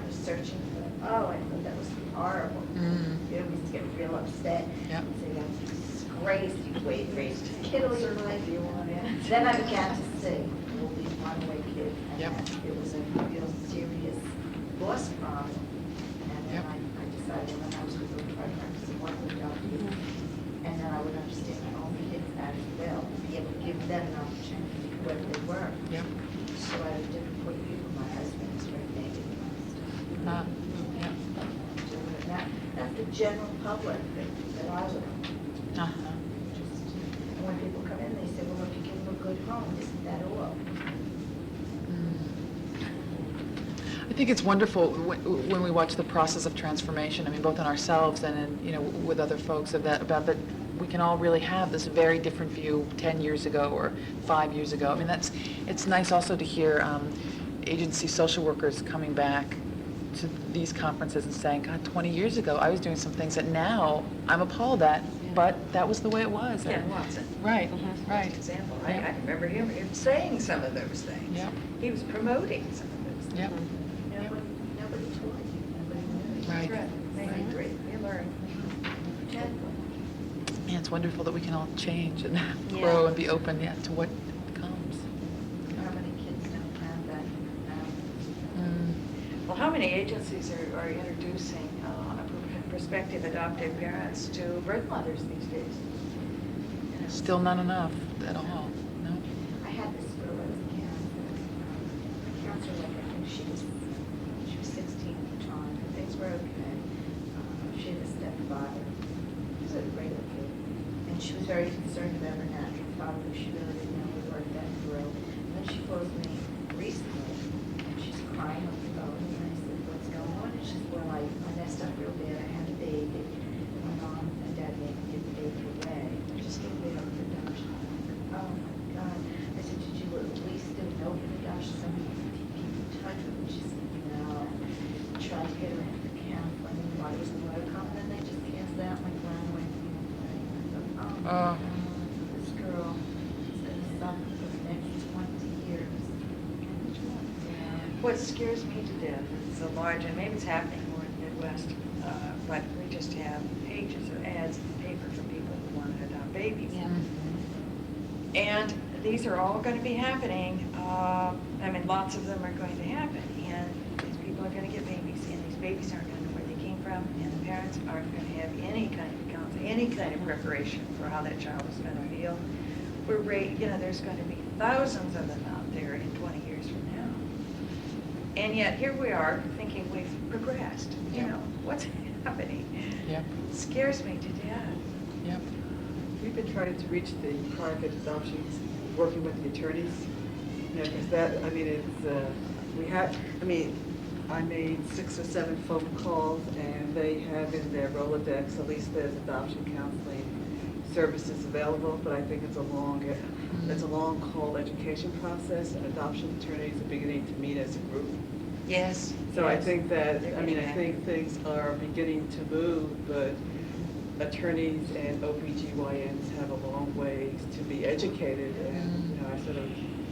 I was searching for, I thought that was horrible. Mm. We used to get real upset. Yep. Say, that's disgrace, you raised a kid all your life. Then I began to see all these runaway kids. And Yep. that it was a real serious loss problem. And then Yep. I decided when I was going to try practicing what would help you. And then I would understand my own kids as well, be able to give them an opportunity where they were. Yep. So I had a different point of view from my husband, is very negative Ah, and yeah. stuff. That's the general public that I would Uh-huh. just, and when people come in, they say, well, if you give them a good home, isn't that all? I think it's wonderful when we watch the process of transformation. I mean, both in ourselves and in, with other folks about that we can all really have this very different view 10 years ago or 5 years ago. I mean, it's nice also to hear agency social workers coming back to these conferences and saying, God, 20 years ago I was doing some things that now I'm appalled at, but that was the way it was. Ken And- Watson. Right, For right. example, Yeah. I remember him saying some of those things. Yep. He was promoting some of those things. Yep. Nobody told you, nobody knew. Right. That's right. They agree. We learn. Yeah, it's wonderful that we can all change and Yeah. grow and be open, to what comes. How many kids don't have that now? Mm. Well, how many agencies are introducing prospective adoptive parents to birth mothers these days? Still not enough at all, no? I had this girl that was a counselor, I think she was 16 at the time, and things were okay. She had a stepfather, he was a great little kid, and she was very concerned about her natural father, but she really didn't know we worked that through. And then she calls me recently, and she's crying on the phone, and I said, what's going on? And she said, well, I messed up real bad, I had a baby, my mom and dad made me give the Oh. This girl is going to suffer for the next 20 years. What scares me to death is a large, and maybe it's happening more in the Midwest, but we just have pages of ads in the paper for people who want to adopt babies. And these are all going to be happening. I mean, lots of them are going to happen, and these people are going to get babies, and these babies aren't going to know where they came from, and the parents aren't going to have any kind of counseling, any kind of preparation for how that child is going to feel. There's going to be thousands of them out there in 20 years from now. And yet, here we are thinking we've progressed. What's happening? Yep. It scares me to death. Yep. We've been trying to reach the private adoptions, working with the attorneys, because that, I mean, I made 6 or 7 phone calls, and they have in their Rolodex, at least there's adoption counseling services available, but I think it's a long haul education process, and adoption attorneys are beginning to meet as a group. Yes. So I yes. think that, They're I mean, getting I think things are beginning to move, but attorneys and OBGYNs have a long ways to be educated, and, I sort of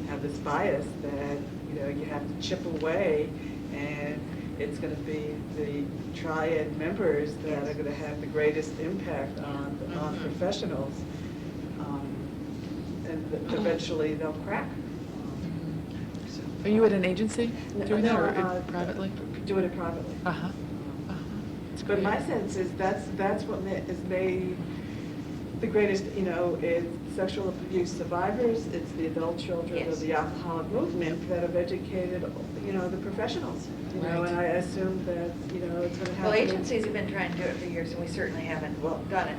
have this bias that, you have to chip away, and it's going to be the triad members that are going to have the greatest impact on professionals, and eventually they'll crack. Are you at an agency doing that, or privately? Doing it privately. Uh-huh. That's But great. my sense is that's what has made the greatest, it's sexual abuse survivors, it's the adult children Yes. of the alcoholic movement that have educated, the professionals. Right. And I assume that, it's going to happen. Well, agencies have been trying to do it for years, and we certainly haven't done it.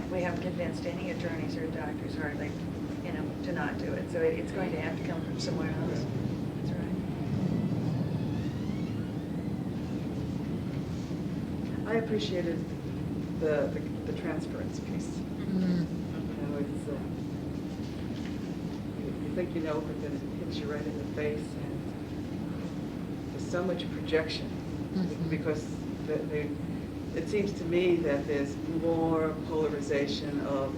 We haven't convinced any attorneys or doctors hardly, to not do it. So it's going to have to come from somewhere else. That's right. I appreciated the transference piece. It's, you think you know, but then it hits you right in the face, and there's so much projection, because it seems to me that there's more polarization of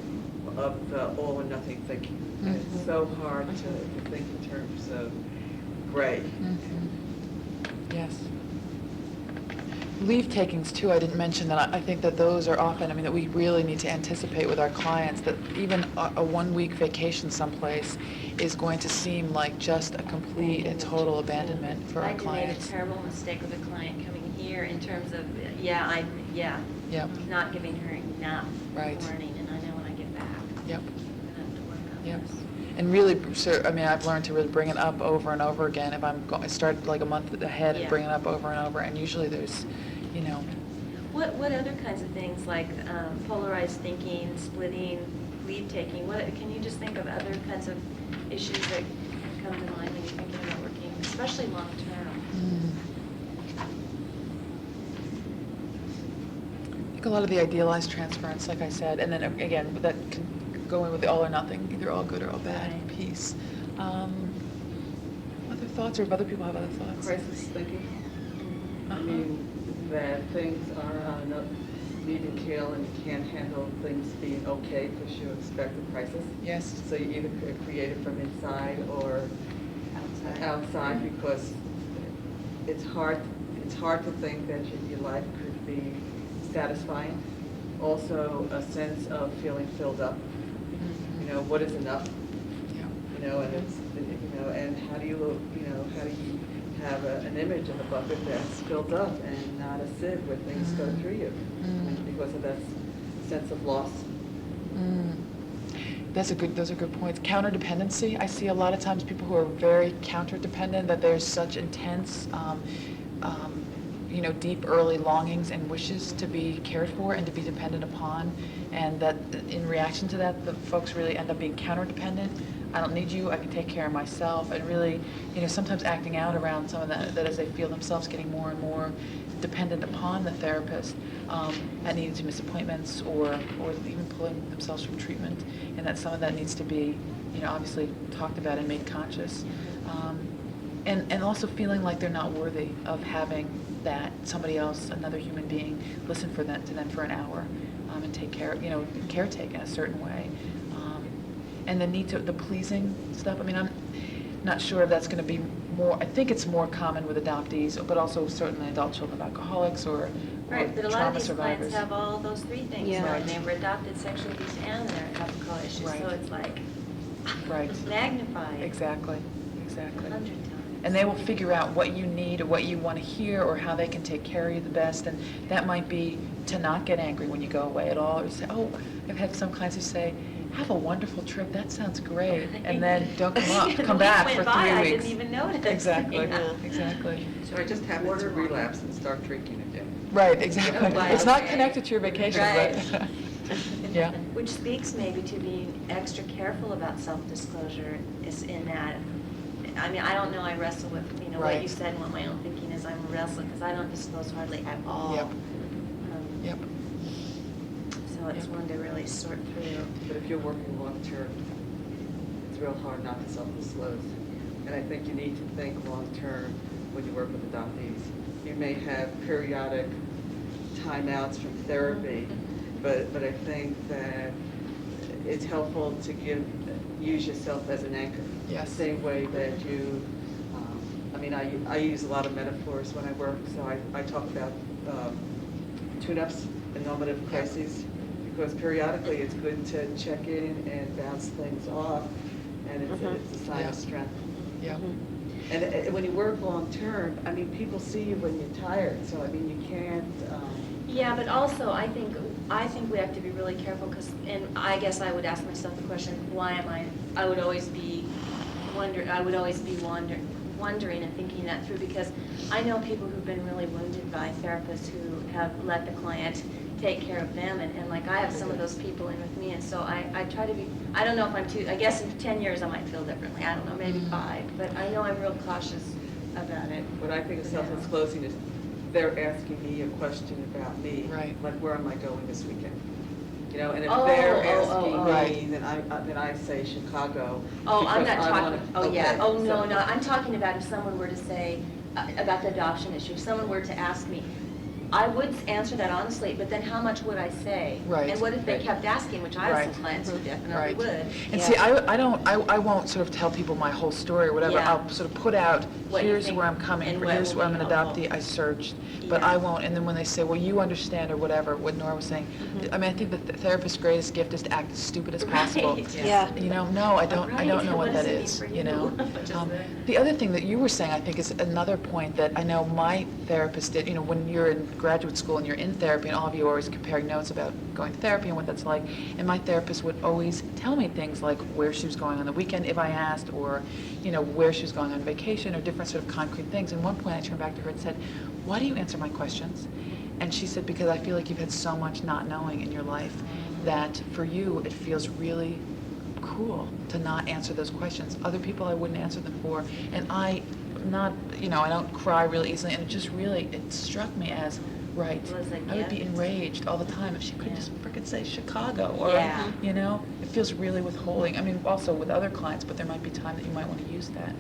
the all or nothing thinking. And it's so hard to think in terms of gray. Yes. Leave takings too, I didn't mention that. I think that those are often, that we really need to anticipate with our clients that even a 1-week vacation someplace is going to seem like just a complete and total abandonment for our I made a clients. terrible mistake with a client coming here in terms of, Yep, not giving her enough Right. warning, and I know when I get back, yep, I'm gonna have to work on yep. this. And really, I've learned to really bring it up over and over again. If I start like a month ahead and Yeah. bring it up over and over, and usually there's, What other kinds of things, like polarized thinking, splitting, lead taking, can you just think of other kinds of issues that come to mind when you're thinking about working, especially long-term? I think a lot of the idealized transference, like I said, and then again, that can go in with the all or nothing, either all good or all bad Right. piece. Other thoughts, or if other people have other thoughts? Crisis thinking. I Uh-huh. mean, that things are on an even keel, and you can't handle things being okay because you expect a crisis. Yes. So you either create it from inside or outside, because it's hard to think that your life could be satisfying. Also, a sense of feeling filled up. What is enough? Yeah. And it's, and how do you have an image of a bucket that's filled up and not a sieve where things go through you, because of that sense of loss. Those are good points. Counterdependency. I see a lot of times people who are very counterdependent, that there's such intense, deep early longings and wishes to be cared for and to be dependent upon, and that in reaction to that, the folks really end up being counterdependent. I don't need you, I can take care of myself, and really, sometimes acting out around some of that as they feel themselves getting more and more dependent upon the therapist, and needing to miss appointments or even pulling themselves from treatment, and that some of that needs to be, obviously talked about and made conscious. And also feeling like they're not worthy of having that somebody else, another human being, listen to them for an hour. and take care, caretake in a certain way. And the need to, the pleasing stuff, I mean, I'm not sure if that's going to be more, I think it's more common with adoptees, but also certainly adult children of alcoholics or Right, but a lot of trauma these clients survivors. have all those three things. Yeah. now. Right. They were adopted, sexual abuse, and they're alcohol issues. Right. So it's like Right. magnified Exactly, 100 times. And they will figure out what you need or what you want to hear or how they can take care of you the best. And that might be to not get angry when you go away at all, or say, oh, I've had some clients who say, have a wonderful trip, that sounds great. And then don't come The back week for went by, 3 I weeks. didn't even notice. Exactly, Yeah. exactly. So I just happened to relapse and start drinking again. Right, exactly. Why, It's not okay. connected to your vacation, but, yeah. Which speaks maybe to being extra careful about self-disclosure is in that, I mean, I don't know, I wrestle with, what you Right. said and what my own thinking is, I'm wrestling, because I don't disclose hardly at all. Yep. Um, Yep. So it's Yep. one to really sort through. But if you're working long-term, it's real hard not to self-disclose. And I think you need to think long-term when you work with adoptees. You may have periodic timeouts from therapy, but I think that it's helpful to use yourself as an anchor. Yes. Same way that you, I mean, I use a lot of metaphors when I work, so I talk about tune-ups and normative crises, because periodically it's good to check in and bounce things off, and it's a sign Yeah. of strength. Yeah. And when you work long-term, I mean, people see you when you're tired, so I mean, you can't, Yeah, but also, I think we have to be really careful, because, and I guess I would ask myself the question, why am I would always be wondering and thinking that through, because I know people who've been really wounded by therapists who have let the client take care of them, and like, I have some of those people in with me, and so I try to be, I don't know if I'm too, I guess in 10 years I might feel differently, I don't know, maybe 5, but I know I'm real cautious about it. what I think of self-disclosing is they're asking me a question about me. Right. Like, where am I going this weekend? You know, and if Oh, they're oh, asking oh, me, Right. then I say Chicago. Oh, I'm because not I talking, wanna- oh, yeah, okay, oh, no, so- no, I'm talking about if someone were to say, about the adoption issue, if someone were to ask me, I would answer that honestly, but then how much would I say? Right. And what if they Right. kept asking, which I have some Right. clients who definitely Right. would. And Yeah. see, I won't sort of tell people my whole story or whatever. Yeah. I'll sort of put out, What you here's think where I'm coming and from, what here's will where I'm be an helpful. adoptee, I searched. But Yeah. I won't, and then when they say, well, you understand or whatever, what Nora was saying, I mean, I think that the therapist's greatest gift is to act as stupid as possible. Right. Yeah. You know, no, I don't Right. know What what does that it mean is, for you know. Just The other thing that you were saying, I think, is another point that I know my therapist did, when you're in graduate school and you're in therapy, and all of you are always comparing notes about going to therapy and what that's like, and my therapist would always tell me things like where she was going on the weekend if I asked, or, where she was going on vacation, or different sort of concrete things. And one point I turned back to her and said, why do you answer my questions? And she said, because I feel like you've had so much not knowing in your life that for you it feels really cruel to not answer those questions. Other people I wouldn't answer them for, and I don't cry really easily, and it struck me as, right, It was like, I would be yeah. enraged all the time if she could Yeah. just frickin' say Chicago, or, Yeah. it feels really withholding. I mean, also with other clients, but there might be time that you might want to use that.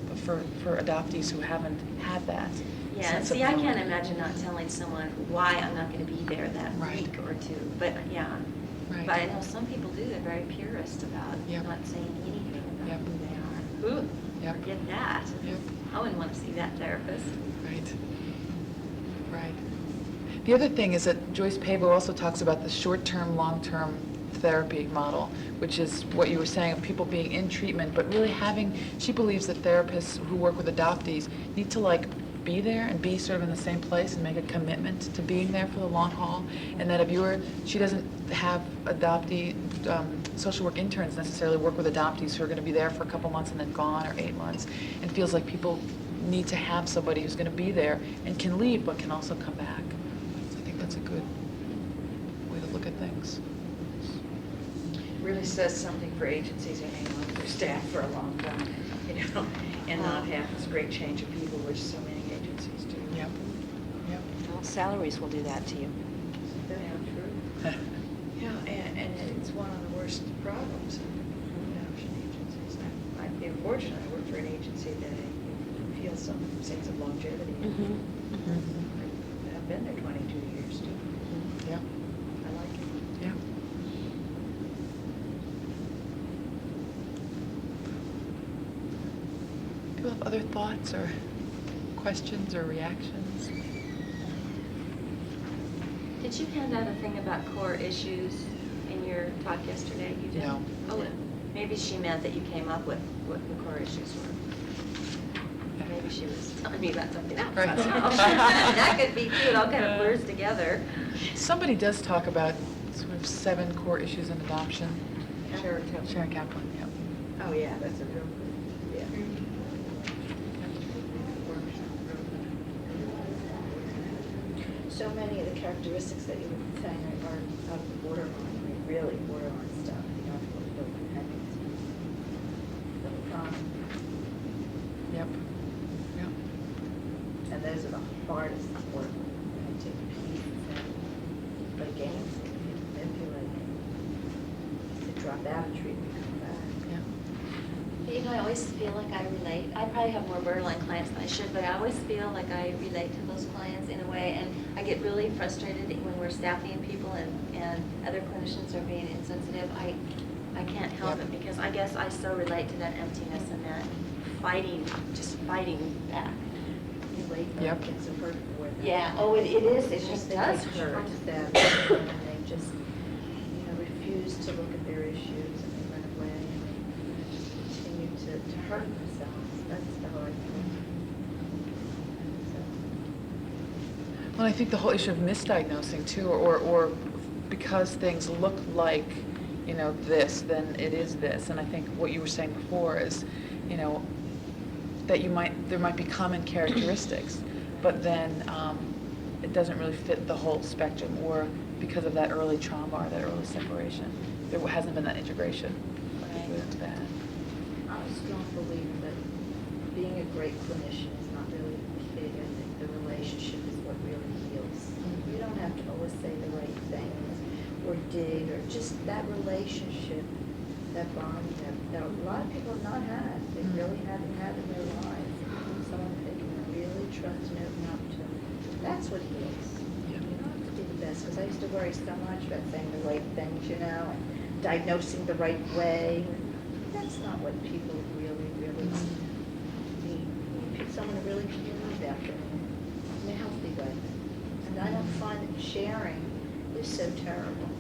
But for adoptees who haven't had that Yeah, sense of see, I knowing. can't imagine not telling someone why I'm not going to be there that Right. week or two, but yeah. Right. But I know some people do, they're very purist about Yep. not saying anything about Yep. who they are. Ooh, Yep. forget that. Yep. I wouldn't want to see that therapist. Right. Right. The other thing is that Joyce Pavo also talks about the short-term, long-term therapy model, which is what you were saying of people being in treatment, but really she believes that therapists who work with adoptees need to be there and be sort of in the same place and make a commitment to being there for the long haul. And that she doesn't have adoptee social work interns necessarily work with adoptees who are going to be there for a couple months and then gone, or 8 months, and feels like people need to have somebody who's going to be there and can leave but can also come back. So I think that's a good way to look at things. Really says something for agencies and hang on to their staff for a long time, and not have this great change of people, which so many agencies do. Yep. Yep. Well, salaries will do that to you. Yeah, and it's one of the worst problems in adoption agencies. I feel fortunate, I work for an agency that feels some sense of longevity. Mm-hmm. I've been there 22 years, too. Yep. I like it. have other thoughts or questions or reactions? Did you hand out a thing about core issues in your talk yesterday? You did? No. Oh, maybe she meant that you came up with what the core issues were. Maybe she was telling me about something else. I Right. don't know. That could be too. It all kind of blurs together. Somebody does talk about sort of 7 core issues in adoption. Sharon Kaplan. Sharon Kaplan, yeah. Oh, yeah, that's a real good, yeah. So many of the characteristics that you were saying are of the borderline, I mean, really borderline stuff, you know, for dependency. So, Yep. Yep. and those are the hardest work, you know, to piece and play games, and manipulate, to drop out of treatment, come back. Yeah. You know, I always feel like I relate. I probably have more borderline clients than I should, but I always feel like I relate to those clients in a way, and I get really frustrated when we're staffing people and other clinicians are being insensitive. I can't help Yep. it because I guess I so relate to that emptiness and that just fighting back. Relate Yep. back, it's a hurt for them. Yeah, oh, it is. It It's just they does take hurt. them, and they just, you know, refuse to look at their issues, and they run away, and they continue to hurt themselves. That's the hard thing. So, Well, I think the whole issue of misdiagnosing too, or because things look like, you know, this, then it is this. And I think what you were saying before is, you know, that there might be common characteristics, but then it doesn't really fit the whole spectrum, or because of that early trauma or that early separation, there hasn't been that integration. Right. With that. I'm a strong believer that being a great clinician is not really the key. I think the relationship is what really heals. You don't have to always say the right things or dig, or just that relationship, that bond that a lot of people have not had. They really haven't had in their lives. Someone they can really trust and open up to. That's what heals. Yeah. You don't have to do the best, because I used to worry so much about saying the right things, you know, and diagnosing the right way. That's not what people really need. You pick someone to really care about them in a healthy way. And I don't find that sharing is so terrible,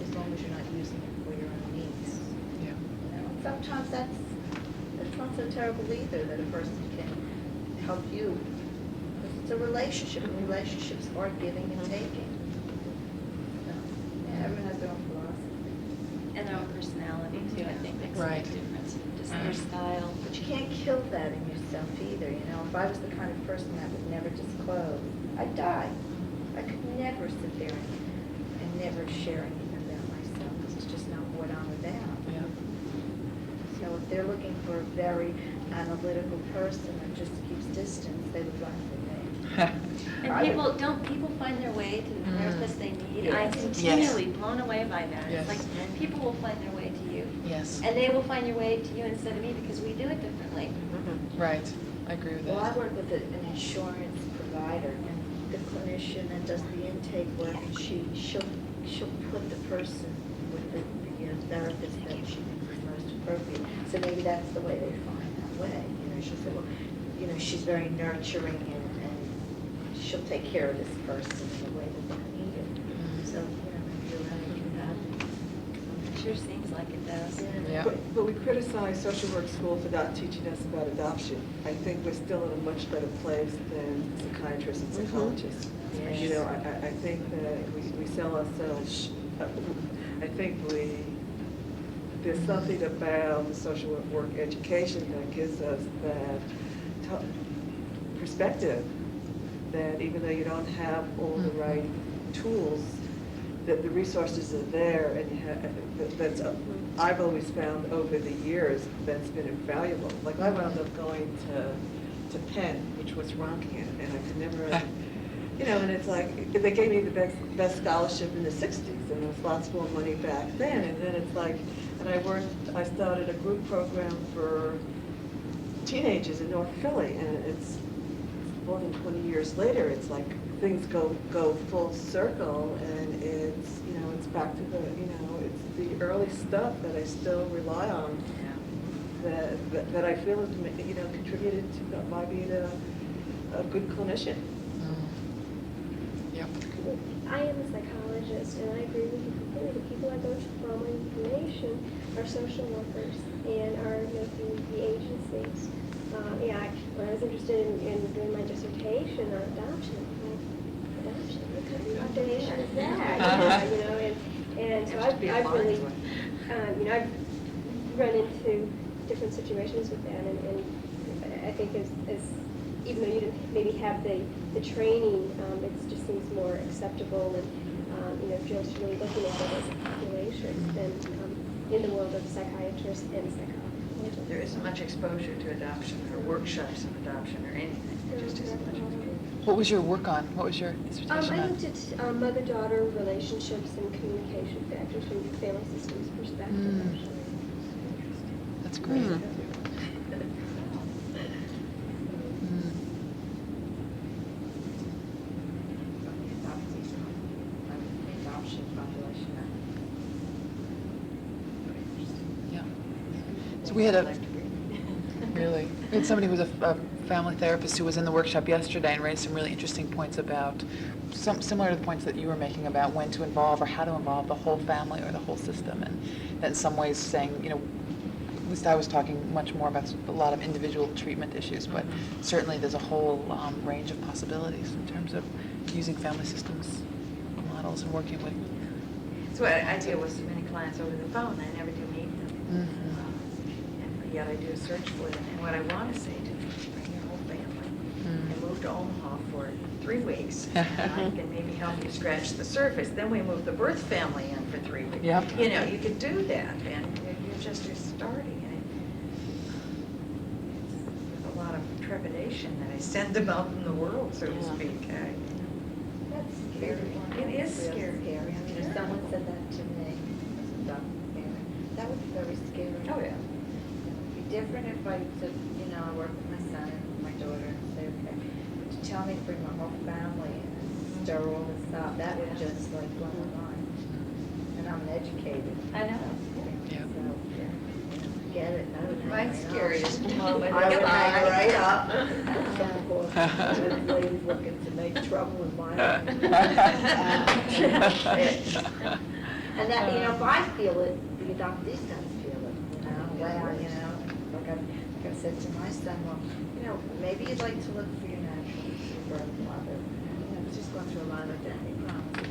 as long as you're not using it for your own needs. Yeah. You know, and sometimes that's not so terrible either, that a person can help you. It's a relationship, and relationships are giving and taking. So, yeah, everyone has their own philosophy. And their own personality too, I think makes a Right. big difference. Just their style. But you can't kill that in yourself either, you know. If I was the kind of person that would never disclose, I'd die. I could never sit there and never share anything about myself, because it's just not what I'm about. Yeah. So if they're looking for a very analytical person that just keeps distance, they would run from me. And I people, would- don't people find their way to the therapist they need? I'm Yes. continually blown away by that. Yes. It's like, people will find their way to you. Yes. And they will find your way to you instead of me because we do it differently. Right. I agree with Well, I that. work with an insurance provider, and the clinician that does the intake work, and she'll put the person with the therapist that she thinks is most appropriate. So maybe that's the way they find that way. You know, she'll say, well, you know, she's very nurturing, and she'll take care of this person in the way that they need it. So, you know, maybe you're right, you have. It sure seems like it does. Yeah. But we criticize social work school for not teaching us about adoption. I think we're still in a much better place than psychiatrists and psychologists. Yes. You know, I think that we sell ourselves, I think there's something about the social work education that gives us that perspective, that even though you don't have all the right tools, that the resources are there, and you have, that's, I've always found over the years that's been invaluable. Like I wound up going to Penn, which was Roncan, and I could never, you know, and it's like, they gave me the best scholarship in the 60s, and there was lots more money back then, and then it's like, and I started a group program for teenagers in North Philly, and it's more than 20 years later, it's like things go full circle, and it's, you know, it's back to the, you know, it's the early stuff that I still rely on. that I feel has, contributed to my being a good clinician. Yep. I am a psychologist, and I agree with you completely. The people that go to trauma information are social workers and are the agencies. When I was interested in doing my dissertation on adoption, what kind of indoctrination is that? And so I've really, I've run into different situations with that, and I think as even though you didn't maybe have the training, it just seems more acceptable, and Jill's really looking at it as a population than in the world of psychiatrists and psychologists. There isn't much exposure to adoption or workshops of adoption or anything. There just isn't much exposure. What was your work on? What was your dissertation I on? looked at mother-daughter relationships and communication factors from the family systems perspective, actually. That's great. Adoption population. Yeah. So we had really, we had somebody who was a family therapist who was in the workshop yesterday and raised some really interesting points about, similar to the points that you were making about when to involve or how to involve the whole family or the whole system. And that in some ways saying, at least I was talking much more about a lot of individual treatment issues, but certainly there's a whole range of possibilities in terms of using family systems models and working with. So I deal with so many clients over the phone, I never do meet them. And yet I do a search for them. And what I want to say to them is bring your whole family and move to Omaha for 3 weeks. And I can maybe help you scratch the surface. Then we move the birth family in for 3 weeks. Yep. You could do that, and you're starting. And it's with a lot of trepidation that I send them out in the world, so to speak. That's scary. It is Real scary. scary. I mean, if someone said that to me, as a doctor parent, that would be very scary. Oh, yeah. It would be different if I took, I work with my son and my daughter and say, okay, but you tell me to bring my whole family and stir all this up, that would just like blow my mind. And I'm educated. I know. Yeah. So, get it. I would hang My right up. scariest moment. I would hang right up. Of course, this lady's looking to make trouble in my life. And that, if I feel it, the adoptees don't feel it, like I said to my son, well, maybe you'd like to look for your natural birth mother. He's just going through a lot of that, he promised.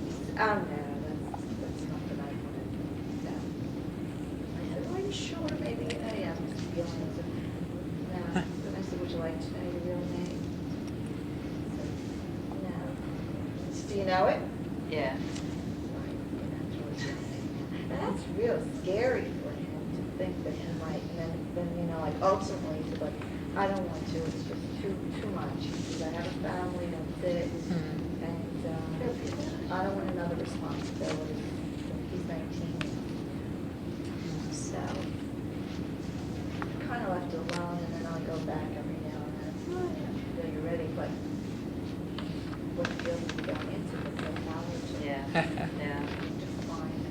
He said, oh, no, that's not what I want to do. No. I said, well, are you sure? Maybe, you have some feelings. No. Then I said, would you like to know your real name? He said, no. I said, do you know it? Yeah. That's real scary for him to think that he might, and then ultimately, to I don't want to, it's just too much. Because I have a family, that's it, and I don't want another responsibility. He's 19. So, kind of left it alone, and then I'll go back every now and then. Oh, yeah, I feel you're ready, but what feels is going into it, the knowledge. Yeah. To find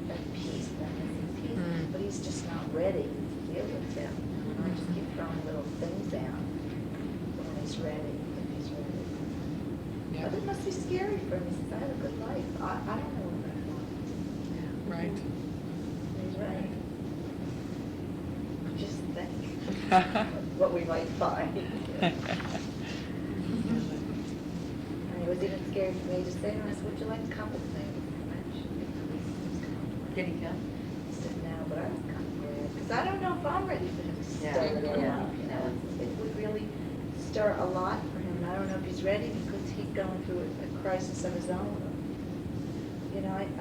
that peace, that missing piece, but he's just not ready to deal with him. And I just keep throwing little things out when he's ready, if he's ready. Yeah. But it must be scary for him. He says, I have a good life. I don't know what I want. Right. He's ready. Just think what we might find. And it was even scary for me to say, I said, would you like to come with me? Did he come? He said, no, but I was kind of glad, because I don't know if I'm ready for him to Yeah. stir it all Yeah. up, It would really stir a lot for him, and I don't know if he's ready, because he's going through a crisis of his own.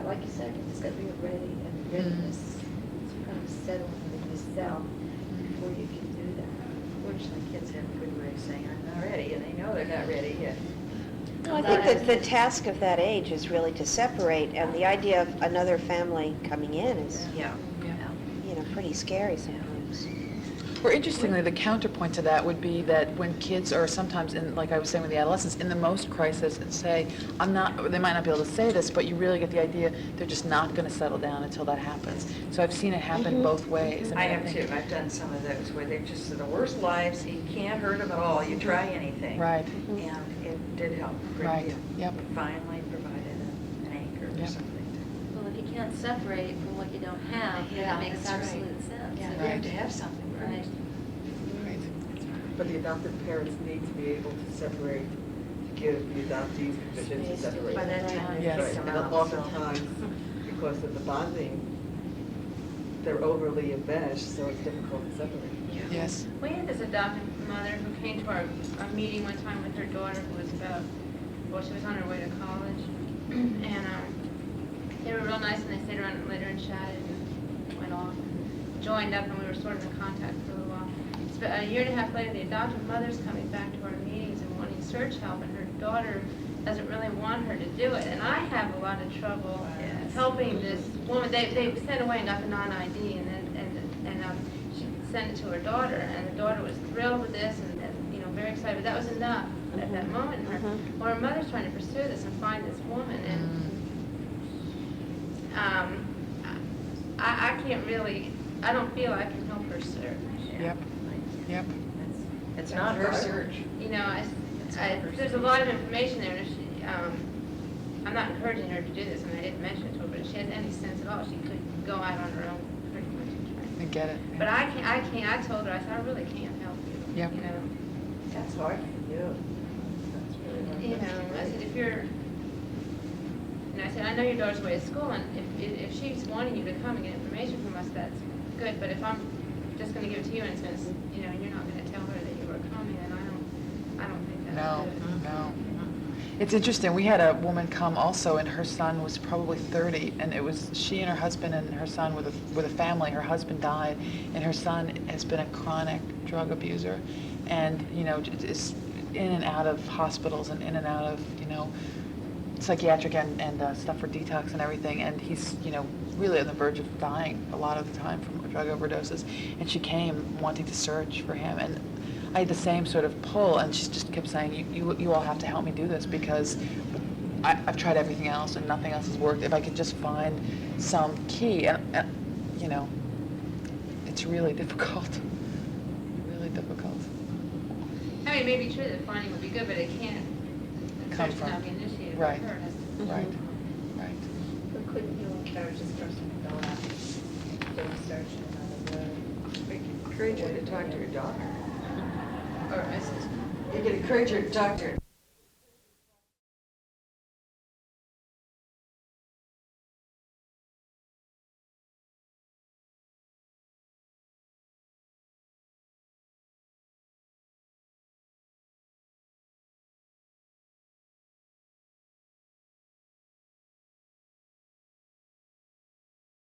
Like you said, it's got to be ready, and readiness, to kind of settle into yourself before you can do that. Fortunately, kids have a good way of saying, I'm not ready, and they know they're not ready yet. Well, I think that the task of that age is really to separate, and the idea of another family coming in is, Yeah. pretty scary sometimes. Or interestingly, the counterpoint to that would be that when kids are sometimes in, like I was saying with the adolescents, in the most crisis and say, I'm not, they might not be able to say this, but you really get the idea they're just not going to settle down until that happens. So I've seen it happen both ways. I mean, have think- too. I've done some of those where they've just, the worst lives, you can't hurt them at all. You try anything. Right. And it did help a great Right. deal. Yep. It finally provided an anchor or Yep. something. Well, if you can't separate from what you don't have, then Yeah, it makes that's right. absolute sense. Yeah, Right. you have to have something. Right. Right. But the adoptive parents need to be able to separate, to give the adoptees permission to separate. By that time, Yes. Right, it's and out, so- oftentimes, because of the bonding, they're overly enmeshed, so it's difficult to separate. Yes. We had this adoptive mother who came to our meeting one time with her daughter who was about, well, she was on her way to college. And they were real nice and they stayed around later and chatted and went off. Joined up and we were sort of in contact for a little while. A year and a half later, the adoptive mother's coming back to our meetings and wanting search help, and her daughter doesn't really want her to do it. And I have a lot of trouble helping this woman. They sent away and got the non-ID, and she sent it to her daughter, and the daughter was thrilled with this and very excited. But that was enough at that moment. Well, her mother's trying to pursue this and find this woman, and I can't really. I don't feel I can help her search. Yep. Yep. It's not her search. There's a lot of information there, and if she, I'm not encouraging her to do this, and I didn't mention it to her, but if she has any sense at all, she could go out on her own pretty much and I try. get it. But I can't, I told her, I said, I really can't help you. Yep. That's hard for you. That's really hard. I said, if you're, and I said, I know your daughter's away at school, and if she's wanting you to come and get information from us, that's good, but if I'm just gonna give it to you and it's gonna, and you're not gonna tell her that you were coming, then I don't think that's No, good. no. It's interesting. We had a woman come also, and her son was probably 30, and it was she and her husband and her son with a family. Her husband died, and her son has been a chronic drug abuser, and is in and out of hospitals and in and out of psychiatric and stuff for detox and everything. And he's really on the verge of dying a lot of the time from drug overdoses. And she came wanting to search for him, and I had the same sort of pull, and she just kept saying, you all have to help me do this because I've tried everything else and nothing else has worked. If I could just find some key, and it's really difficult, really difficult. I mean, it may be true that finding would be good, but it can't, the Come search from- cannot be initiated right. by her. It has to- Right, right. But couldn't you encourage this person to go out, do a search in another room? Encourage her to talk to her daughter. Or assist. You could encourage her to talk to her